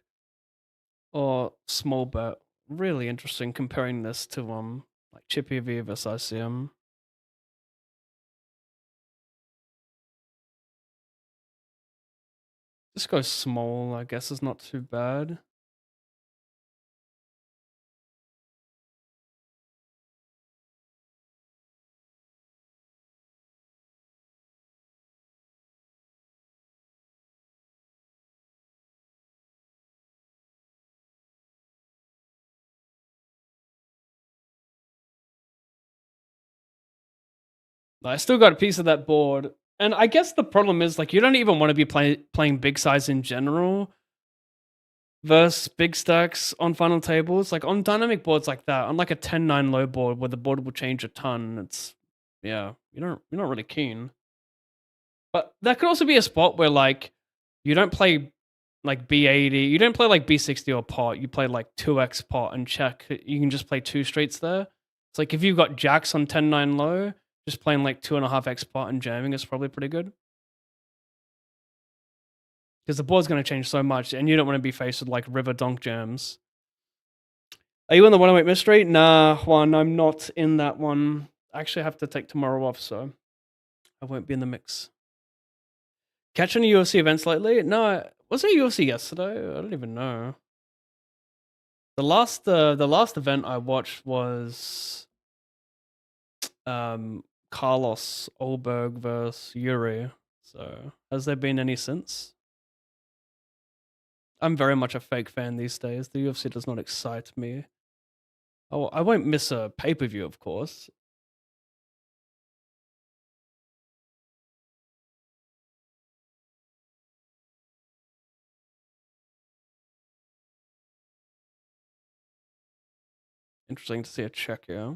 or small bet, really interesting comparing this to like Chippy V versus ICM. Just go small, I guess, is not too bad. I still got a piece of that board. And I guess the problem is like you don't even want to be playing big size in general versus big stacks on final tables. Like on dynamic boards like that, on like a 10-9 low board where the board will change a ton, it's yeah, you're not really keen. But that could also be a spot where like you don't play like B80, you don't play like B60 or pot, you play like 2x pot and check. You can just play two straights there. It's like if you've got jacks on 10-9 low, just playing like 2.5x pot and jamming is probably pretty good. Because the board's going to change so much and you don't want to be faced with like river donk jams. Are you in the 108 mystery? Nah, Juan, I'm not in that one. I actually have to take tomorrow off, so I won't be in the mix. Catch any UFC events lately? No, was there UFC yesterday? I don't even know. The last event I watched was Carlos Olberg versus Yuri. So has there been any since? I'm very much a fake fan these days. The UFC does not excite me. Oh, I won't miss a pay-per-view, of course. Interesting to see a check, yeah.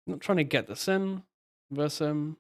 I'm not trying to get this in versus him.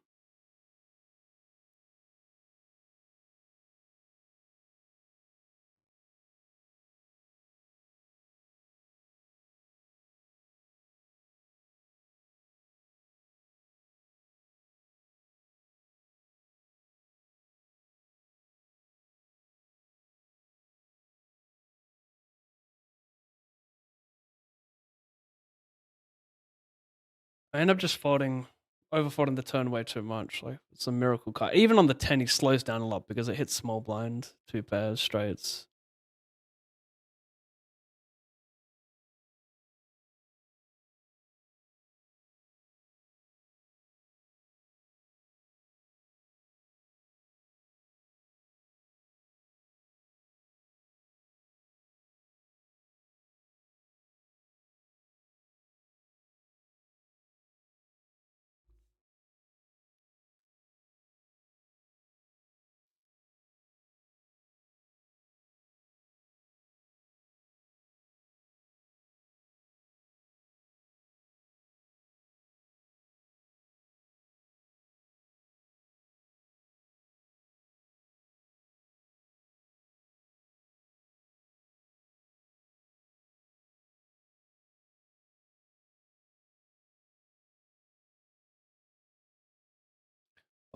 I end up just overfolding the turn way too much. Like it's a miracle card. Even on the 10, he slows down a lot because it hits small blind, 2 pairs, straights.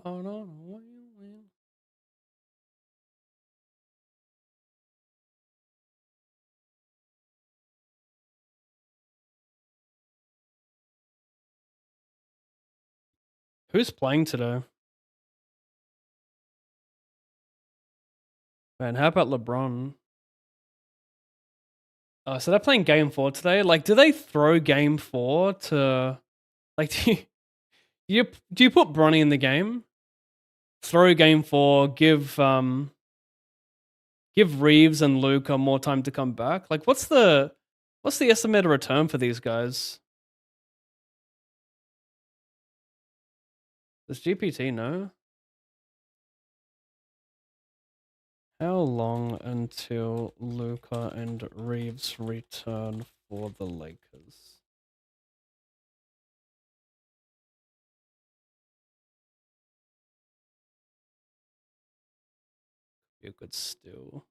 Oh no. Who's playing today? Man, how about LeBron? Oh, so they're playing game 4 today? Like, do they throw game 4 to... Like, do you put Bronny in the game? Throw game 4, give Reeves and Luca more time to come back? Like, what's the estimated return for these guys? Does GPT know? How long until Luca and Reeves return for the Lakers? Be a good steal.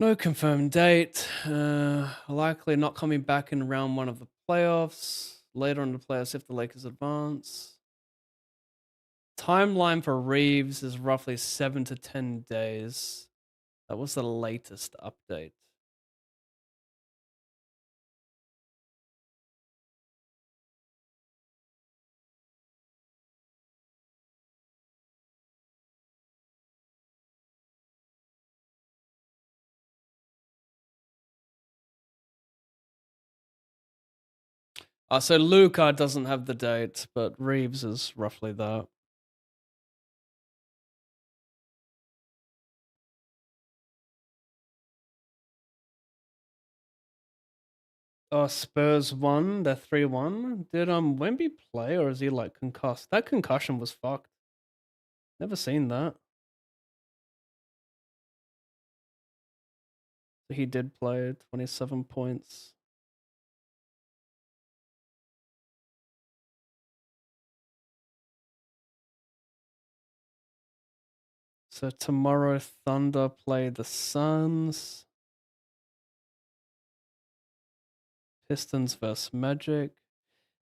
No confirmed date. Likely not coming back in round 1 of the playoffs. Later in the playoffs if the Lakers advance. Timeline for Reeves is roughly 7 to 10 days. That was the latest update. So Luca doesn't have the date, but Reeves is roughly that. Spurs won. They're 3-1. Did Wemby play or is he like concussed? That concussion was fucked. Never seen that. He did play 27 points. So tomorrow Thunder play the Suns. Pistons versus Magic.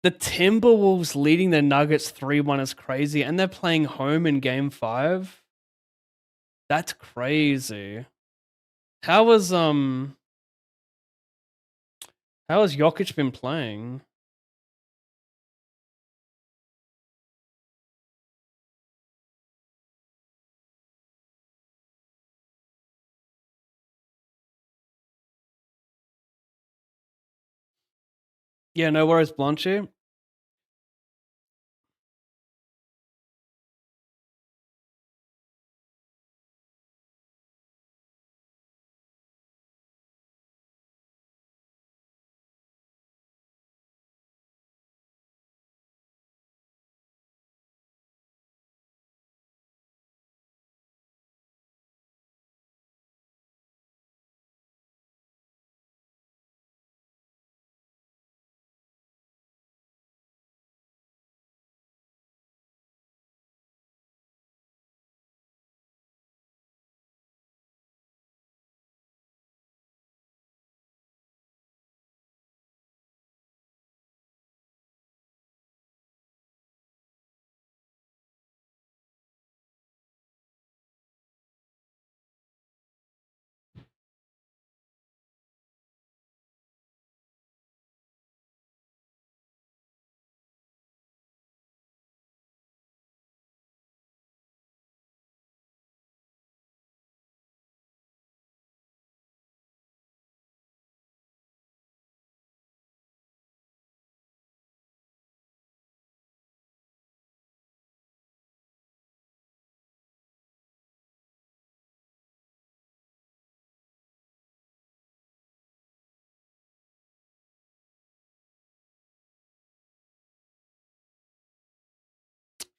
The Timberwolves leading the Nuggets 3-1 is crazy, and they're playing home in game 5. That's crazy. How has Jokic been playing? Yeah, no worries, Blanchy.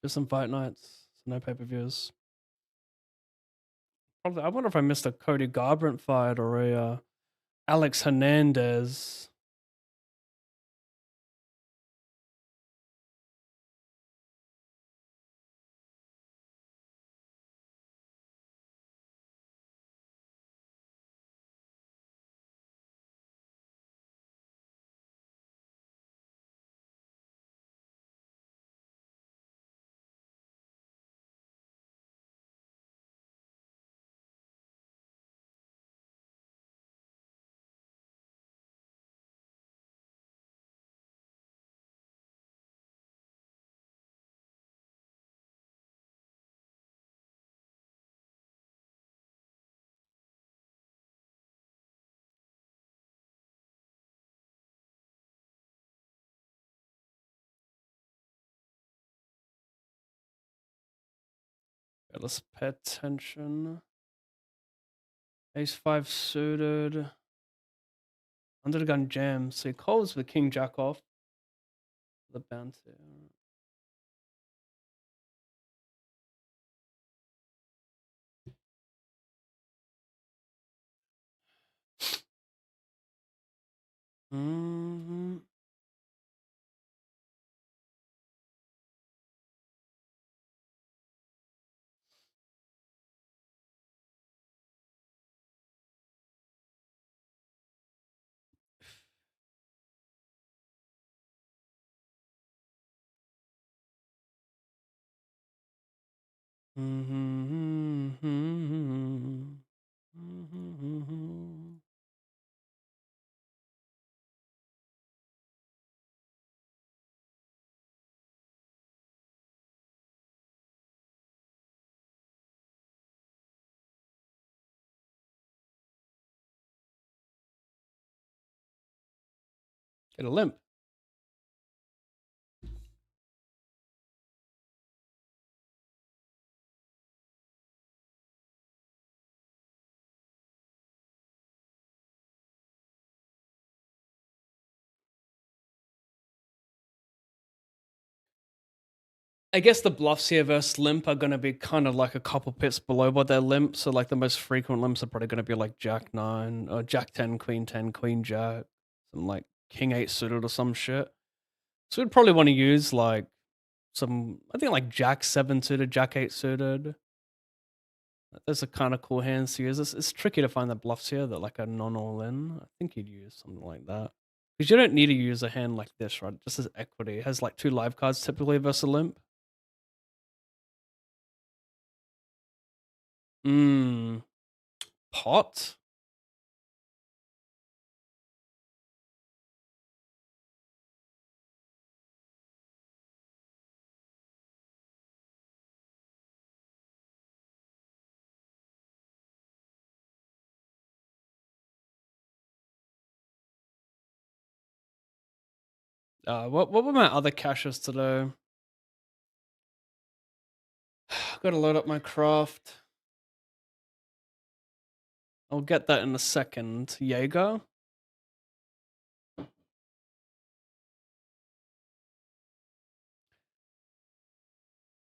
Just some fight nights, so no pay-per-views. Probably, I wonder if I missed a Cody Garbrandt fight or a Alex Hernandez. Okay, let's pay attention. Ace 5 suited. Under the gun jam. So he calls with King Jack off. The bounty. Mm-hmm. Get a limp. I guess the bluffs here versus limp are going to be kind of like a couple pips below what they're limp. So like the most frequent limps are probably going to be like Jack 9 or Jack 10, Queen 10, Queen Jack, some like King 8 suited or some shit. So we'd probably want to use like I think like Jack 7 suited, Jack 8 suited. Those are kind of cool hands to use. It's tricky to find the bluffs here that like are non all in. I think you'd use something like that. Because you don't need to use a hand like this, right? Just as equity. It has like 2 live cards typically versus a limp. Pot? What were my other caches today? Gotta load up my craft. I'll get that in a second. Jaeger.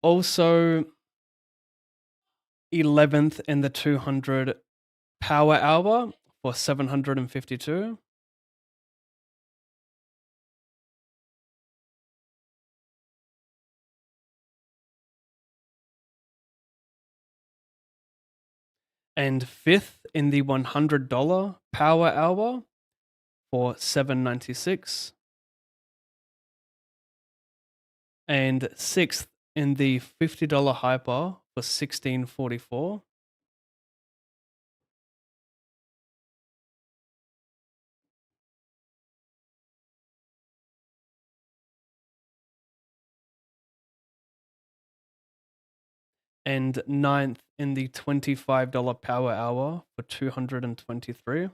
Also, 11th in the 200 power hour for 752. And 5th in the $100 power hour for 796. And 6th in the $50 hyper for 1644. And 9th in the $25 power hour for 223.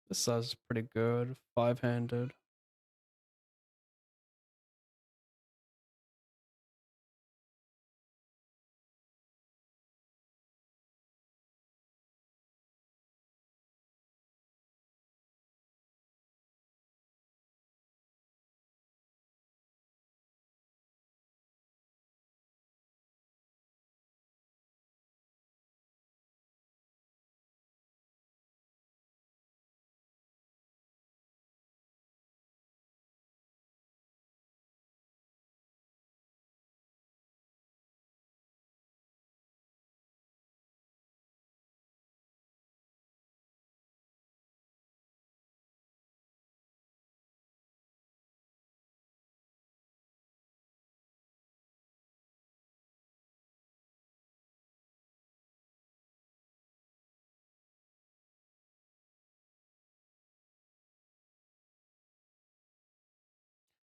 This size is pretty good. 5-handed.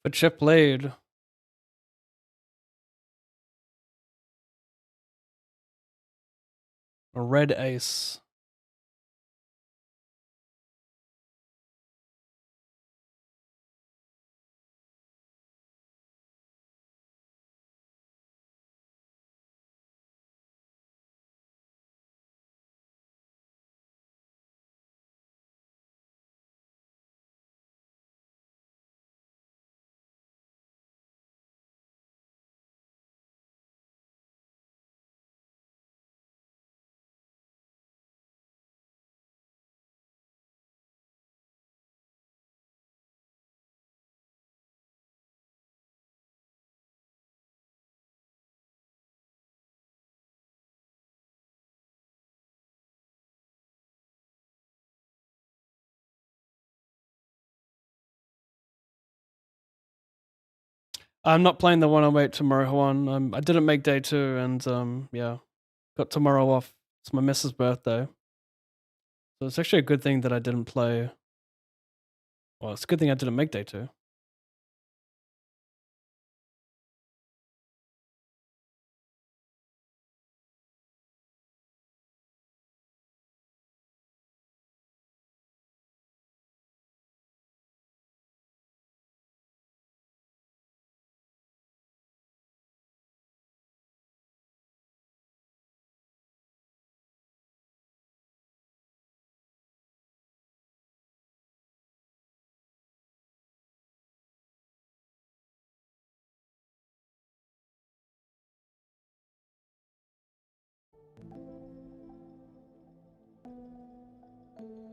For chip lead. A red ace. I'm not playing the 108 tomorrow one. I didn't make day 2 and yeah. Got tomorrow off. It's my missus' birthday. So it's actually a good thing that I didn't play. Well, it's a good thing I didn't make day 2.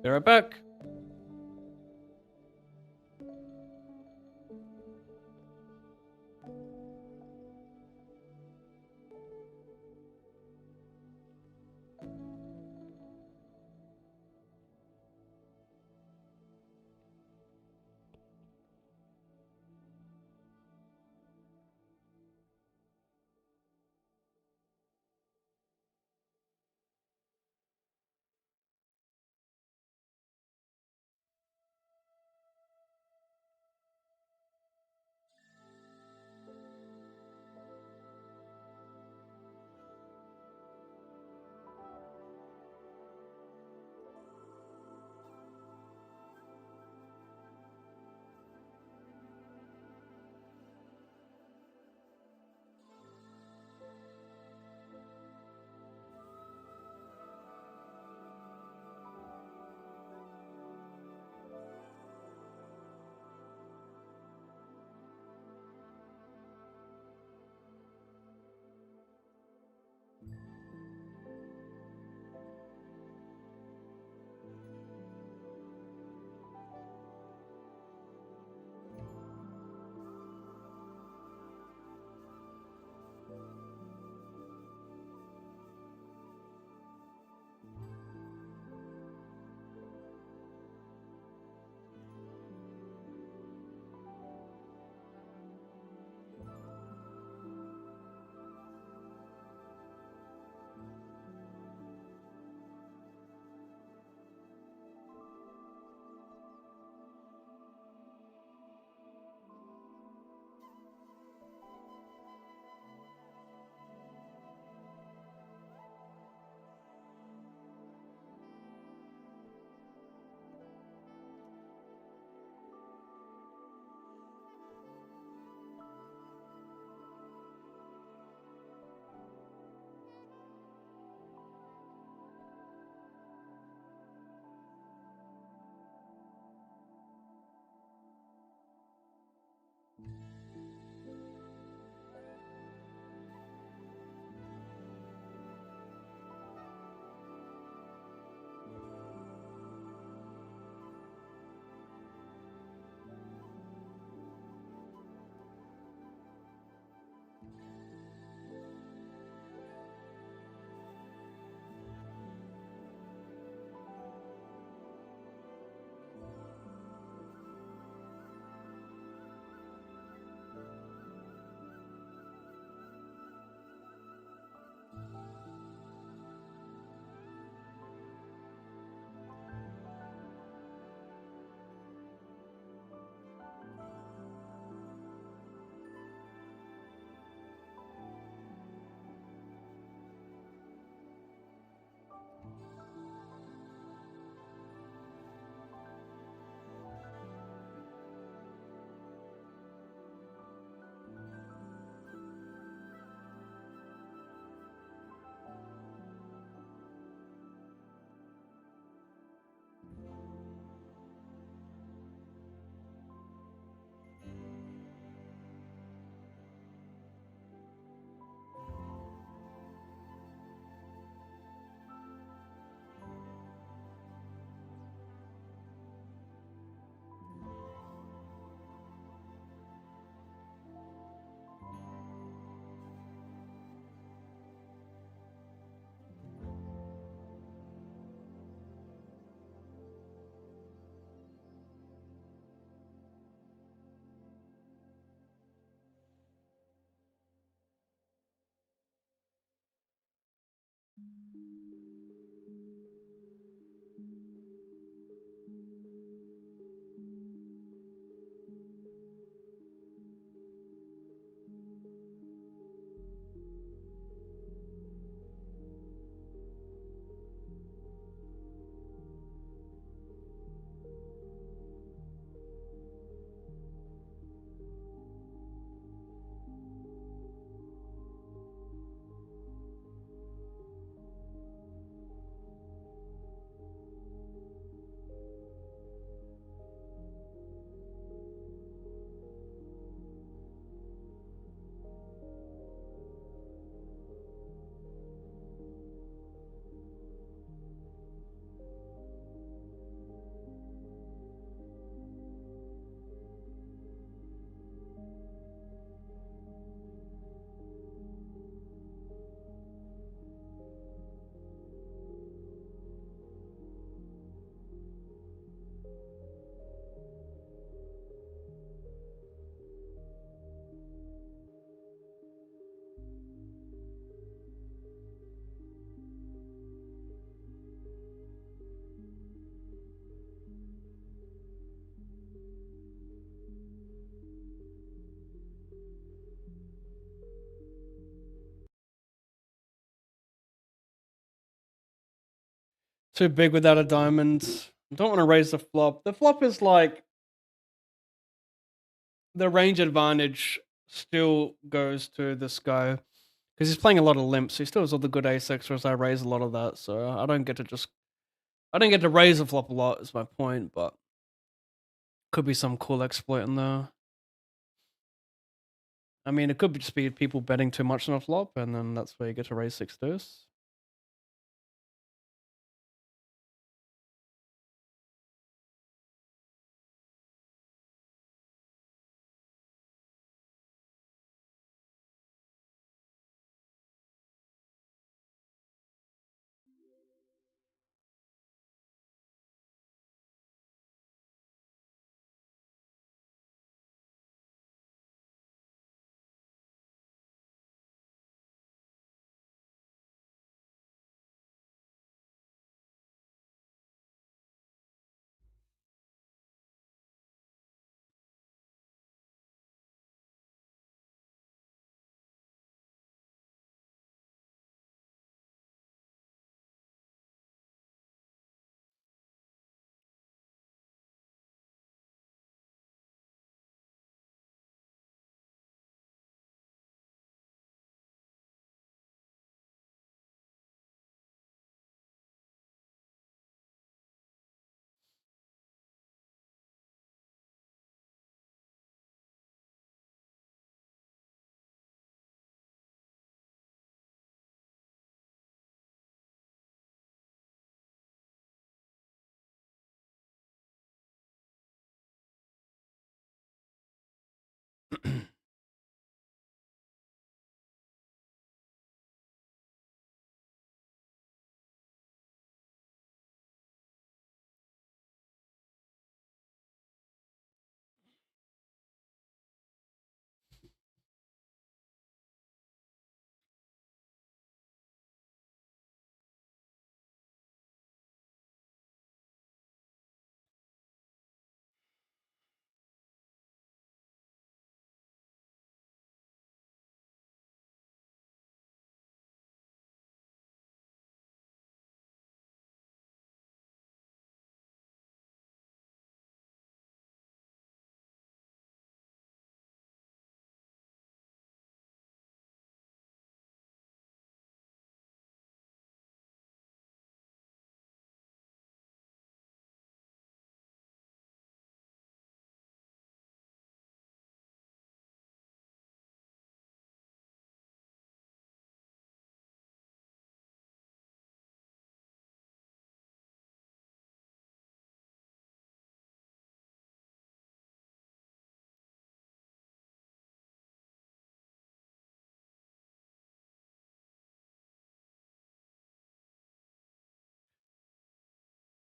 Be right back. Too big without a diamond. Don't want to raise the flop. The flop is like the range advantage still goes to this guy because he's playing a lot of limps. So he still has all the good ace extras. I raise a lot of that, so I don't get to raise the flop a lot. Is my point, but could be some cool exploit in there. I mean, it could just be people betting too much on a flop, and then that's where you get to raise 6 deuce.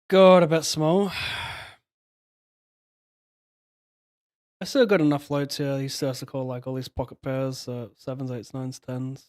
God, a bit small. I still got enough loads here. He still has to call like all these pocket pairs, 7s, 8s, 9s, 10s.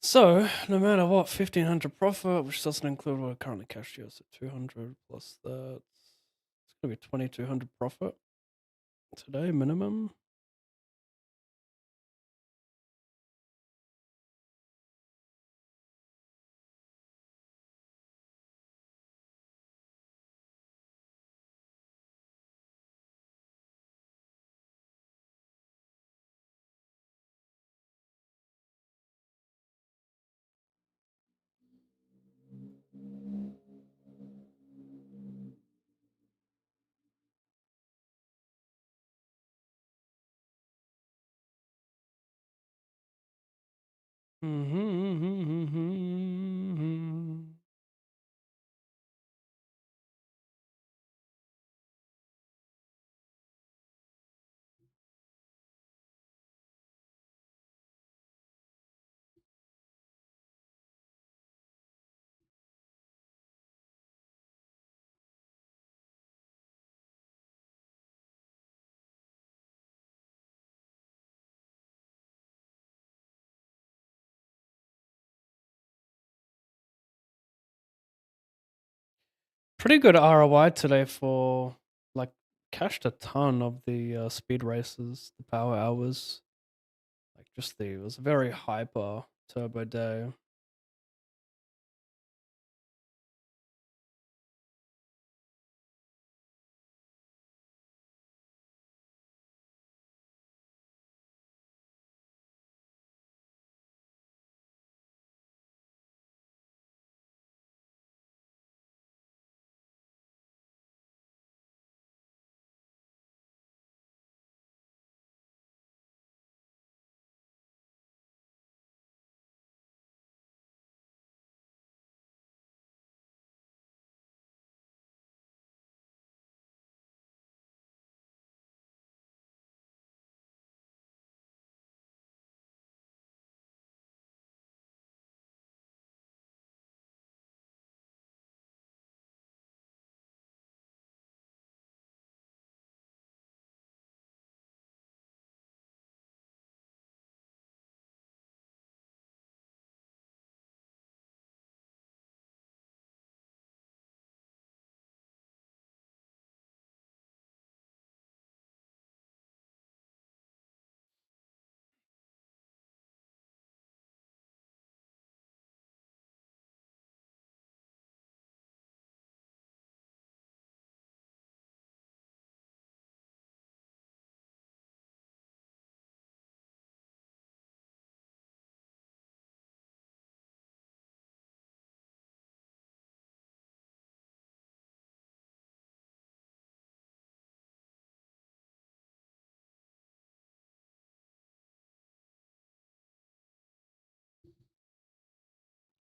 So, no matter what, 1,500 profit, which doesn't include what I currently cashed here, so 200 plus that. It's going to be 2,200 profit today, minimum. Pretty good ROI today for, like, cashed a ton of the speed races, the power hours. Like, it was a very hyper turbo day.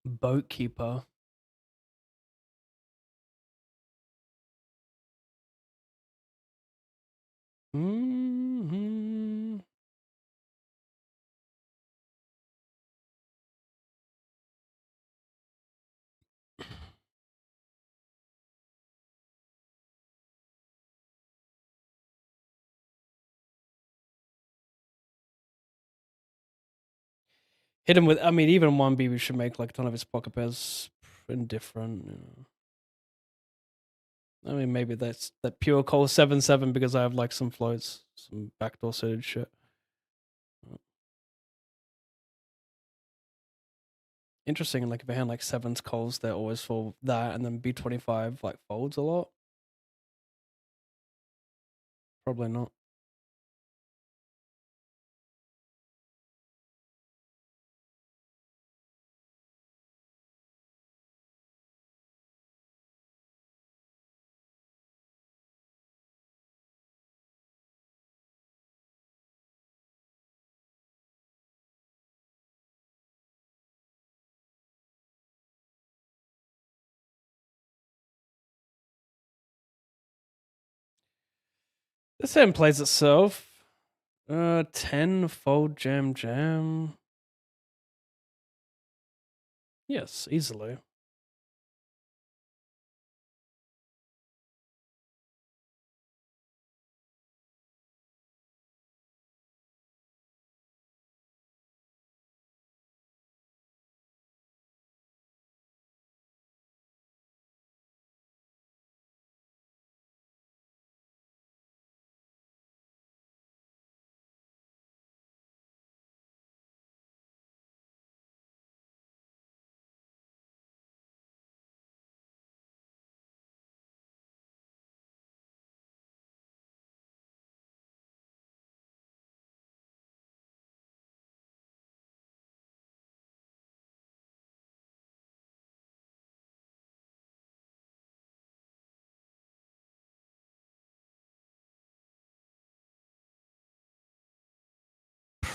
Boat keeper. Mm-hmm. Hit him with, I mean, even 1B, we should make like a ton of his pocket pairs indifferent. You know. I mean, maybe that's that pure call 7-7 because I have like some floats, some backdoor suited shit. Interesting, like if a hand like sevens calls, they're always for that, and then B25 like folds a lot. Probably not. This hand plays itself. 10 fold jam jam. Yes, easily.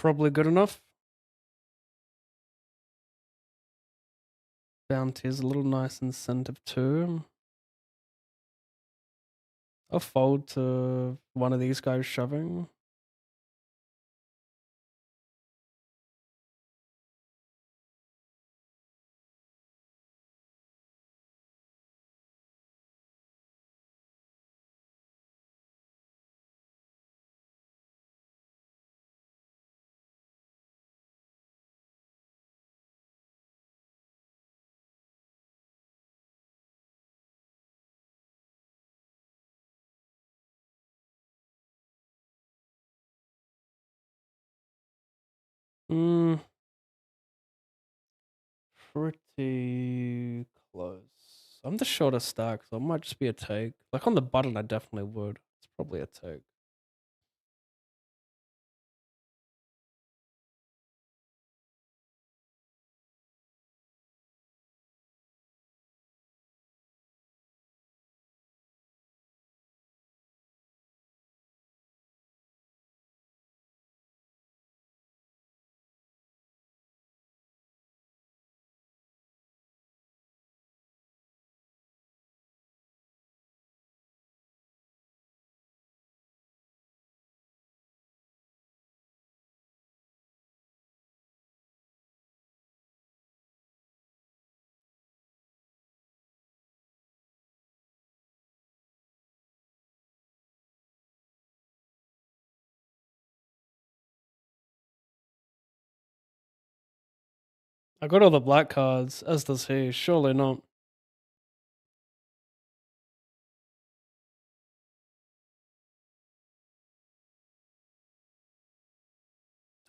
probably good enough. Bounty is a little nice incentive too. I'll fold to one of these guys shoving. Hmm. Pretty close. I'm the shorter stack, so it might just be a take. Like on the button, I definitely would. It's probably a take. I got all the black cards, as does he. Surely not.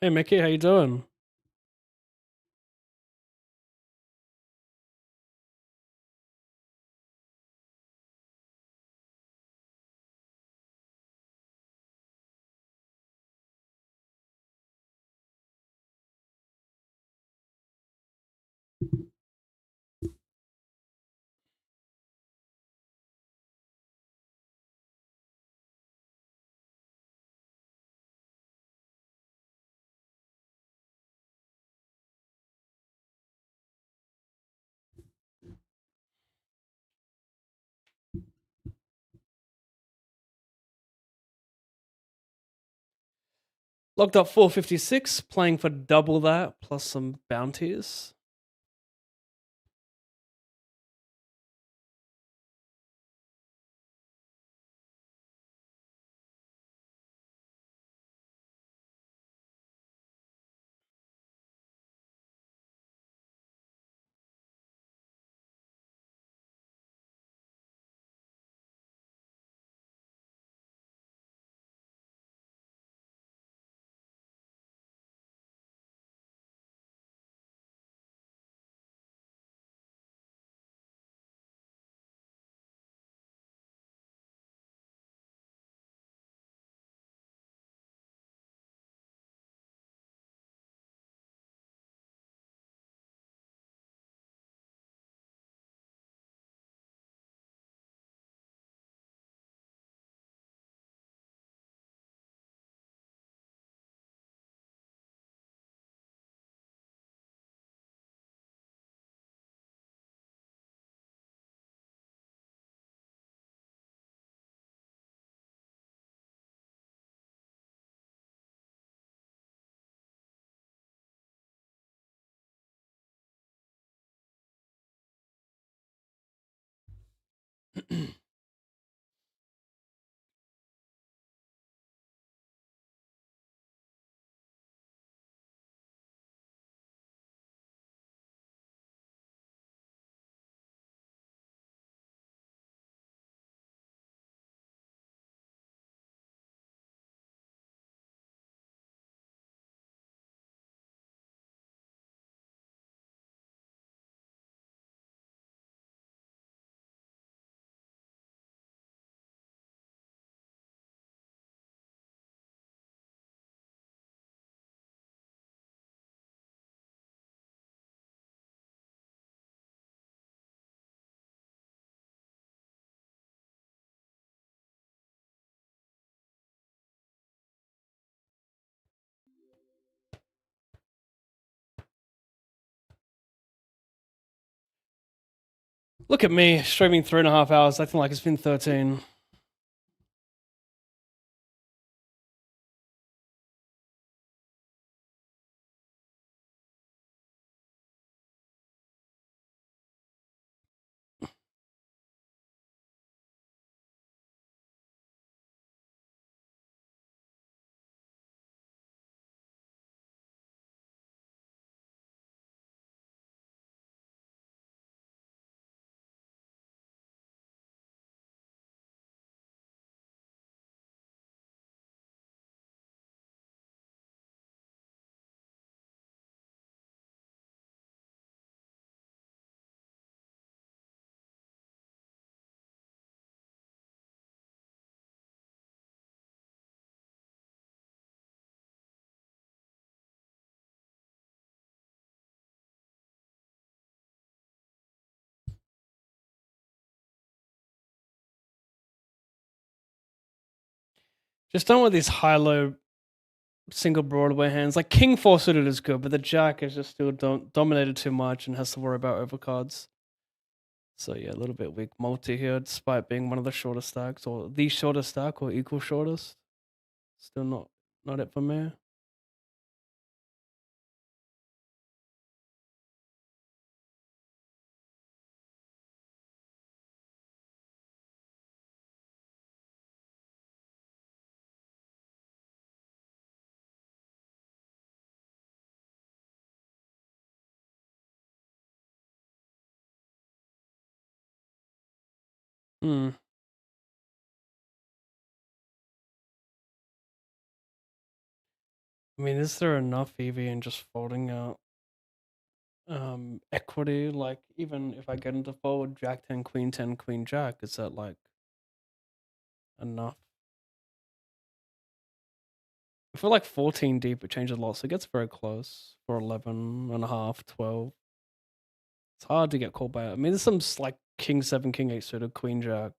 Hey Mickey, how you doing? Locked up 456, playing for double that, plus some bounties. Look at me streaming 3.5 hours, acting like it's been 13. Just don't want these high-low single Broadway hands. Like King 4 suited is good, but the Jack is just still dominated too much and has to worry about overcards. So yeah, a little bit weak multi here, despite being one of the shortest stacks, or the shortest stack, or equal shortest. Still not it for me. Hmm. I mean, is there enough EV in just folding out equity? Like, even if I get into fold Jack 10, Queen 10, Queen Jack, is that like enough? If we're like 14 deep, it changes a lot, so it gets very close for 11 and a half, 12. It's hard to get called by it. I mean, there's some like King 7, King 8 suited, Queen Jack.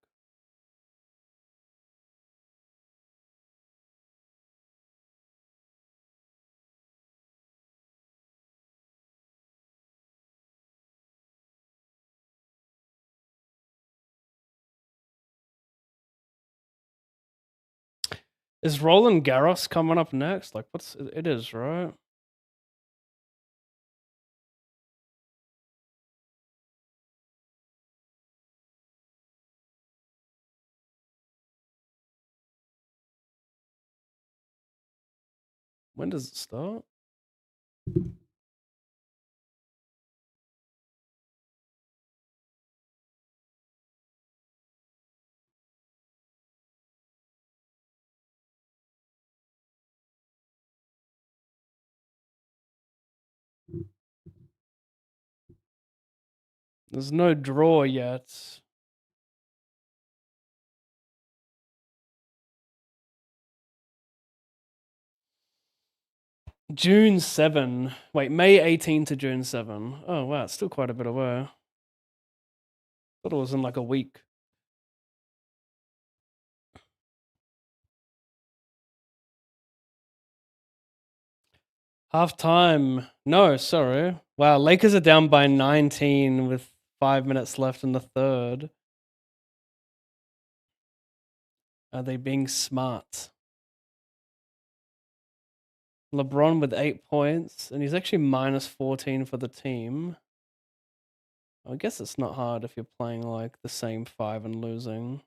Is Roland Garros coming up next? Like, it is, right? When does it start? There's no draw yet. June 7. Wait, May 18 to June 7. Oh, wow, it's still quite a bit away. Thought it was in like a week. Half time. No, sorry. Wow, Lakers are down by 19 with 5 minutes left in the third. Are they being smart? LeBron with 8 points, and he's actually minus 14 for the team. I guess it's not hard if you're playing like the same 5 and losing.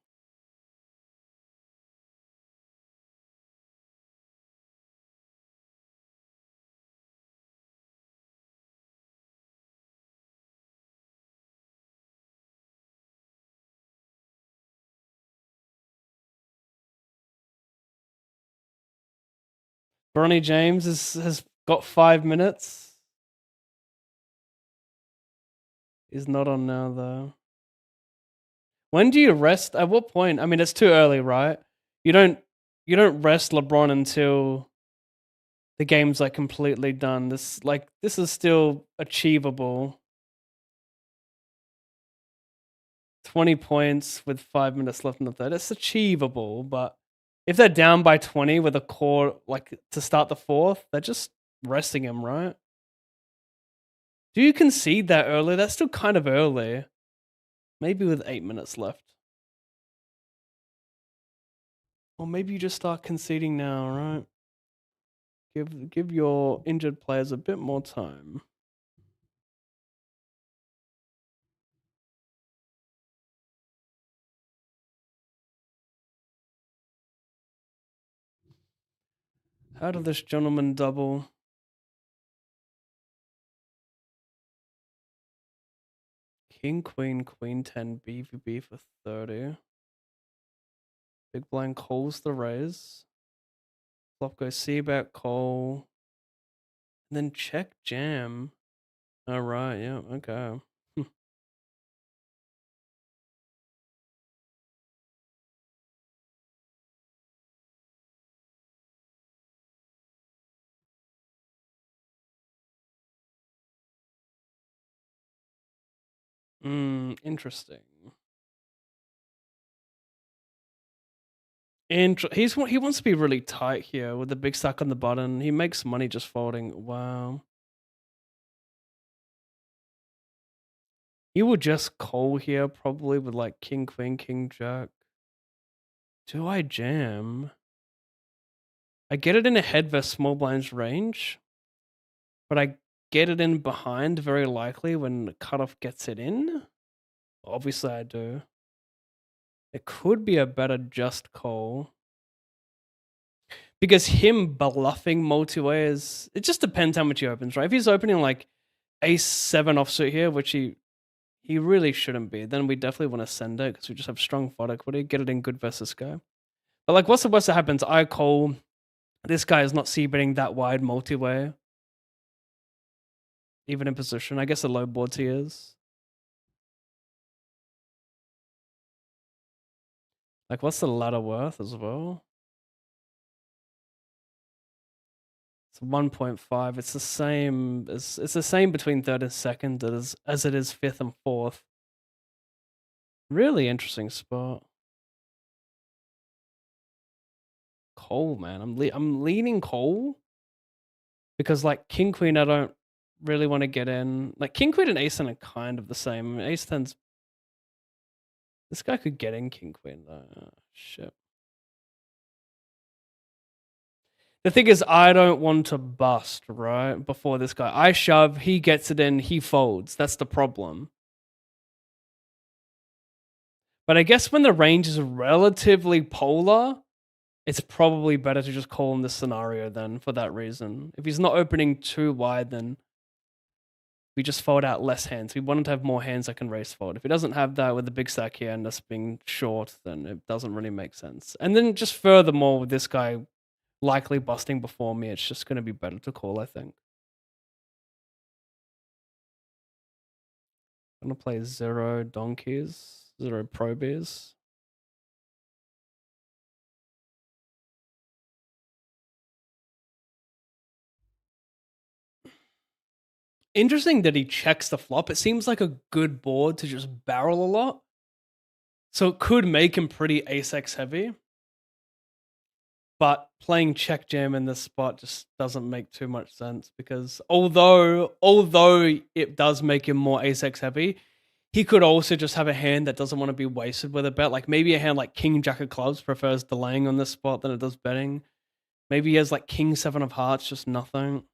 Bronny James has got 5 minutes. He's not on now though. When do you rest? At what point? I mean, it's too early, right? You don't rest LeBron until the game's like completely done. This is still achievable. 20 points with 5 minutes left in the third. It's achievable, but if they're down by 20 with a core like to start the fourth, they're just resting him, right? Do you concede that early? That's still kind of early. Maybe with 8 minutes left. Or maybe you just start conceding now, right? Give your injured players a bit more time. How did this gentleman double? King, queen, queen 10, BVB for 30. Big blind calls the raise. Flop goes C bet call. And then check jam. Alright, yeah, okay. Interesting. He wants to be really tight here with the big stack on the button. He makes money just folding. Wow. He will just call here probably with like king, queen, king, jack. Do I jam? I get it in a head versus small blinds range, but I get it in behind very likely when the cutoff gets it in. Obviously I do. It could be a better just call. Because him bluffing multi-way is... It just depends how much he opens, right? If he's opening like ace-7 offsuit here, which he really shouldn't be, then we definitely want to send it because we just have strong FOD equity, get it in good versus guy. But like, what's the worst that happens? I call... This guy is not c-betting that wide multi-way. Even in position. I guess the low board he is. Like, what's the ladder worth as well? It's 1.5. It's the same. It's the same between third and second as it is fifth and fourth. Really interesting spot. Cole, man. I'm leaning Cole because like king queen, I don't really want to get in. Like king queen and ace 10 are kind of the same. I mean, ace 10's... This guy could get in king queen though. Oh, shit. The thing is, I don't want to bust, right? Before this guy. I shove, he gets it in, he folds. That's the problem. But I guess when the range is relatively polar, it's probably better to just call in this scenario then for that reason. If he's not opening too wide, then we just fold out less hands. We want him to have more hands that can raise fold. If he doesn't have that with the big stack here and us being short, then it doesn't really make sense. And then just furthermore, with this guy likely busting before me, it's just going to be better to call, I think. I'm going to play 0 donkeys, 0 probies. Interesting that he checks the flop. It seems like a good board to just barrel a lot. So it could make him pretty ace-x heavy. But playing check jam in this spot just doesn't make too much sense because although it does make him more ace-x heavy, he could also just have a hand that doesn't want to be wasted with a bet. Like maybe a hand like king jack of clubs prefers delaying on this spot than it does betting. Maybe he has like king 7 of hearts, just nothing.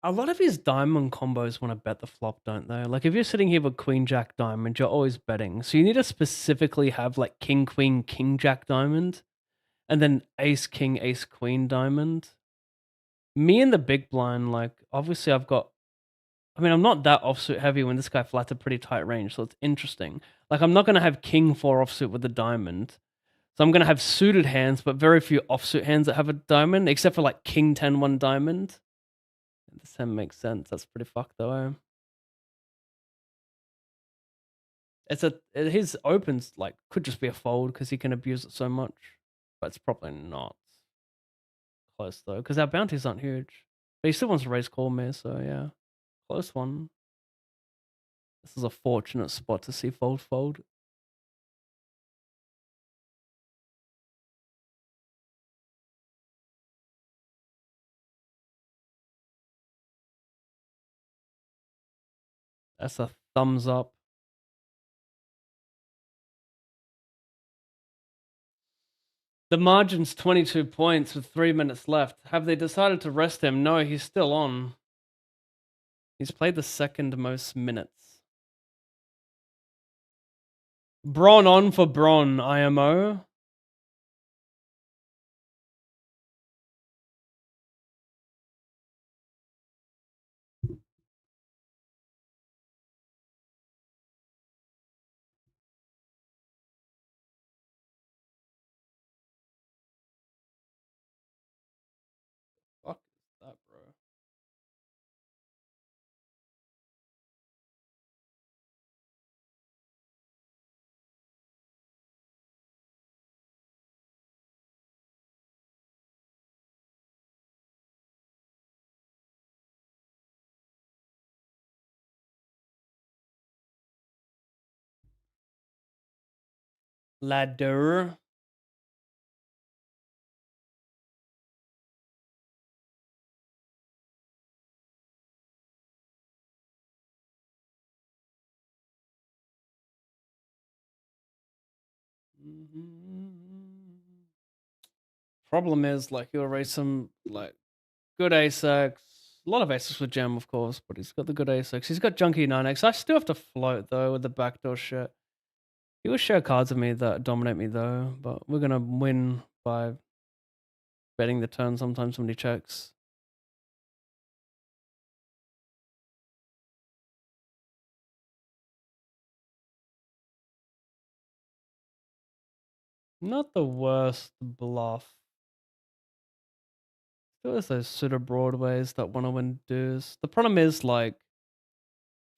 A lot of his diamond combos want to bet the flop, don't they? Like if you're sitting here with queen jack diamond, you're always betting. So you need to specifically have like king queen king jack diamond and then ace king ace queen diamond. Me and the big blind, like obviously I'm not that offsuit heavy when this guy flats a pretty tight range, so it's interesting. Like I'm not going to have king 4 offsuit with a diamond. So I'm going to have suited hands, but very few offsuit hands that have a diamond, except for like king 10 1 diamond. This hand makes sense. That's pretty fucked though. His opens like could just be a fold because he can abuse it so much, but it's probably not close though because our bounties aren't huge. But he still wants to raise call me, so yeah, close one. This is a fortunate spot to see fold. That's a thumbs up. The margin's 22 points with 3 minutes left. Have they decided to rest him? No, he's still on. He's played the second most minutes. Bron on for Bron, IMO. Fuck is that, bro? Ladder. Problem is, like, he'll raise some, like, good ace-x. A lot of aces with gem, of course, but he's got the good ace-x. He's got junky 9x. I still have to float, though, with the backdoor shit. He will share cards with me that dominate me, though, but we're gonna win by betting the turn sometimes when he checks. Not the worst bluff. Still has those pseudo broadways that want to win deuce. The problem is, like,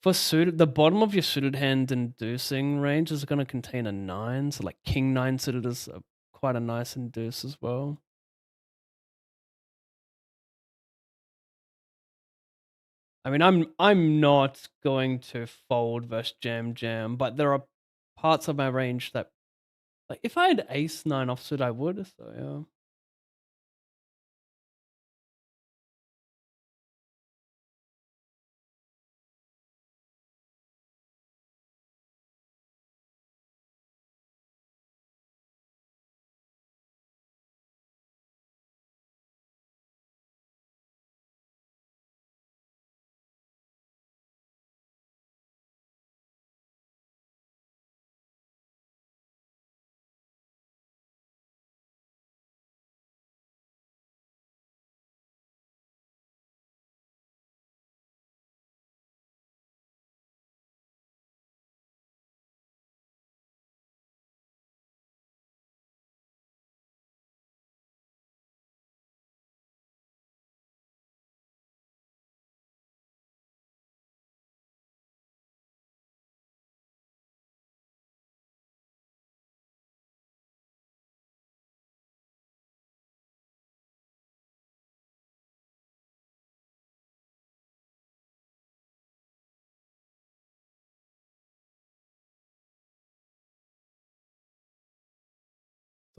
for suited, the bottom of your suited hand inducing range is going to contain a 9, so like king 9 suited is quite a nice induce as well. I mean, I'm not going to fold versus jam, but there are parts of my range that, like, if I had ace 9 offsuit, I would. So yeah.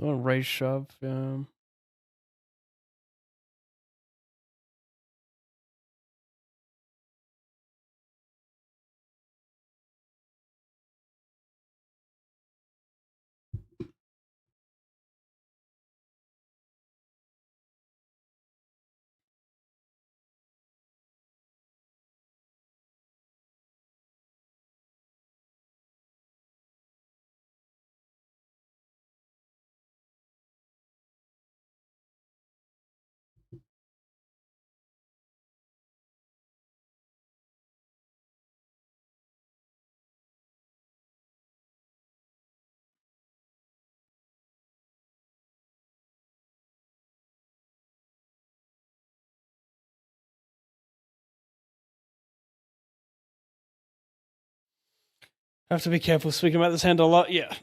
So raise shove, yeah. Have to be careful speaking about this hand a lot. Yeah.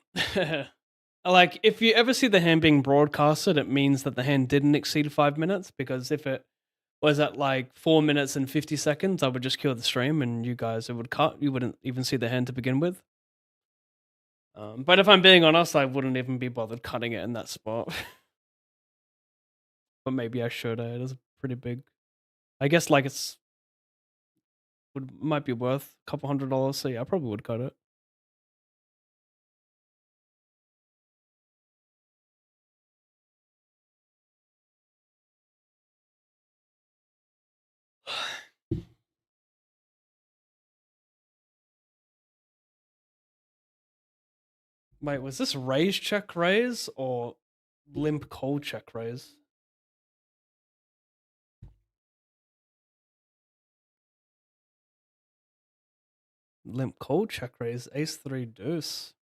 Like, if you ever see the hand being broadcasted, it means that the hand didn't exceed 5 minutes, because if it was at like 4 minutes and 50 seconds, I would just kill the stream and you guys, it would cut. You wouldn't even see the hand to begin with. But if I'm being honest, I wouldn't even be bothered cutting it in that spot. But maybe I should. It is pretty big. I guess, like, it's might be worth a couple $100. So yeah, I probably would cut it. Wait, was this raise check raise or limp call check raise? Limp call check raise, ace 3 deuce.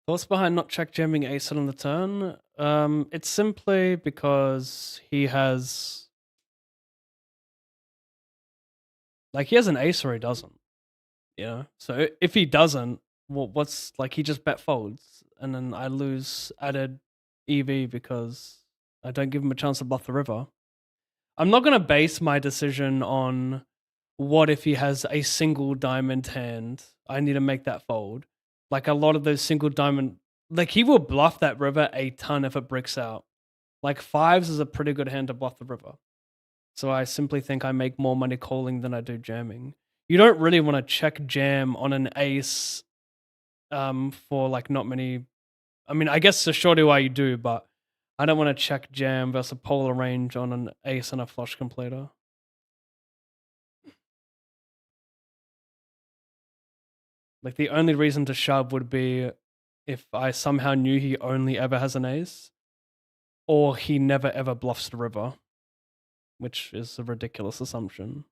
Thoughts behind not check jamming ace on the turn? It's simply because he has an ace or he doesn't. You know? So if he doesn't, what's like he just bet folds and then I lose added EV because I don't give him a chance to bluff the river. I'm not gonna base my decision on what if he has a single diamond hand. I need to make that fold. Like a lot of those single diamond, like he will bluff that river a ton if it bricks out. Like fives is a pretty good hand to bluff the river. So I simply think I make more money calling than I do jamming. You don't really want to check jam on an ace for like not many. I mean, I guess the shorty why you do, but I don't want to check jam versus a polar range on an ace and a flush completer. Like the only reason to shove would be if I somehow knew he only ever has an ace, or he never ever bluffs the river, which is a ridiculous assumption.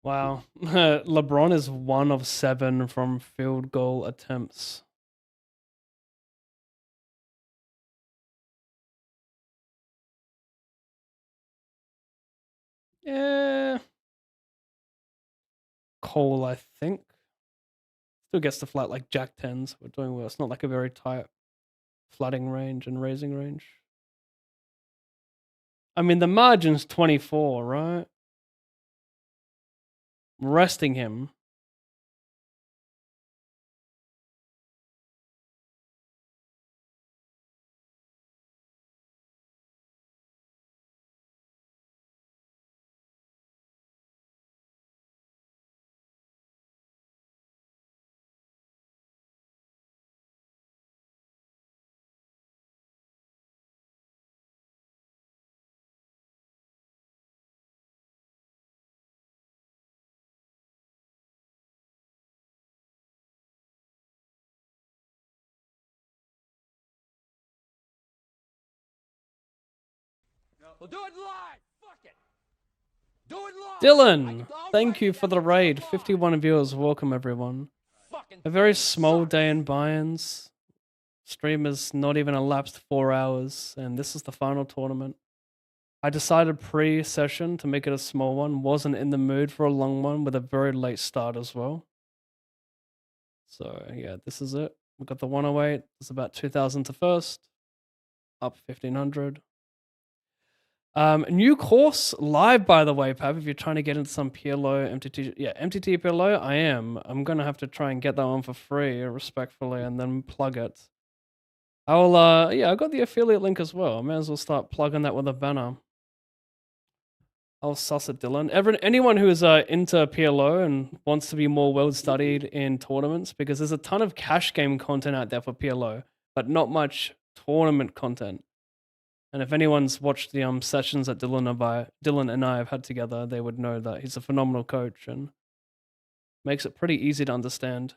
Wow. LeBron is 1 of 7 from field goal attempts. Yeah. Cole, I think. Still gets the flat like Jack 10s. We're doing well. It's not like a very tight flatting range and raising range. I mean, the margin's 24, right? Resting him. We'll do it live. Fuck it. Do it live. Dylan, thank you for the raid. 51 viewers. Welcome, everyone. A very small day in buy-ins. Stream is not even elapsed 4 hours, and this is the final tournament. I decided pre-session to make it a small one. Wasn't in the mood for a long one with a very late start as well. So yeah, this is it. We got the 108. It's about 2,000 to first. Up 1,500. New course live, by the way, Pav. If you're trying to get into some PLO, MTT, yeah, MTT PLO, I am. I'm gonna have to try and get that one for free, respectfully, and then plug it. I'll, yeah, I got the affiliate link as well. I may as well start plugging that with a banner. I'll suss at Dylan. Anyone who is into PLO and wants to be more well studied in tournaments, because there's a ton of cash game content out there for PLO, but not much tournament content. And if anyone's watched the sessions that Dylan and I have had together, they would know that he's a phenomenal coach and makes it pretty easy to understand.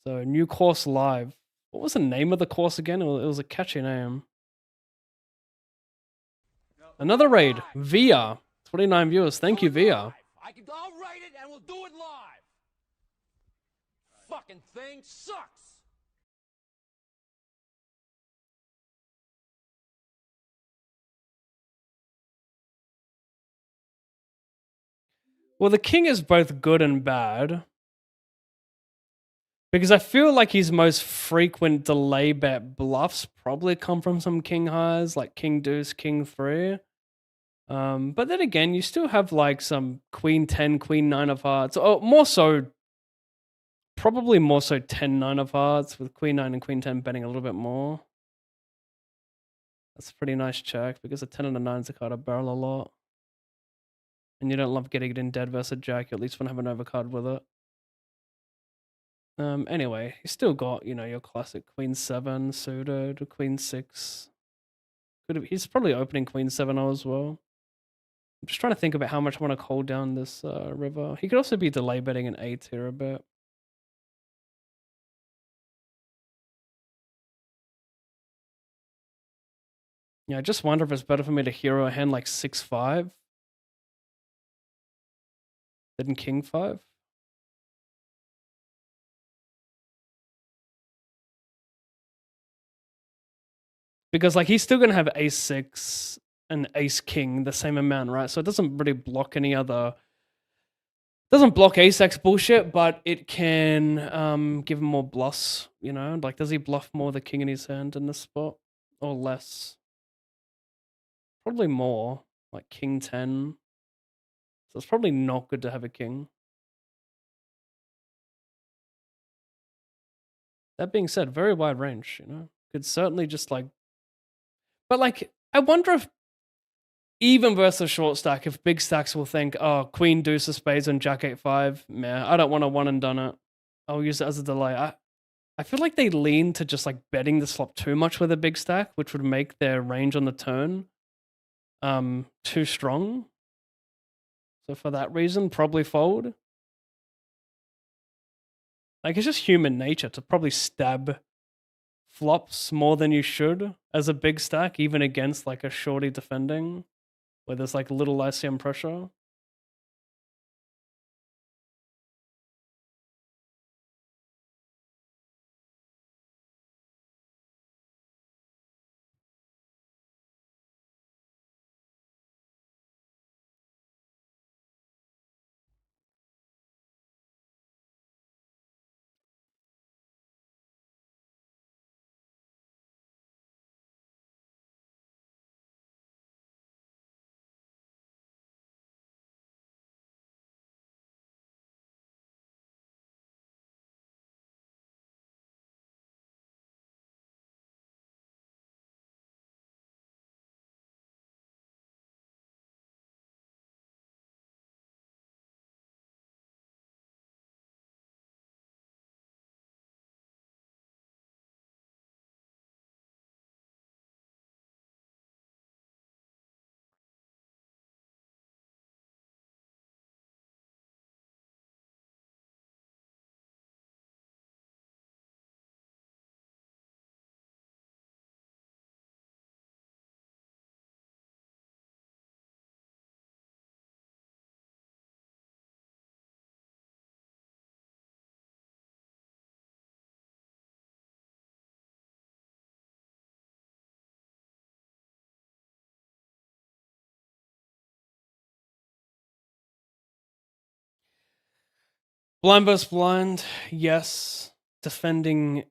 So new course live. What was the name of the course again? It was a catchy name. Another raid. Via. 29 viewers. Thank you, Via. I'll write it and we'll do it live. Fucking thing sucks. Well, the king is both good and bad. Because I feel like his most frequent delay bet bluffs probably come from some king highs, like king deuce, king 3. But then again, you still have like some queen 10, queen 9 of hearts. Or more so, probably more so 10, 9 of hearts, with queen 9 and queen 10 betting a little bit more. That's a pretty nice check, because a 10 and a 9 is a card I barrel a lot. And you don't love getting it in dead versus jack, you at least want to have an overcard with it. Anyway, you still got, your classic queen 7 suited, queen 6. He's probably opening queen 7-0 as well. I'm just trying to think about how much I want to hold down this river. He could also be delay betting an 8 here a bit. Yeah, I just wonder if it's better for me to hero a hand like 6-5 than king 5. Because like he's still gonna have ace 6 and ace king the same amount, right? So it doesn't really block any other. Doesn't block ace x bullshit, but it can give him more bluffs. Like does he bluff more the king in his hand in this spot or less? Probably more, like king 10. So it's probably not good to have a king. That being said, very wide range. Could certainly just like. But like, I wonder if even versus short stack, if big stacks will think, oh, queen deuce of spades and jack 8-5, meh, I don't want to one and done it. I'll use it as a delay. I feel like they lean to just like betting the flop too much with a big stack, which would make their range on the turn too strong. So for that reason, probably fold. Like it's just human nature to probably stab flops more than you should as a big stack, even against like a shorty defending, where there's like little ICM pressure. Blind versus blind, yes. Defending,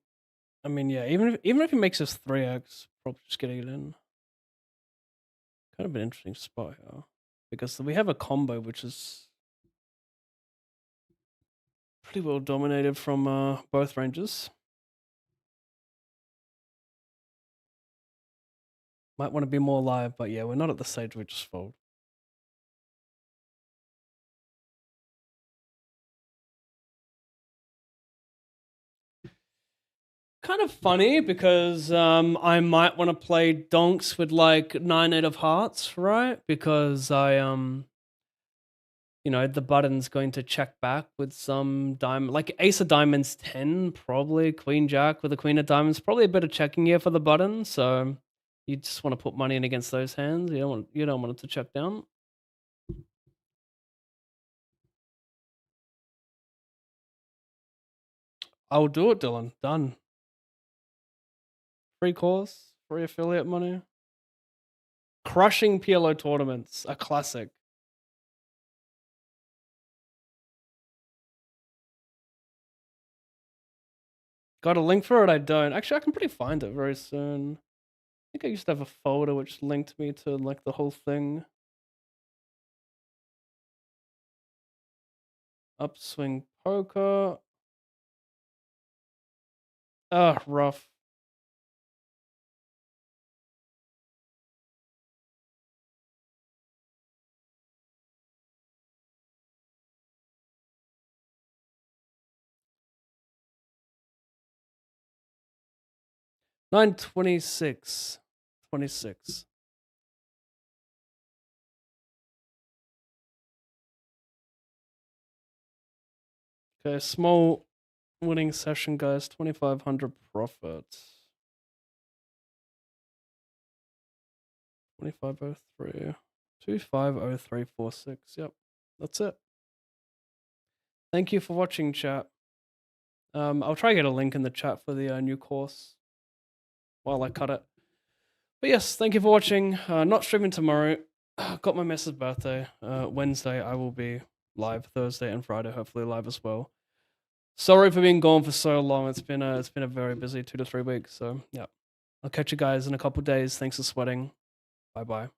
I mean, yeah. Even if he makes us 3x, probably just getting it in. Kind of an interesting spot here, because we have a combo which is pretty well dominated from both ranges. Might want to be more live, but yeah, we're not at the stage we just fold. kind of funny because I might want to play donks with like 9-8 of hearts, right? Because I the button's going to check back with some diamond, like ace of diamonds 10, probably queen jack with a queen of diamonds, probably a bit of checking here for the button. So you just want to put money in against those hands. You don't want it to check down. I'll do it, Dylan. Done. Free course, free affiliate money. Crushing PLO tournaments, a classic. Got a link for it? I don't. Actually, I can probably find it very soon. I think I used to have a folder which linked me to like the whole thing. Upswing poker. Ah, rough. $9.26. 26. Okay, small winning session, guys. 2,500 profit. 2503. 250346. Yep, that's it. Thank you for watching, chat. I'll try to get a link in the chat for the new course while I cut it. But yes, thank you for watching. Not streaming tomorrow. Got my missus' birthday. Wednesday I will be live. Thursday and Friday hopefully live as well. Sorry for being gone for so long. It's been a very busy 2 to 3 weeks. So yeah, I'll catch you guys in a couple days. Thanks for sweating. Bye bye.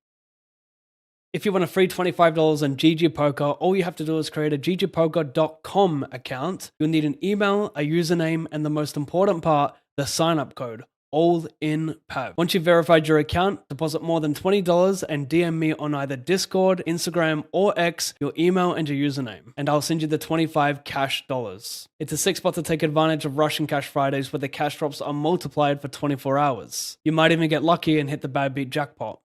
If you want a free $25 on GG Poker, all you have to do is create a ggpoker.com account. You'll need an email, a username, and the most important part, the sign-up code. All in Pav. Once you've verified your account, deposit more than $20 and DM me on either Discord, Instagram, or X your email and your username, and I'll send you the 25 cash dollars. It's a sick spot to take advantage of Russian Cash Fridays where the cash drops are multiplied for 24 hours. You might even get lucky and hit the bad beat jackpot.